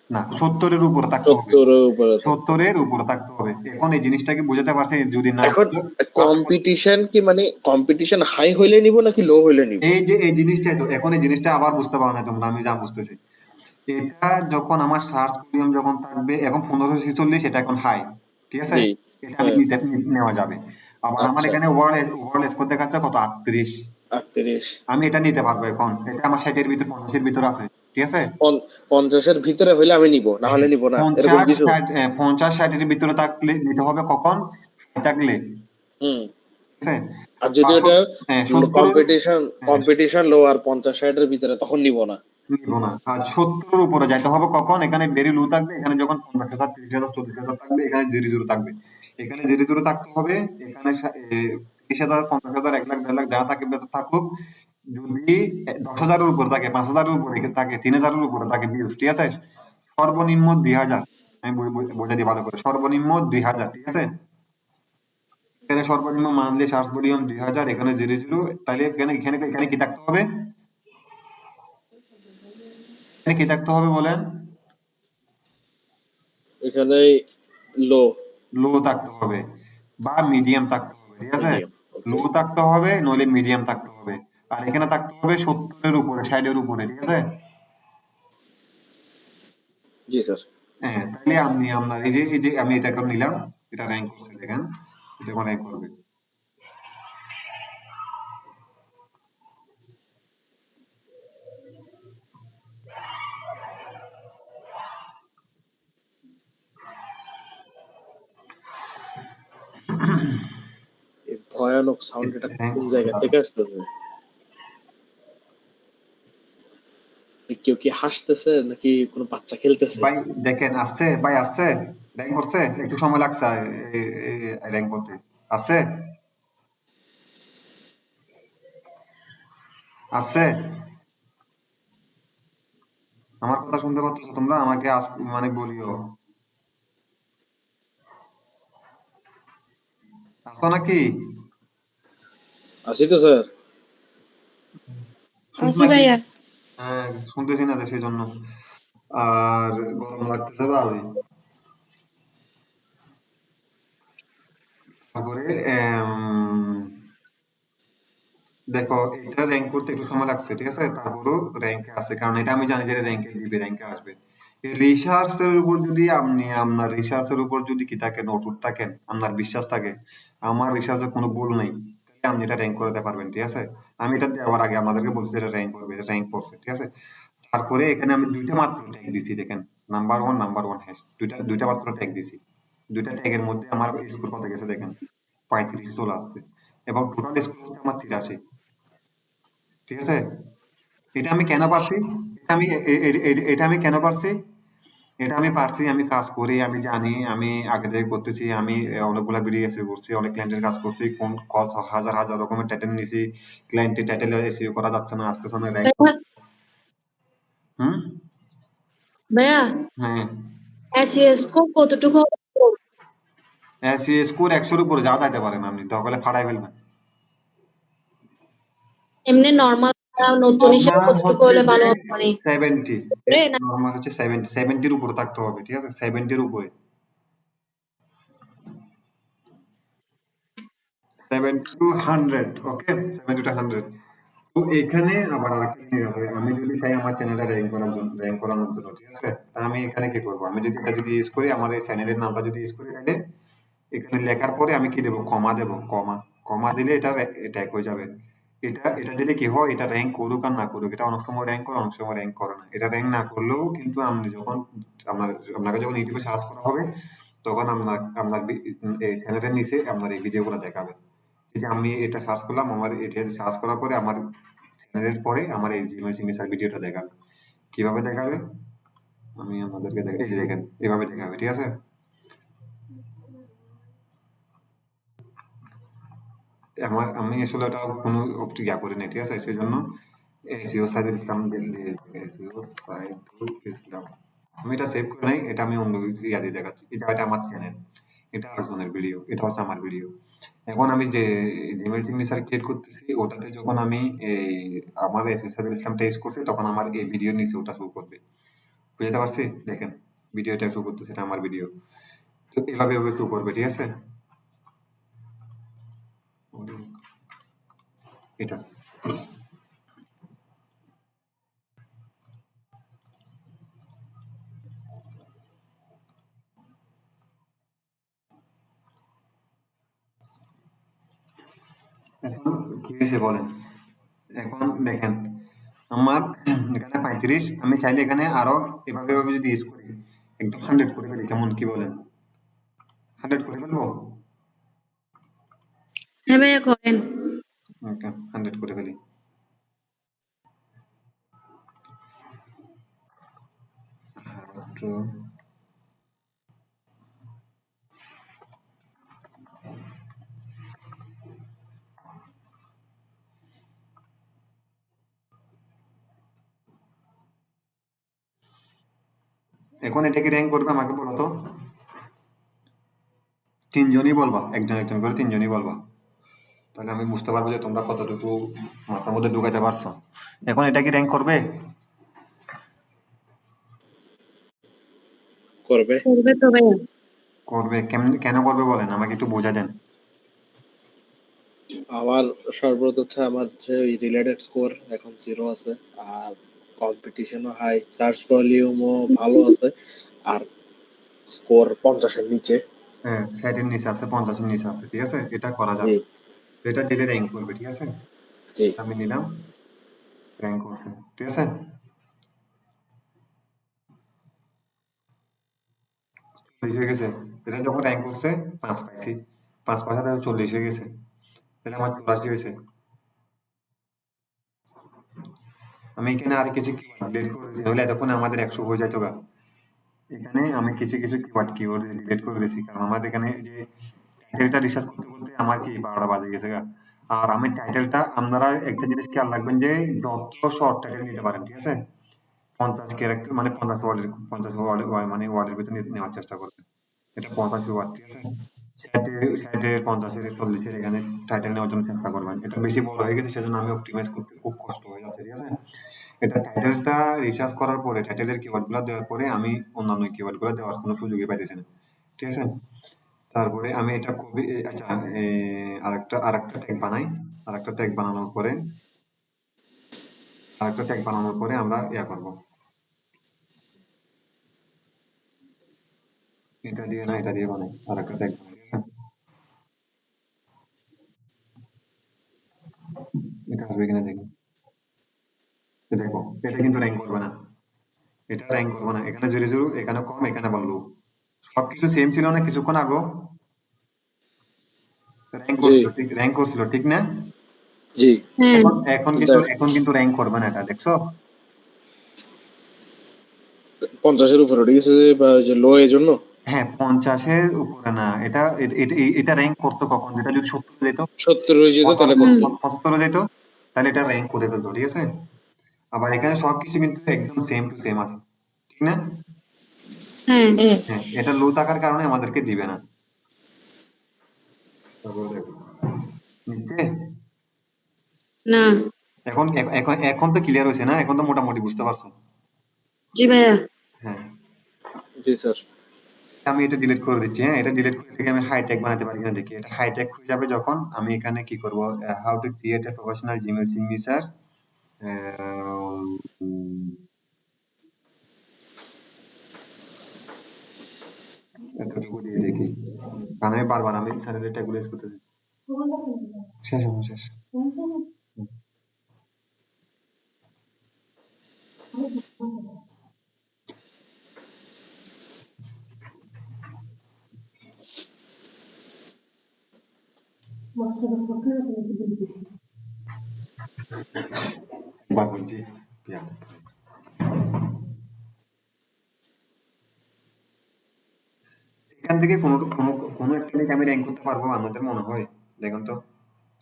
না, 70 এর উপরে থাকতে হবে, 70 এর উপরে থাকতে 70 হবে। এর উপরে থাকতে হবে। এখন এই জিনিসটাকে বোঝাতে পারছি? যদি না এখন বুঝো, কম্পিটিশন কি মানে কম্পিটিশন হাই হইলে নিব নাকি লো হইলে নিব? এই যে এই জিনিসটাই তো, এখন এই জিনিসটা আবার বুঝতে পারো না তোমরা, আমি যা বুঝতেছি। এটা যখন আমার সার্চ ভলিউম যখন থাকবে, এখন 1546, এটা এখন হাই, ঠিক আছে? জি, এটা আমি হ্যাঁ, নেওয়া যাবে। আবার আমার আচ্ছা, এখানে ওভারঅল স্কোর দেখাচ্ছে কত, 38। 38। আমি এটা নিতে পারবো এখন, এটা আমার 60 এর ভিতর, 50 এর ভিতর আছে, ঠিক আছে? 50 এর ভিতরে হইলে আমি নিব, না হলে নিব না, এরকম 50, কিছু? 60, 50, 60 এর ভিতরে থাকলে নিতে হবে, কখন? হাই থাকলে, হুম। ঠিক আছে? আর যদি এটা 70, কম্পিটিশন কম্পিটিশন লো আর 50-60 এর ভিতরে, তখন নিব না। নিব না। আর 70 এর উপরে যাইতে হবে কখন? এখানে ভেরি লো থাকবে, এখানে যখন 50,000, 30,000, 40,000 থাকবে, এখানে 00 থাকবে, এখানে 00 থাকতে হবে, এখানে 30,000, 50,000, 1 লাখ, 1.5 লাখ যা থাকে বেতন থাকুক, যদি 10,000-এর উপরে থাকে, 5,000-এর উপরে থাকে, 3,000-এর উপরে থাকে ভিউজ, ঠিক আছে? সর্বনিম্ন 2,000, আমি বলে দিই ভালো করে, সর্বনিম্ন 2,000, ঠিক আছে? এখানে সর্বনিম্ন মান্থলি সার্চ ভলিউম 2,000, এখানে 00, তাহলে এখানে কি থাকতে হবে? এখানে কি থাকতে হবে বলেন? এখানে লো লো থাকতে হবে বা মিডিয়াম থাকতে হবে, ঠিক আছে? মিডিয়াম। লো ওকে, থাকতে হবে, নইলে মিডিয়াম থাকতে হবে। আর এখানে থাকতে হবে 70-এর উপরে, 60-এর উপরে, ঠিক আছে? জি স্যার। হ্যাঁ, তাহলে আপনি আপনার এই যে আমি এটা করে নিলাম, এটা র্যাঙ্ক করছে দেখেন, এটা এখন র্যাঙ্ক করবে। এই ভয়ানক সাউন্ড এটা র্যাঙ্ক কোন করবে জায়গা দাঁড়ান। থেকে আসতেছে? কেউ কি হাসতেছে নাকি কোনো বাচ্চা খেলতেছে? ভাই দেখেন আসছে, ভাই আসছে, র্যাঙ্ক করছে, একটু সময় লাগছে র্যাঙ্ক করতে, আসছে, আসছে। আমার কথা শুনতে পাচ্ছ তোমরা? আমাকে মানে বলিও, আসো নাকি? আছি তো স্যার। শুনছো আছি নাকি? ভাইয়া। হ্যাঁ, শুনতেছি না তো সেই জন্য। আর গরম লাগতেছে ভালোই। তারপরে দেখো, এটা র্যাঙ্ক করতে একটু সময় লাগছে, ঠিক আছে? তারপরেও র্যাঙ্কে আছে, কারণ এটা আমি জানি যে র্যাঙ্কে দিবে, র্যাঙ্কে আসবে। রিসার্চের উপর যদি আপনি আপনার রিসার্চের উপর যদি কি থাকেন, অটুট থাকেন, আপনার বিশ্বাস থাকে, আমার রিসার্চে কোনো ভুল নেই, তাহলে আপনি এটা র্যাঙ্ক করতে পারবেন, ঠিক আছে? আমি এটা দেওয়ার আগে আমাদেরকে বলছি এটা র্যাঙ্ক করবে, এটা র্যাঙ্ক করছে, ঠিক আছে? তারপরে এখানে আমি দুইটা মাত্র ট্যাগ দিছি, দেখেন, নাম্বার ওয়ান হ্যাশ, দুইটা মাত্র ট্যাগ দিছি। দুইটা ট্যাগের মধ্যে আমার স্কোর কত গেছে দেখেন, 35 চলে আসছে, এবং টোটাল স্কোর হচ্ছে আমার 83, ঠিক আছে? এটা আমি কেন পারছি? এটা আমি এটা আমি কেন পারছি? এটা আমি পারছি, আমি কাজ করি, আমি জানি, আমি আগে থেকে করতেছি, আমি অনেকগুলা ভিডিও এসিও করছি, অনেক ক্লায়েন্টের কাজ করছি, কোন কত হাজার হাজার রকমের টাইটেল নিছি, ক্লায়েন্টের টাইটেল এসিও করা যাচ্ছে না, আসতেছে না, র্যাঙ্ক। ভাইয়া হুম। ভাইয়া হ্যাঁ, এসিএস কোড কতটুকু হবে? এসিও স্কোর 100-এর উপরে যাওয়া যাইতে পারেন, আপনি দরকার ফাটাই ফেলবেন। এমনি নর্মাল নতুন হিসেবে নরমাল কতটুকু হচ্ছে হলে যে ভালো হবে মানে 70, করে না? নরমাল হচ্ছে 70-এর উপরে থাকতে হবে, ঠিক আছে? 70-এর উপরে, 70 to 100, ওকে, 70 to 100। তো এখানে আবার আরেকটা জিনিস আছে, আমি যদি চাই আমার চ্যানেলটা র্যাঙ্ক করানোর জন্য, ঠিক আছে? তা আমি এখানে কি করবো, আমি যদি এটা যদি ইউজ করি, আমার এই চ্যানেলের নামটা যদি ইউজ করি, তাহলে এখানে লেখার পরে আমি কি দেবো, কমা দেবো, কমা, কমা দিলে এটা ট্যাগ হয়ে যাবে। এটা দিলে কি হয়, এটা র্যাঙ্ক করুক আর না করুক, এটা অনেক সময় র্যাঙ্ক করে, অনেক সময় র্যাঙ্ক করে না। এটা র্যাঙ্ক না করলেও কিন্তু আপনি যখন আপনার আপনাকে যখন ইউটিউবে সার্চ করা হবে, তখন আপনার এই চ্যানেলের নিচে আপনার এই ভিডিওগুলো দেখাবে। এই যে আমি এটা সার্চ করলাম, আমার এটা সার্চ করার পরে আমার চ্যানেলের পরে আমার এই জিমেল সিগনেচার ভিডিওটা দেখাবে। কিভাবে দেখাবে? আমি আমাদেরকে দেখাই, এই যে দেখেন, এভাবে দেখাবে, ঠিক আছে? আমি আসলে ওটা কোনো ইয়া করি নাই, ঠিক আছে? সেই জন্য এসইও সাইদুল ইসলাম এসইও সাইদুল ইসলাম, আমি এটা সেভ করে নাই, এটা আমি অন্য ইয়া দিয়ে দেখাচ্ছি। এটা আমার চ্যানেল, এটা আরেকজনের ভিডিও, এটা হচ্ছে আমার ভিডিও। এখন আমি যে জিমেল সিগনেচার ক্রিয়েট করতেছি, ওটাতে যখন আমি এই আমার এসইও সাইদুল ইসলামটা ইউজ করছি, তখন আমার এই ভিডিও নিচে ওটা শো করবে। বুঝতে পারছি? দেখেন, ভিডিওটা শো করতেছে, এটা আমার ভিডিও। তো এভাবে শো করবে, ঠিক আছে? এটা এখন কি হয়েছে বলেন? এখন দেখেন, আমার এখানে 35, আমি চাইলে এখানে আরো এভাবে যদি ইউজ করি, একদম 100 করে ফেলি, কেমন, কি বলেন? 100 করে ফেলবো? হ্যাঁ ভাইয়া করেন। ওকে, 100 করে ফেলি। তো এখন এটা কি র্যাঙ্ক করবে আমাকে বলো তো? তিনজনই বলবা, একজন একজন করে তিনজনই বলবা, তাহলে আমি বুঝতে পারবো যে তোমরা কতটুকু মাথার মধ্যে ঢুকাইতে পারছো। এখন এটা কি র্যাঙ্ক করবে? করবে। করবে তো ভাইয়া। করবে, কেমন কেন করবে বলেন, আমাকে একটু বোঝা দেন। আমার সর্বপ্রথম হচ্ছে আমার যে রিলেটেড স্কোর এখন 0 আছে, আর কম্পিটিশনও হাই, সার্চ ভলিউমও ভালো আছে, আর স্কোর 50-এর নিচে। হ্যাঁ, 60-এর নিচে আছে, 50-এর নিচে আছে, ঠিক আছে, এটা করা জি, যাবে। তো এটা দিলে র্যাঙ্ক করবে, ঠিক আছে, জি, আমি নিলাম, র্যাঙ্ক করবে, ঠিক আছে। 40 হয়ে গেছে, এটা যখন র্যাঙ্ক করছে 5 পাইছি, 5 পাইছে তাহলে 40 হয়ে গেছে, তাহলে আমার 84 হয়েছে। আমি এখানে আর কিছু ডিলিট করে দিই, নইলে এতক্ষণ আমাদের 100 হয়ে যেত গা। এখানে আমি কিছু কিছু কিওয়ার্ড ডিলিট করে দিয়েছি, কারণ আমাদের এখানে এই যে টাইটেলটা রিসার্চ করতে করতে আমার কি 12টা বাজে গেছে গা। আর আমি টাইটেলটা, আপনারা একটা জিনিস খেয়াল রাখবেন যে যত শর্ট টাইটেল নিতে পারেন, ঠিক আছে, 50 ক্যারেক্টার মানে 50 ওয়ার্ডের মানে ওয়ার্ডের ভিতরে নেওয়ার চেষ্টা করবেন। এটা 50 ওয়ার্ড, ঠিক আছে, 60-এর 50-এর 40-এর এখানে টাইটেল নেওয়ার জন্য চেষ্টা করবেন। এটা বেশি বড় হয়ে গেছে, সেজন্য আমি অপটিমাইজ করতে খুব কষ্ট হয়ে যাচ্ছে, ঠিক আছে। এটা টাইটেলটা রিসার্চ করার পরে, টাইটেলের কিওয়ার্ড গুলো দেওয়ার পরে আমি অন্যান্য কিওয়ার্ড গুলো দেওয়ার কোনো সুযোগই পাইতেছি না, ঠিক আছে। তারপরে আমি এটা খুবই আচ্ছা, আরেকটা ট্যাগ বানাই। আরেকটা ট্যাগ বানানোর পরে আমরা ইয়া করব, এটা দিয়ে না, এটা দিয়ে বানাই, আরেকটা ট্যাগ বানাই, ঠিক আছে? এটা আসবে কিনা দেখি। দেখো, এটা কিন্তু র্যাঙ্ক করবে না, এটা র্যাঙ্ক করবে না, এখানে 0 0, এখানে কম, এখানে ভালো, সবকিছু সেম ছিল না কিছুক্ষণ আগে, জি, র্যাঙ্ক করছিল ঠিক না? জি। হ্যাঁ। এখন এখন কিন্তু দেখ, এখন কিন্তু র্যাঙ্ক করবে না, এটা দেখছো? 50-এর উপরে উঠে গেছে বা যে লো, এই জন্য। হ্যাঁ, 50-এর উপরে না, এটা র্যাঙ্ক করতো কখন, যেটা যদি 70 যেত, 70 হয়ে যেত তাহলে হুম। করতো। 75 যেত, তাহলে এটা র্যাঙ্ক করে ফেলতো, ঠিক আছে। আবার এখানে সবকিছু কিন্তু একদম সেম টু সেম আছে, ঠিক না? হ্যাঁ। হ্যাঁ, এটা লো থাকার কারণে আমাদেরকে দিবে না। তারপরে দেখো, নিচে না। এখন তো ক্লিয়ার হয়েছে না, এখন তো মোটামুটি বুঝতে পারছো। জি ভাইয়া। হ্যাঁ, জি স্যার। আমি এটা ডিলিট করে দিচ্ছি। হ্যাঁ, এটা ডিলিট করে থেকে আমি হাইটেক বানাতে পারি কিনা দেখি। এটা হাইটেক হয়ে যাবে যখন আমি এখানে কি করব, how to create a professional Gmail signature, এতটুকু দিয়ে দেখি, কারণ আমি বারবার আমি চ্যানেলের ট্যাগুলো ইউজ করতেছি। শেষ আমার শেষ। বার বলছি, এখান থেকে কোনো কোনো কোনো একটা দিকে আমি র্যাঙ্ক করতে পারবো আমাদের মনে হয়? দেখুন তো,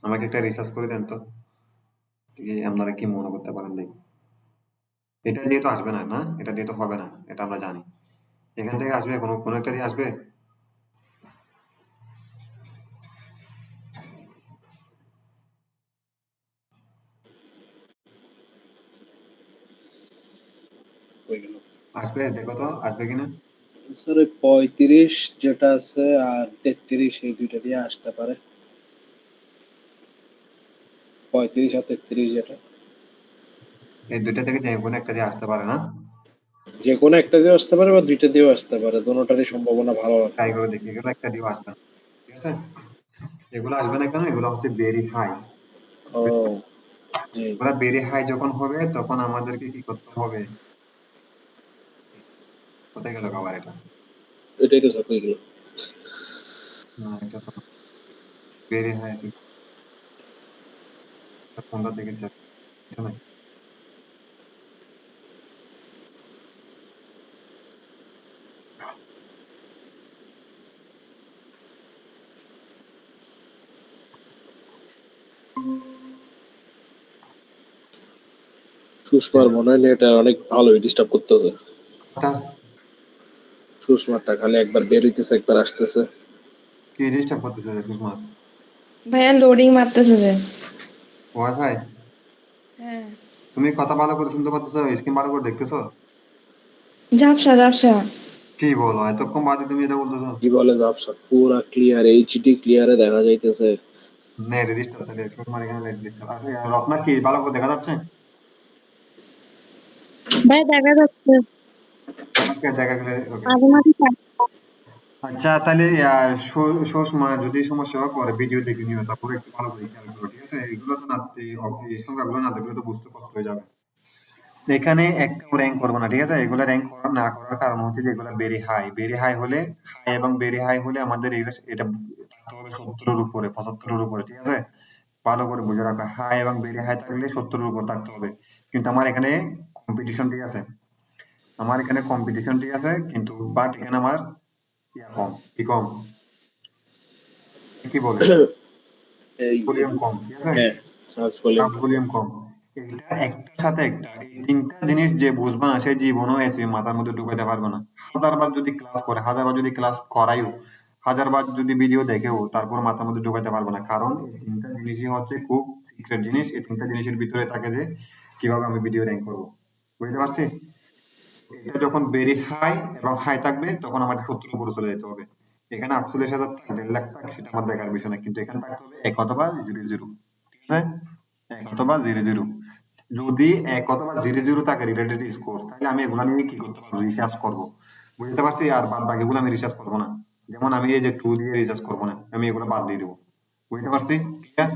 আমাকে একটা রিসার্চ করে দেন তো, দেখি আপনারা কি মনে করতে পারেন দেখি। এটা দিয়ে তো আসবে না, না এটা দিয়ে তো হবে না, এটা আমরা জানি। এখান থেকে আসবে, কোনো কোনো একটা দিয়ে আসবে। হয়ে গেল আসবে, দেখো তো আসবে কিনা। স্যার। ওই 35 যেটা আছে আর 33, এই দুইটা দিয়ে আসতে পারে। 35 আর 33 যেটা, এই দুইটা থেকে যে কোনো একটা দিয়ে আসতে পারে না? যে কোনো একটা দিয়ে আসতে পারে বা দুইটা দিয়েও আসতে পারে, দোনোটারই সম্ভাবনা ভালো ট্রাই রাখতে করে হবে। দেখি, এগুলো একটা দিয়েও আসবে না, ঠিক আছে। এগুলো আসবে না কেন, এগুলো হচ্ছে ভেরি হাই। ও, জি। এগুলো ভেরি হাই যখন হবে তখন আমাদেরকে কি করতে হবে, কোথায় গেল আবার এটা, এটাই তো স্যার হয়ে গেল। না এটা তো ভেরি হাই আছে, কোনটা থেকে এটা না। সুষমার মনে হয় এটা অনেক ভালোই ডিস্টার্ব করতেছে। এটা সুষমাটা খালি একবার বের হইতেছে একবার আসতেছে। কি ডিস্টার্ব করতেছে সুষমা? ভাইয়া লোডিং মারতেছে যে। ওয়াইফাই? হ্যাঁ। তুমি কথা ভালো করে শুনতে পাচ্ছ? স্ক্রিন ভালো করে দেখতেছো? ঝাপসা ঝাপসা। কি বলো, এতক্ষণ বাদে তুমি এটা বলতেছো? কি বলে ব্যবসা পুরা ক্লিয়ার, এইচডি ক্লিয়ারে দেখা যাইতেছে। নেট ডিস্টার্ব থাকে, সুষমার এখানে নেট ডিস্টার্ব আছে। আর রত্নার কি ভালো করে দেখা যাচ্ছে? ভাইয়া দেখা যাচ্ছে। ওকে, দেখা গেলে ওকে। মাঝে মাঝে আচ্ছা তাহলে সুষমা যদি সমস্যা হয় পরে ভিডিও দেখে নিও, তারপরে একটু ভালো করে খেয়াল করো, ঠিক আছে? এগুলো তো না, এই সংখ্যাগুলো না দেখলে তো বুঝতে কষ্ট হয়ে যাবে। এখানে একটাও র্যাঙ্ক করবো না, ঠিক আছে? এগুলো র্যাঙ্ক না করার কারণ হচ্ছে যে এগুলো ভেরি হাই, ভেরি হাই হলে, হাই এবং ভেরি হাই হলে আমাদের এটা থাকতে হবে 70-এর উপরে, 75-এর উপরে, ঠিক আছে? ভালো করে বুঝে রাখো, হাই এবং ভেরি হাই থাকলে 70-এর উপর থাকতে হবে। কিন্তু আমার এখানে কম্পিটিশন ঠিক আছে, আমার এখানে কম্পিটিশন ঠিক আছে, কিন্তু বাট এখানে আমার ইয়া কম, কি কম, কি বলে, এই ভলিউম কম, ঠিক আছে? হ্যাঁ, সার্চ ভলিউম। ভলিউম কম। এটা একটার সাথে একটা, এই তিনটা জিনিস যে বুঝবে না সে জীবনও এসে মাথার মধ্যে ঢুকাইতে পারবে না। হাজারবার যদি ক্লাস করে, হাজারবার যদি ক্লাস করাইও, হাজারবার যদি ভিডিও দেখেও, তারপর মাথার মধ্যে ঢুকাইতে পারবে না। কারণ এই তিনটা জিনিসই হচ্ছে খুব সিক্রেট জিনিস। এই তিনটা জিনিসের ভিতরে থাকে যে কিভাবে আমি ভিডিও র্যাঙ্ক করবো, বুঝতে পারছি? এটা যখন ভেরি হাই এবং হাই থাকবে তখন আমার 70 উপরে চলে যেতে হবে। এখানে 48,000 থাক, 1.5 লাখ থাক, সেটা আমার দেখার বিষয় না, কিন্তু এখানে থাকতে হবে 1 অথবা 00, ঠিক আছে? 1 অথবা 00। যদি 1 অথবা 00 থাকে রিলেটেড স্কোর, তাহলে আমি এগুলা নিয়ে কি করতে পারবো, রিসার্চ করবো, বুঝতে পারছি? আর বাদ বাকিগুলো আমি রিসার্চ করবো না। যেমন আমি এই যে 2 দিয়ে রিসার্চ করবো না, আমি এগুলো বাদ দিয়ে দেবো, বুঝতে পারছি? ক্লিয়ার?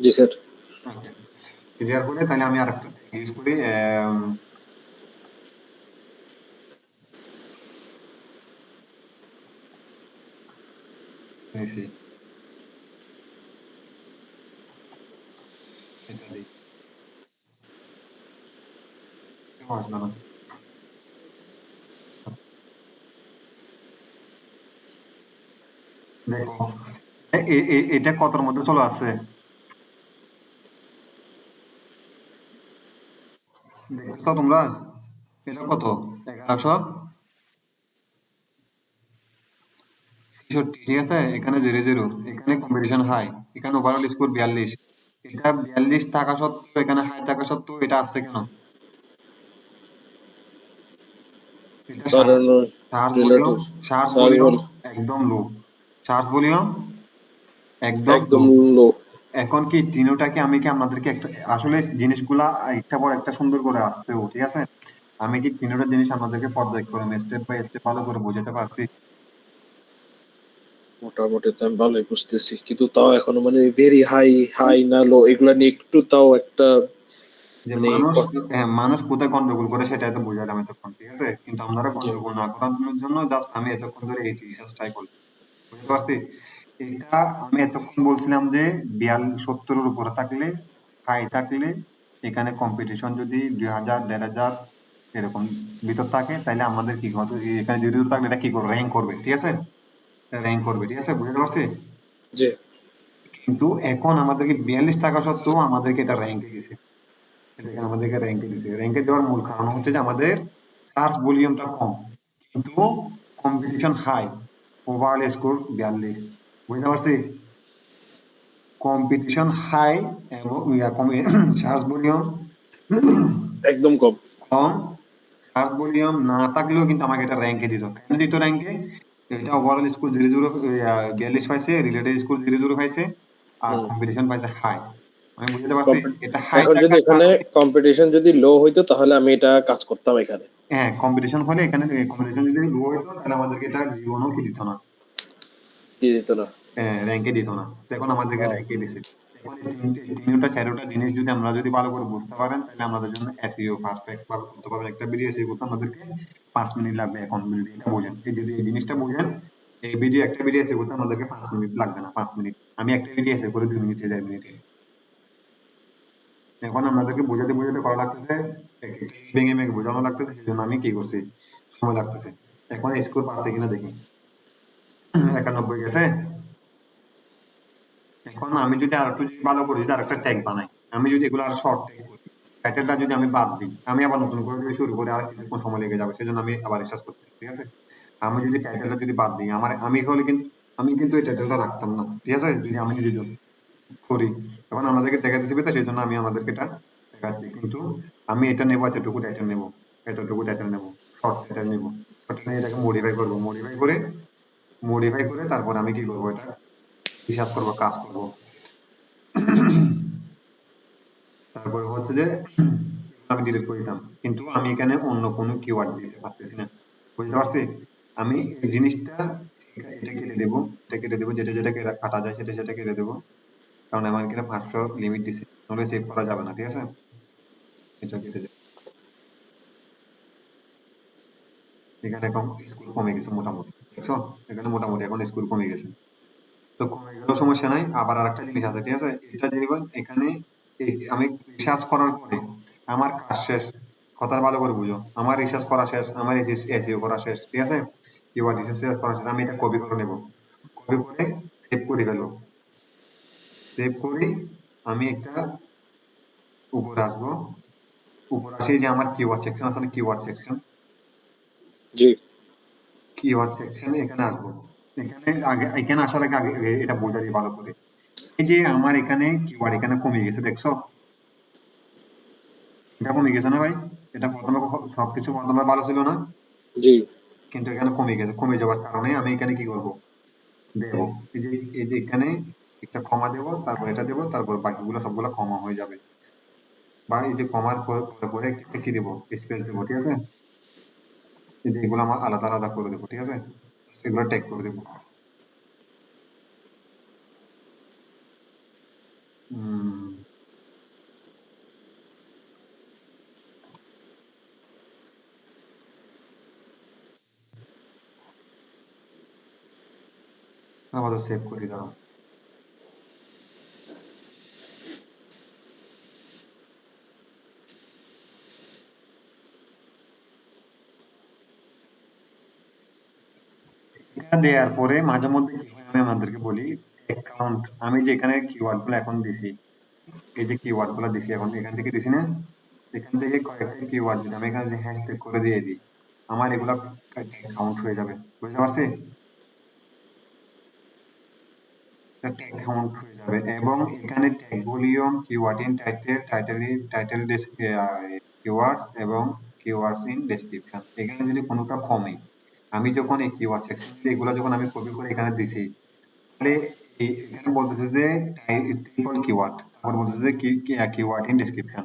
জি স্যার। আচ্ছা, ক্লিয়ার হলে তাহলে আমি আরেকটা ইউজ করি। এই যে, এটা দিই, কেউ আসবে না। দেখো, এটা কতর মধ্যে চলে আসছে দেখছো তোমরা? এটা কত? 1166, ঠিক আছে? এখানে 00, এখানে কম্পিটিশন হাই, এখানে ওভারঅল স্কোর 42। এটা 42 থাকা সত্ত্বেও, এখানে হাই থাকা সত্ত্বেও এটা আসছে কেন? এটা সার্চ, কারণ search volume, relative search search volume বল একদম লো, সার্চ ভলিউম একদম লো। একদম লো। এখন কি তিনোটাকে আমি কি আপনাদেরকে একটা, আসলে জিনিসগুলা একটা পর একটা সুন্দর করে আসছেও, ঠিক আছে? আমি কি তিনোটা জিনিস আপনাদেরকে পর্যায়ক্রমে স্টেপ বাই স্টেপ ভালো করে বোঝাতে পারছি? মোটামুটি তো আমি ভালোই বুঝতেছি, কিন্তু তাও এখনো মানে ভেরি হাই, হাই না লো এগুলা নিয়ে একটু তাও একটা যে মানে মানুষ, হ্যাঁ, মানুষ কোথায় গন্ডগোল করে সেটা তো বোঝালাম এতক্ষণ, ঠিক আছে? কিন্তু আপনারা যে গন্ডগোল না করানোর জন্য জাস্ট আমি এতক্ষণ ধরে এই রিসার্চ ট্রাই করলাম, বুঝতে পারছি? এটা আমি এতক্ষণ বলছিলাম যে 70-এর উপরে থাকলে, হাই থাকলে, এখানে কম্পিটিশন যদি 2000, 1500 এরকম ভিতর থাকে, তাহলে আমাদের কি হতো, এখানে যদি থাকলে এটা কি করবে, র্যাঙ্ক করবে, ঠিক আছে? র্যাঙ্ক করবে, ঠিক আছে, বুঝতে পারছি? যে কিন্তু এখন আমাদেরকে 42 থাকা সত্ত্বেও আমাদেরকে এটা র্যাঙ্কে দিছে। দেখেন আমাদেরকে র্যাঙ্কে দিছে, র্যাঙ্কে দেওয়ার মূল কারণ হচ্ছে যে আমাদের সার্চ ভলিউমটা কম, কিন্তু কম্পিটিশন হাই, ওভারঅল স্কোর 42, বুঝতে পারছি? কম্পিটিশন হাই এবং সার্চ ভলিউম একদম কম। কম, সার্চ ভলিউম না থাকলেও কিন্তু আমাকে এটা র্যাঙ্কে দিত। কেন দিত র্যাঙ্কে? এটা ওভারঅল স্কোর 00, 42 পাইছে, রিলেটেড স্কোর 00 পাইছে, আর হুম। কম্পিটিশন পাইছে হাই। আমি বুঝতে পারছি এটা হাই এখন যদি থাকার এখানে কারণে। কম্পিটিশন যদি লো হইতো তাহলে আমি এটা কাজ করতাম এখানে। হ্যাঁ, কম্পিটিশন হলে এখানে, কম্পিটিশন যদি লো হইতো তাহলে আমাদেরকে এটা জীবনও কি দিত না, কি দিত না। র্যাঙ্কে দিত না। তো এখন আমাদেরকে হ্যাঁ। র্যাঙ্কে দিছে। এখন এই তিনটা চারটা জিনিস যদি আমরা যদি ভালো করে বুঝতে পারেন, তাহলে আমাদের জন্য এসইও পারফেক্ট ভাবে করতে পারবেন। একটা ভিডিও এসইও করতে আমাদেরকে 5 মিনিট লাগবে এখন, যদি এটা বোঝেন, এই যদি এই জিনিসটা বোঝেন, এই ভিডিও, একটা ভিডিও এসইও করতে আমাদেরকে 5 মিনিট লাগবে না, 5 মিনিট। আমি একটা ভিডিও এসইও করে 2 মিনিটে, 1.5 মিনিটে। এখন আপনাদেরকে বোঝাতে বোঝাতে করা লাগতেছে, এক একটা ভেঙে ভেঙে বোঝানো লাগতেছে, সেই জন্য আমি কি করছি, সময় লাগতেছে। এখন স্কোর পাচ্ছে কিনা দেখি, 91 গেছে। এখন আমি যদি আর একটু যদি ভালো করি, যদি আরেকটা ট্যাগ বানাই, আমি যদি এগুলো আরো শর্ট ট্যাগ করি, টাইটেলটা যদি আমি বাদ দিই, আমি আবার নতুন করে যদি শুরু করি আর কিছুক্ষণ সময় লেগে যাবে, সেজন্য আমি আবার রিসার্চ করছি, ঠিক আছে? আমি যদি টাইটেলটা যদি বাদ দিই, আমি কিন্তু এই টাইটেলটা রাখতাম না, ঠিক আছে? যদি আমি নিজে করি, এখন আমাদেরকে দেখাতে দিবে, তো সেই জন্য আমি আমাদেরকে এটা দেখাচ্ছি। কিন্তু আমি এটা নেবো, এতটুকু টাইটেল নেবো, এতটুকু টাইটেল নেবো, শর্ট টাইটেল নেবো, শর্ট টাইটেল এটাকে মডিফাই করে তারপর আমি কি করবো, এটা রিসার্চ করবো, কাজ করবো। তারপরে হচ্ছে যে আমি ডিলিট করে দিতাম, কিন্তু আমি এখানে অন্য কোনো কিওয়ার্ড দিতে পারতেছি না, বুঝতে পারছি? আমি এই জিনিসটা এটা কেটে দেবো, যেটা যেটা কাটা যায় সেটা সেটা কেটে দেবো, কারণ আমার এখানে 500 লিমিট দিছে, নাহলে সেভ করা যাবে না, ঠিক আছে? এটা কেটে দেবো। এখানে এখন স্কুল কমে গেছে মোটামুটি, দেখছো? এখানে মোটামুটি এখন স্কুল কমে গেছে, তো কমে গেলেও সমস্যা নাই। আবার আরেকটা জিনিস আছে, ঠিক আছে? এটা দেখুন এখানে আমি রিসার্চ করার পরে আমার কাজ শেষ, কথাটা ভালো করে বুঝো, আমার রিসার্চ করা শেষ, আমার এসইও করা শেষ, ঠিক আছে? এবার রিসার্চ করা শেষ, আমি এটা কপি করে নেব, কপি করে সেভ করে ফেলবো, সেভ করে আমি একটা উপরে আসবো, উপরে আসে যে আমার কিওয়ার্ড সেকশন আছে না, জি কিওয়ার্ড সেকশনে এখানে আসবো। এখানে আসার আগে এটা বোঝা যায় ভালো করে, এই যে আমার এখানে কিওয়ার্ড এখানে কমে গেছে, দেখছো? এটা কমে গেছে না ভাই? এটা প্রথমে সবকিছু প্রথমে ভালো ছিল না, জি কিন্তু এখানে কমে গেছে, কমে যাওয়ার কারণে আমি এখানে কি করব, দেবো, এই যে এখানে একটা কমা দেবো, তারপর এটা দেবো, তারপর বাকিগুলো সবগুলো কমা হয়ে যাবে, বা এই যে কমার পরে পরে কি দেবো, স্পেস দেবো, ঠিক আছে? এই যে এগুলো আমার আলাদা আলাদা করে দেবো, ঠিক আছে? এগুলো ট্যাগ করে দেবো। আপাতত সেভ করে দাও। এটা দেওয়ার পরে মাঝে মধ্যে কি হয় আমি আমাদেরকে বলি, অ্যাকাউন্ট, আমি যে এখানে কিওয়ার্ড গুলো এখন দিছি, এই যে কিওয়ার্ড গুলো দিছি এখন এখান থেকে দিছি না, এখান থেকে কয়েকটা কিওয়ার্ড যদি আমি এখানে যে হ্যাশট্যাগ করে দিয়ে দিই, আমার এগুলা কাউন্ট হয়ে যাবে, বুঝতে পারছি? ট্যাগ কাউন্ট হয়ে যাবে, এবং এখানে tag volume, keyword in title keywords এবং কিওয়ার্ডস ইন ডেসক্রিপশন, এখানে যদি কোনোটা কমে, আমি যখন এই কিওয়ার্ড সেকশন এগুলো যখন আমি কপি করে এখানে দিছি, তাহলে এখানে বলতেছে যে ট্রিপল কিওয়ার্ড, তারপর বলতেছে যে কিওয়ার্ড ইন ডেসক্রিপশন,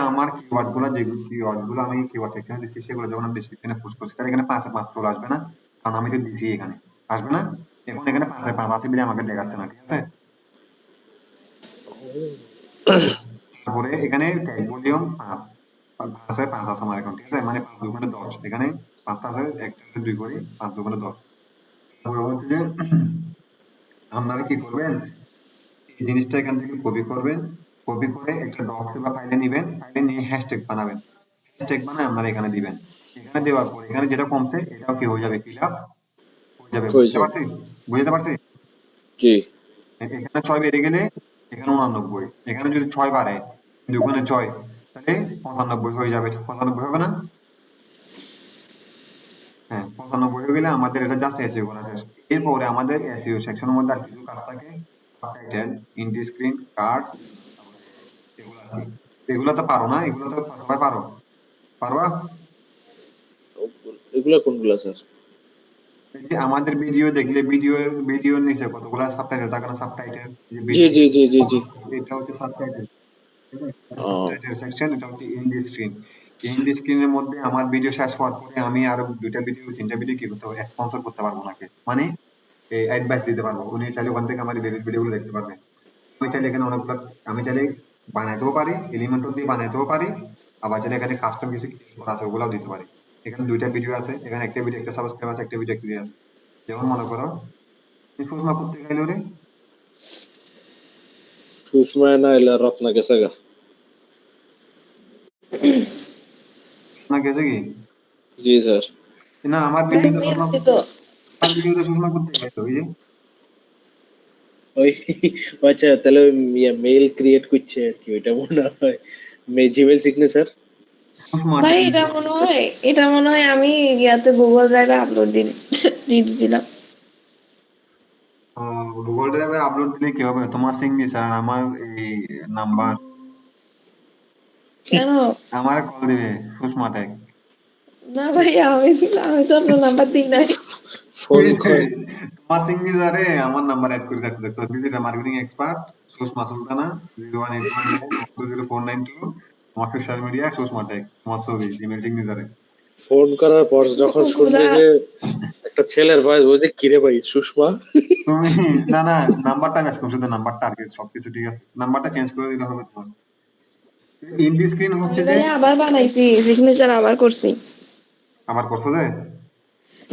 আমার কিওয়ার্ড গুলো, যে কিওয়ার্ড গুলো আমি কিওয়ার্ড সেকশনে দিচ্ছি, সেগুলো যখন আমি ডেসক্রিপশনে পোস্ট করছি, তাহলে এখানে 5 চলে আসবে না, কারণ আমি তো দিচ্ছি, এখানে আসবে না, এখন এখানে 5 আছে বলে আমাকে দেখাচ্ছে না, ঠিক আছে? তারপরে এখানে ট্যাগ ভলিউম 5, 5 আছে আমার এখন, ঠিক আছে? মানে 5 2 10, এখানে 5টা আছে, একটা 2 করি, 5 2 10। তারপরে হচ্ছে যে আপনারা কি করবেন, এই জিনিসটা এখান থেকে কপি করবেন, কপি করে একটা ডক্স বা ফাইলে নিবেন, ফাইলে নিয়ে হ্যাশট্যাগ বানাবেন, হ্যাশট্যাগ বানায় আপনারা এখানে দিবেন, এখানে দেওয়ার পর এখানে যেটা কমছে এটাও কি হয়ে যাবে, ফিল আপ হয়ে যাবে, হয়ে বুঝতে যাবে। পারছি? বুঝতে পারছি? জি এখানে 6 বেড়ে গেলে এখানে 89, এখানে যদি 6 বাড়ে, কিন্তু ওখানে 6, তাহলে 95 হয়ে যাবে, 95 হবে না? হ্যাঁ, 95 হয়ে গেলে আমাদের এটা জাস্ট এসইও করা শেষ। এরপরে আমাদের এসইও সেকশনের মধ্যে আর কিছু কাজ থাকে, সাবটাইটেল, ইন্ডি স্ক্রিন, কার্ডস, এগুলো আর কি। এগুলো তো পারো না, এগুলো তো সবাই পারো, পারবা? এগুলা কোনগুলা স্যার? এই যে আমাদের ভিডিও দেখলে ভিডিওর নিচে কতগুলো সাবটাইটেল থাকে না, সাবটাইটেল, যে জি ভিডিও, জি জি জি জি এটা হচ্ছে সাবটাইটেল, আহ, সাবটাইটেল সেকশন, এটা হচ্ছে ইন্ডি স্ক্রিন। ইন্ডি স্ক্রিনের মধ্যে আমার ভিডিও শেষ হওয়ার পরে আমি আরো 2টা ভিডিও 3টা ভিডিও কি করতে পারবো, স্পন্সর করতে পারবো ওনাকে, মানে অ্যাডভাইস দিতে পারবো, উনি চাইলে ওখান থেকে আমার ভিডিওগুলো দেখতে পারবে। আমি চাইলে এখানে অনেকগুলো, আমি চাইলে বানাইতেও পারি, এলিমেন্টও দিয়ে বানাইতেও পারি, আবার চাইলে এখানে কাস্টম কিছু করা আছে ওগুলাও দিতে পারি। এখানে 2টা ভিডিও আছে, এখানে একটা ভিডিও একটা সাবস্ক্রাইব আছে, একটা ভিডিও একটা আছে। যেমন মনে করো সুষমা করতে গেলে রে, সুষমা না এলা রত্না গেছে গা। না গেছে কি জি স্যার। না, আমার ভাই ভিডিওতে সুষমা, পেয়েছি তো। আমার ভিডিওতে সুষমা করতে গেছে, ওই যে ওই আচ্ছা, তাহলে মেল ক্রিয়েট করছে আর কি, ওইটা মনে হয়। Gmail signature. সুষমা ভাই টেক। এটা মনে হয় আমি ইয়াতে গুগল ড্রাইভে আপলোড দিয়ে দিয়েছিলাম। গুগল ড্রাইভে আপলোড দিলে কি হবে? তোমার সিগনেচার, আমার এই নাম্বার, কেন? আমার কল দিবে সুষমা টেক। না ভাই, আমি তো আপনার নাম্বার দিই নাই। Phone call. তোমার সিগনেচারে আমার নাম্বার অ্যাড করে রাখছে, দেখছো? Digital marketing expert Sushma Sultana 01819124992। তোমার সোশ্যাল মিডিয়া সুষমা টেক, তোমার ছবি জিমেল সিগনেচারে। ফোন করার পর যখন শুনবে খোদা। যে একটা ছেলের ভয়েস, বলছে কিরে ভাই সুষমা। তুমি না না, নাম্বারটা ম্যাচ করছো, শুধু নাম্বারটা আর কি, সবকিছু ঠিক আছে, নাম্বারটা চেঞ্জ করে দিতে হবে তোমার। ইন্ডি স্ক্রিন হচ্ছে আমি যে ভাই আবার বানাইছি, সিগনেচার আবার করছি। আমার করছো যে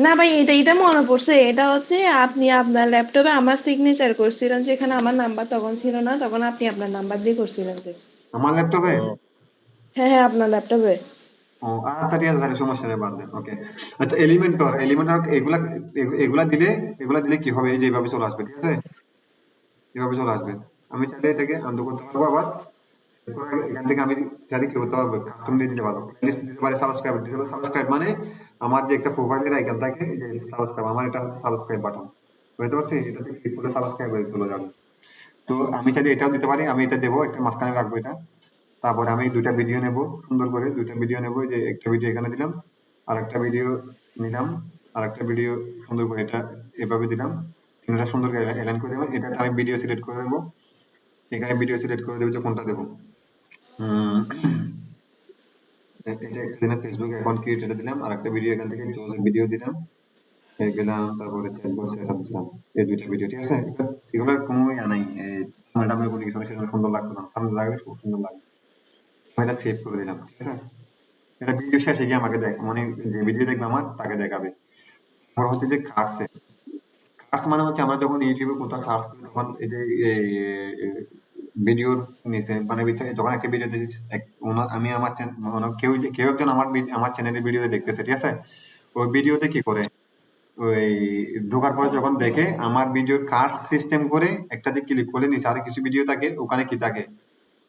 না ভাই, এটা মনে পড়ছে, এটা হচ্ছে আপনি আপনার ল্যাপটপে আমার সিগনেচার করছিলেন, যেখানে আমার নাম্বার তখন ছিল না, তখন আপনি আপনার নাম্বার দিয়ে করছিলেন যে। আমার ল্যাপটপে। হ্যাঁ হ্যাঁ, আপনার ল্যাপটপে। ও আচ্ছা, ঠিক আছে, তাহলে সমস্যা নেই, বাদ দেন। ওকে, আচ্ছা, এলিমেন্টর এগুলা এগুলা দিলে কি হবে? এই যে এইভাবে চলে আসবে, ঠিক আছে, এভাবে চলে আসবে। আমি চাইলে এটাকে আনডু করতে পারবো, আবার এখান থেকে আমি চাইলে কি করতে পারবো, কাস্টম দিয়ে দিতে পারবো, লিস্ট দিতে পারি, সাবস্ক্রাইব দিতে পারি। সাবস্ক্রাইব মানে আমার যে একটা প্রোফাইলের আইকন থাকে, এই যে সাবস্ক্রাইব, আমার এটা হচ্ছে সাবস্ক্রাইব বাটন, বুঝতে পারছি? এটাতে ক্লিক করলে সাবস্ক্রাইব হয়ে চলে যাবে। তো আমি চাইলে এটাও দিতে পারি, আমি এটা দেবো, একটা মাঝখানে রাখবো এটা। তারপরে আমি দুইটা ভিডিও নেব, সুন্দর করে দুইটা ভিডিও নেব, যে একটা ভিডিও এখানে দিলাম, আর একটা ভিডিও নিলাম, আর একটা ভিডিও সুন্দর করে এটা এভাবে দিলাম, তিনটা সুন্দর করে অ্যালাইন করে দেবো। এটাতে আমি ভিডিও সিলেক্ট করে দেবো, এখানে ভিডিও সিলেক্ট করে দেবো যে কোনটা দেবো। উম, এটা একটা দিলাম, ফেসবুক অ্যাকাউন্ট ক্রিয়েট, এটা দিলাম, আর একটা ভিডিও এখান থেকে ভিডিও দিলাম, গেলাম, তারপরে চ্যাটবক্স সেটআপ দিলাম। এই দুইটা ভিডিও, ঠিক আছে? এগুলোর কোনো ইয়া নাই, থাম্বনেল কোনো কিছু না, সেজন্য সুন্দর লাগতো না, থাম্বনেল লাগলে খুব সুন্দর লাগে। আমি এটা সেভ করে দিলাম, ঠিক আছে? এটা ভিডিও শেষে গিয়ে আমাকে দেখ, মানে যে ভিডিও দেখবে আমার তাকে দেখাবে। আর হচ্ছে যে কার্ডস মানে হচ্ছে আমরা যখন ইউটিউবে কোথাও সার্চ করি, তখন এই যে ভিডিওর নিচে, মানে যখন একটা ভিডিও দেখি, আমি আমার কেউ একজন আমার চ্যানেলের ভিডিও দেখতেছে, ঠিক আছে? ওই ভিডিওতে কি করে, ওই ঢোকার পরে যখন দেখে আমার ভিডিওর কার্ড সিস্টেম করে একটা যে ক্লিক করলে নিচে আরো কিছু ভিডিও থাকে, ওখানে কি থাকে,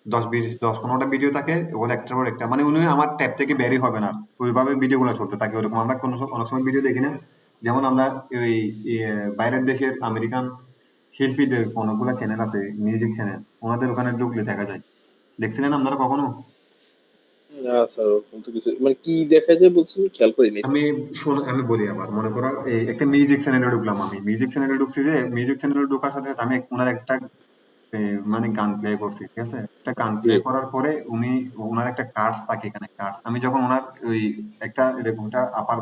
10-20-10-15টা ভিডিও থাকে, ওগুলো একটার পর একটা, মানে উনি আমার ট্যাব থেকে বেরই হবে না, ওইভাবে ভিডিও গুলো চলতে থাকে। ওরকম আমরা অনেক সময় ভিডিও দেখি না, যেমন আমরা ওই বাইরের দেশের আমেরিকান শিল্পীদের অনেকগুলো চ্যানেল আছে, মিউজিক চ্যানেল, ওনাদের ওখানে ঢুকলে দেখা যায়। দেখছিলেন আপনারা কখনো? না স্যার, ওরকম তো কিছু, মানে কি দেখা যায় বলছেন, খেয়াল করিনি স্যার। আমি বলি আবার, মনে করো এই একটা মিউজিক চ্যানেলে ঢুকলাম, আমি মিউজিক চ্যানেলে ঢুকছি, যে মিউজিক চ্যানেলে ঢোকার সাথে সাথে আমি ওনার একটা মানে গান প্লে করছি, ঠিক আছে? একটা গান প্লে জি করার পরে ওনার একটা কার্ডস থাকে, এখানে কার্ডস, আমি যখন ওনার ওই একটা এরকমটা আপার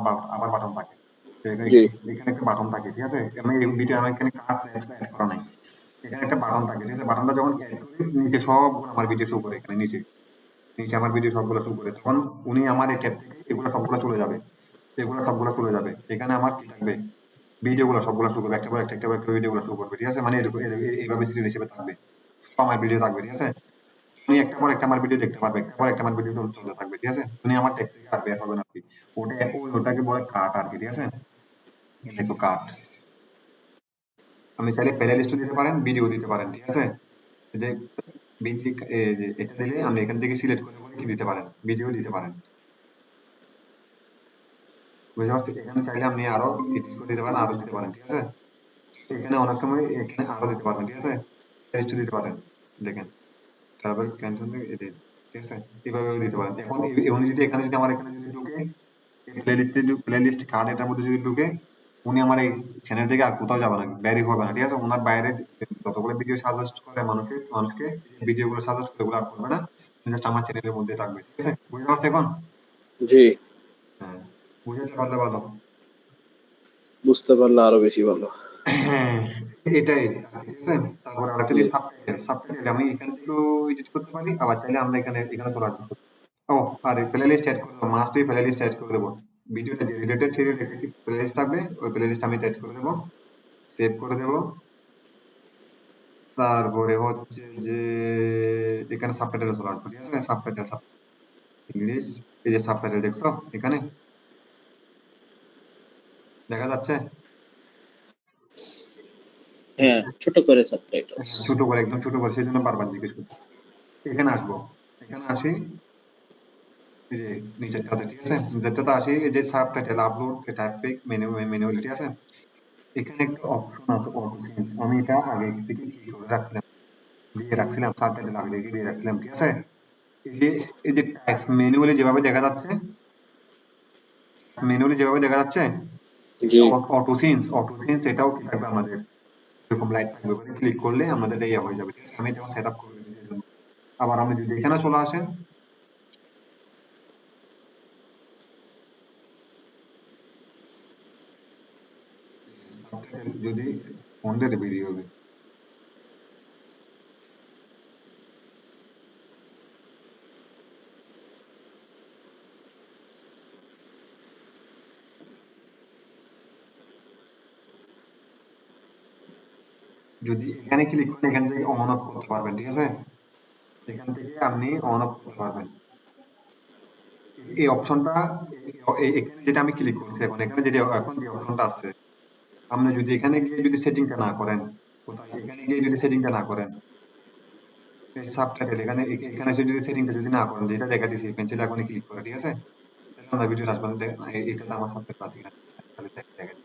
বাটন থাকে, তো জি এখানে একটা বাটন থাকে, ঠিক আছে? আমি এই ভিডিও, আমার এখানে কার্ড অ্যাড করা নাই, এখানে একটা বাটন থাকে, ঠিক আছে? বাটনটা যখন অ্যাড করি, নিচে সবগুলো আমার ভিডিও শো করে, এখানে নিচে নিচে আমার ভিডিও সবগুলো শো করে, তখন উনি আমার এই ট্যাব থেকে এগুলো সবগুলো চলে যাবে, এগুলো সবগুলো চলে যাবে, এখানে আমার কি থাকবে, ভিডিও গুলো সবগুলো শো করবে, একটা পর একটা ভিডিও গুলো শো করবে, ঠিক আছে? মানে এরকম এইভাবে সিরিয়াল হিসেবে থাকবে, আমার ভিডিও থাকবে, ঠিক আছে? তুমি একটা পর একটা আমার ভিডিও দেখতে পারবে, একটা পর একটা আমার ভিডিও চলতে থাকবে, ঠিক আছে? তুমি আমার ট্যাগ থেকে আর বের হবে না আর কি। ওটাকে বলে কাট আর কি, ঠিক আছে? এই দেখো কাট। আমি চাইলে প্লে লিস্ট দিতে পারেন, ভিডিও দিতে পারেন, ঠিক আছে? এই যে এটা দিলে আপনি এখান থেকে সিলেক্ট করে করে কি দিতে পারেন, ভিডিও দিতে পারেন, বুঝতে পারছি? এখানে চাইলে আপনি আরো এডিট করে দিতে পারেন, আরো দিতে পারেন, ঠিক আছে? এখানে অনেক সময় এখানে আরো দিতে পারবেন, ঠিক আছে? লিস্ট দিতে পারেন, দেখেন, তারপর ক্যান্সেল এডিট, ঠিক আছে? এভাবে দিতে পারেন। এখন উনি যদি এখানে যদি আমার এখানে যদি ঢুকে, প্লেলিস্ট কার্ড এটার মধ্যে যদি ঢুকে, উনি আমার এই চ্যানেল থেকে আর কোথাও যাবে না, বেরই হবে না, ঠিক আছে? ওনার বাইরে যতগুলো ভিডিও সাজেস্ট করে মানুষকে ভিডিও গুলো সাজেস্ট করে, ওগুলো আর করবে না, জাস্ট আমার চ্যানেলের মধ্যে থাকবে, ঠিক আছে? বুঝতে পারছো এখন? জি, হ্যাঁ, বুঝতে পারলে ভালো। বুঝতে পারলে আরো বেশি ভালো। হ্যাঁ, এটাই, ঠিক আছে? তারপর আরেকটা জি যে সাবটাইটেল আমি এখান থেকেও এডিট করতে পারি, আবার চাইলে আমরা এখানে চলে আসবো। ও, আর প্লেলিস্ট অ্যাড করে দেবো, মাস্ট বি প্লেলিস্ট অ্যাড করে দেবো। ভিডিওটা যে রিলেটেড সেই রিলেটেড প্লেলিস্ট থাকবে, ওই প্লেলিস্ট আমি অ্যাড করে দেবো, সেভ করে দেবো। তারপরে হচ্ছে যে এখানে সাবটাইটেল চলে আসবে, ঠিক আছে? সাবটাইটেল ইংলিশ, এই যে সাবটাইটেল দেখছো এখানে দেখা যাচ্ছে? হ্যাঁ, ছোট করে সাবটাইটেলস। ছোট করে, একদম ছোট করে, সেই জন্য বারবার জিজ্ঞেস করছি। এখানে আসবো, এখানে আসি, এই যে নিচেরটাতে, ঠিক আছে, যেটাতে আসি, এই যে সাবটাইটেল আপলোড টাইপিক ম্যানুয়ালি, ঠিক আছে। এখানে একটা অপশন আছে অটো চেঞ্জ, আমি এটা আগে থেকে কি করে রাখছিলাম, দিয়ে রাখছিলাম, সাবটাইটেল আগে থেকে দিয়ে রাখছিলাম, ঠিক আছে। এই যে টাইপ ম্যানুয়ালি যেভাবে দেখা যাচ্ছে, জি। অটো চেঞ্জ এটাও কি থাকবে আমাদের, এরকম লাইট থাকবে, ওখানে ক্লিক করলে আমাদের ইয়ে হয়ে যাবে, ঠিক আছে। আমি এটা সেট আপ করে দিয়েছি এর জন্য। আবার আমি যদি এখানে চলে আসেন, যদি ফোনের ভিডিও হবে, যদি এখানে ক্লিক করেন, এখান থেকে অন অফ করতে পারবেন, ঠিক আছে। এখান থেকে আপনি অন অফ করতে পারবেন এই অপশনটা। এখানে যেটা আমি ক্লিক করছি এখন, এখানে যেটা এখন যে অপশনটা আছে, আপনি যদি এখানে গিয়ে যদি সেটিংটা না করেন, কোথায় এখানে গিয়ে যদি সেটিংটা না করেন, এই সাবটাইটেল এখানে এখানে এসে যদি সেটিংটা যদি না করেন, যেটা দেখা দিছি পেন্সিল আইকনে ক্লিক করে, ঠিক আছে, তাহলে আমরা ভিডিও আসবেন, এটাতে আমার সাবটাইটেল আছে কিনা তাহলে দেখেন।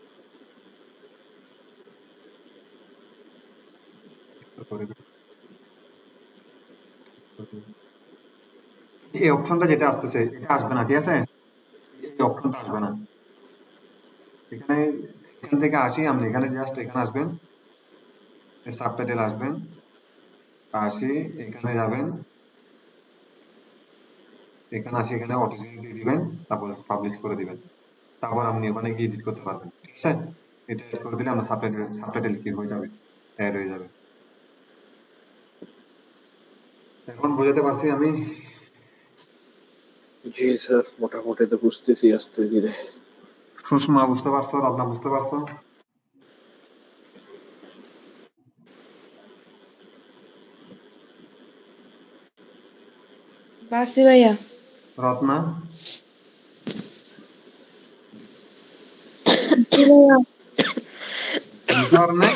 এই অপশনটা যেটা আসতেছে এটা আসবে না, ঠিক আছে, এই অপশনটা আসবে না। এখানে এখান থেকে আসি, আপনি এখানে জাস্ট এখানে আসবেন, সাবটাইটেল আসবেন, আসি এখানে যাবেন, এখানে আসি, এখানে অটো চেঞ্জ দিয়ে দিবেন, তারপর পাবলিশ করে দিবেন, তারপর আপনি ওখানে গিয়ে এডিট করতে পারবেন, ঠিক আছে। এটা এড করে দিলে আমার সাবটাইটেল কি হয়ে যাবে, অ্যাড হয়ে যাবে। এখন বোঝাতে পারছি আমি? জি স্যার, মোটামুটি তো বুঝতেছি আস্তে ধীরে। সুষমা বুঝতে পারছো, রত্না বুঝতে পারছো? পারছি ভাইয়া। রত্না জি ভাইয়া। বুঝতে পারেন নাই?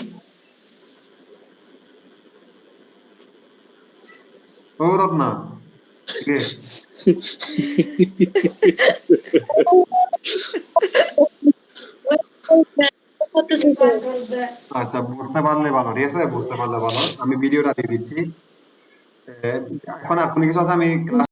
ও রত্না, কে? করতেছি তো। আচ্ছা, বুঝতে পারলে ভালো, ঠিক আছে, বুঝতে পারলে ভালো। আমি ভিডিওটা দিয়ে দিচ্ছি। এখন আর কোনো কিছু আছে, আমি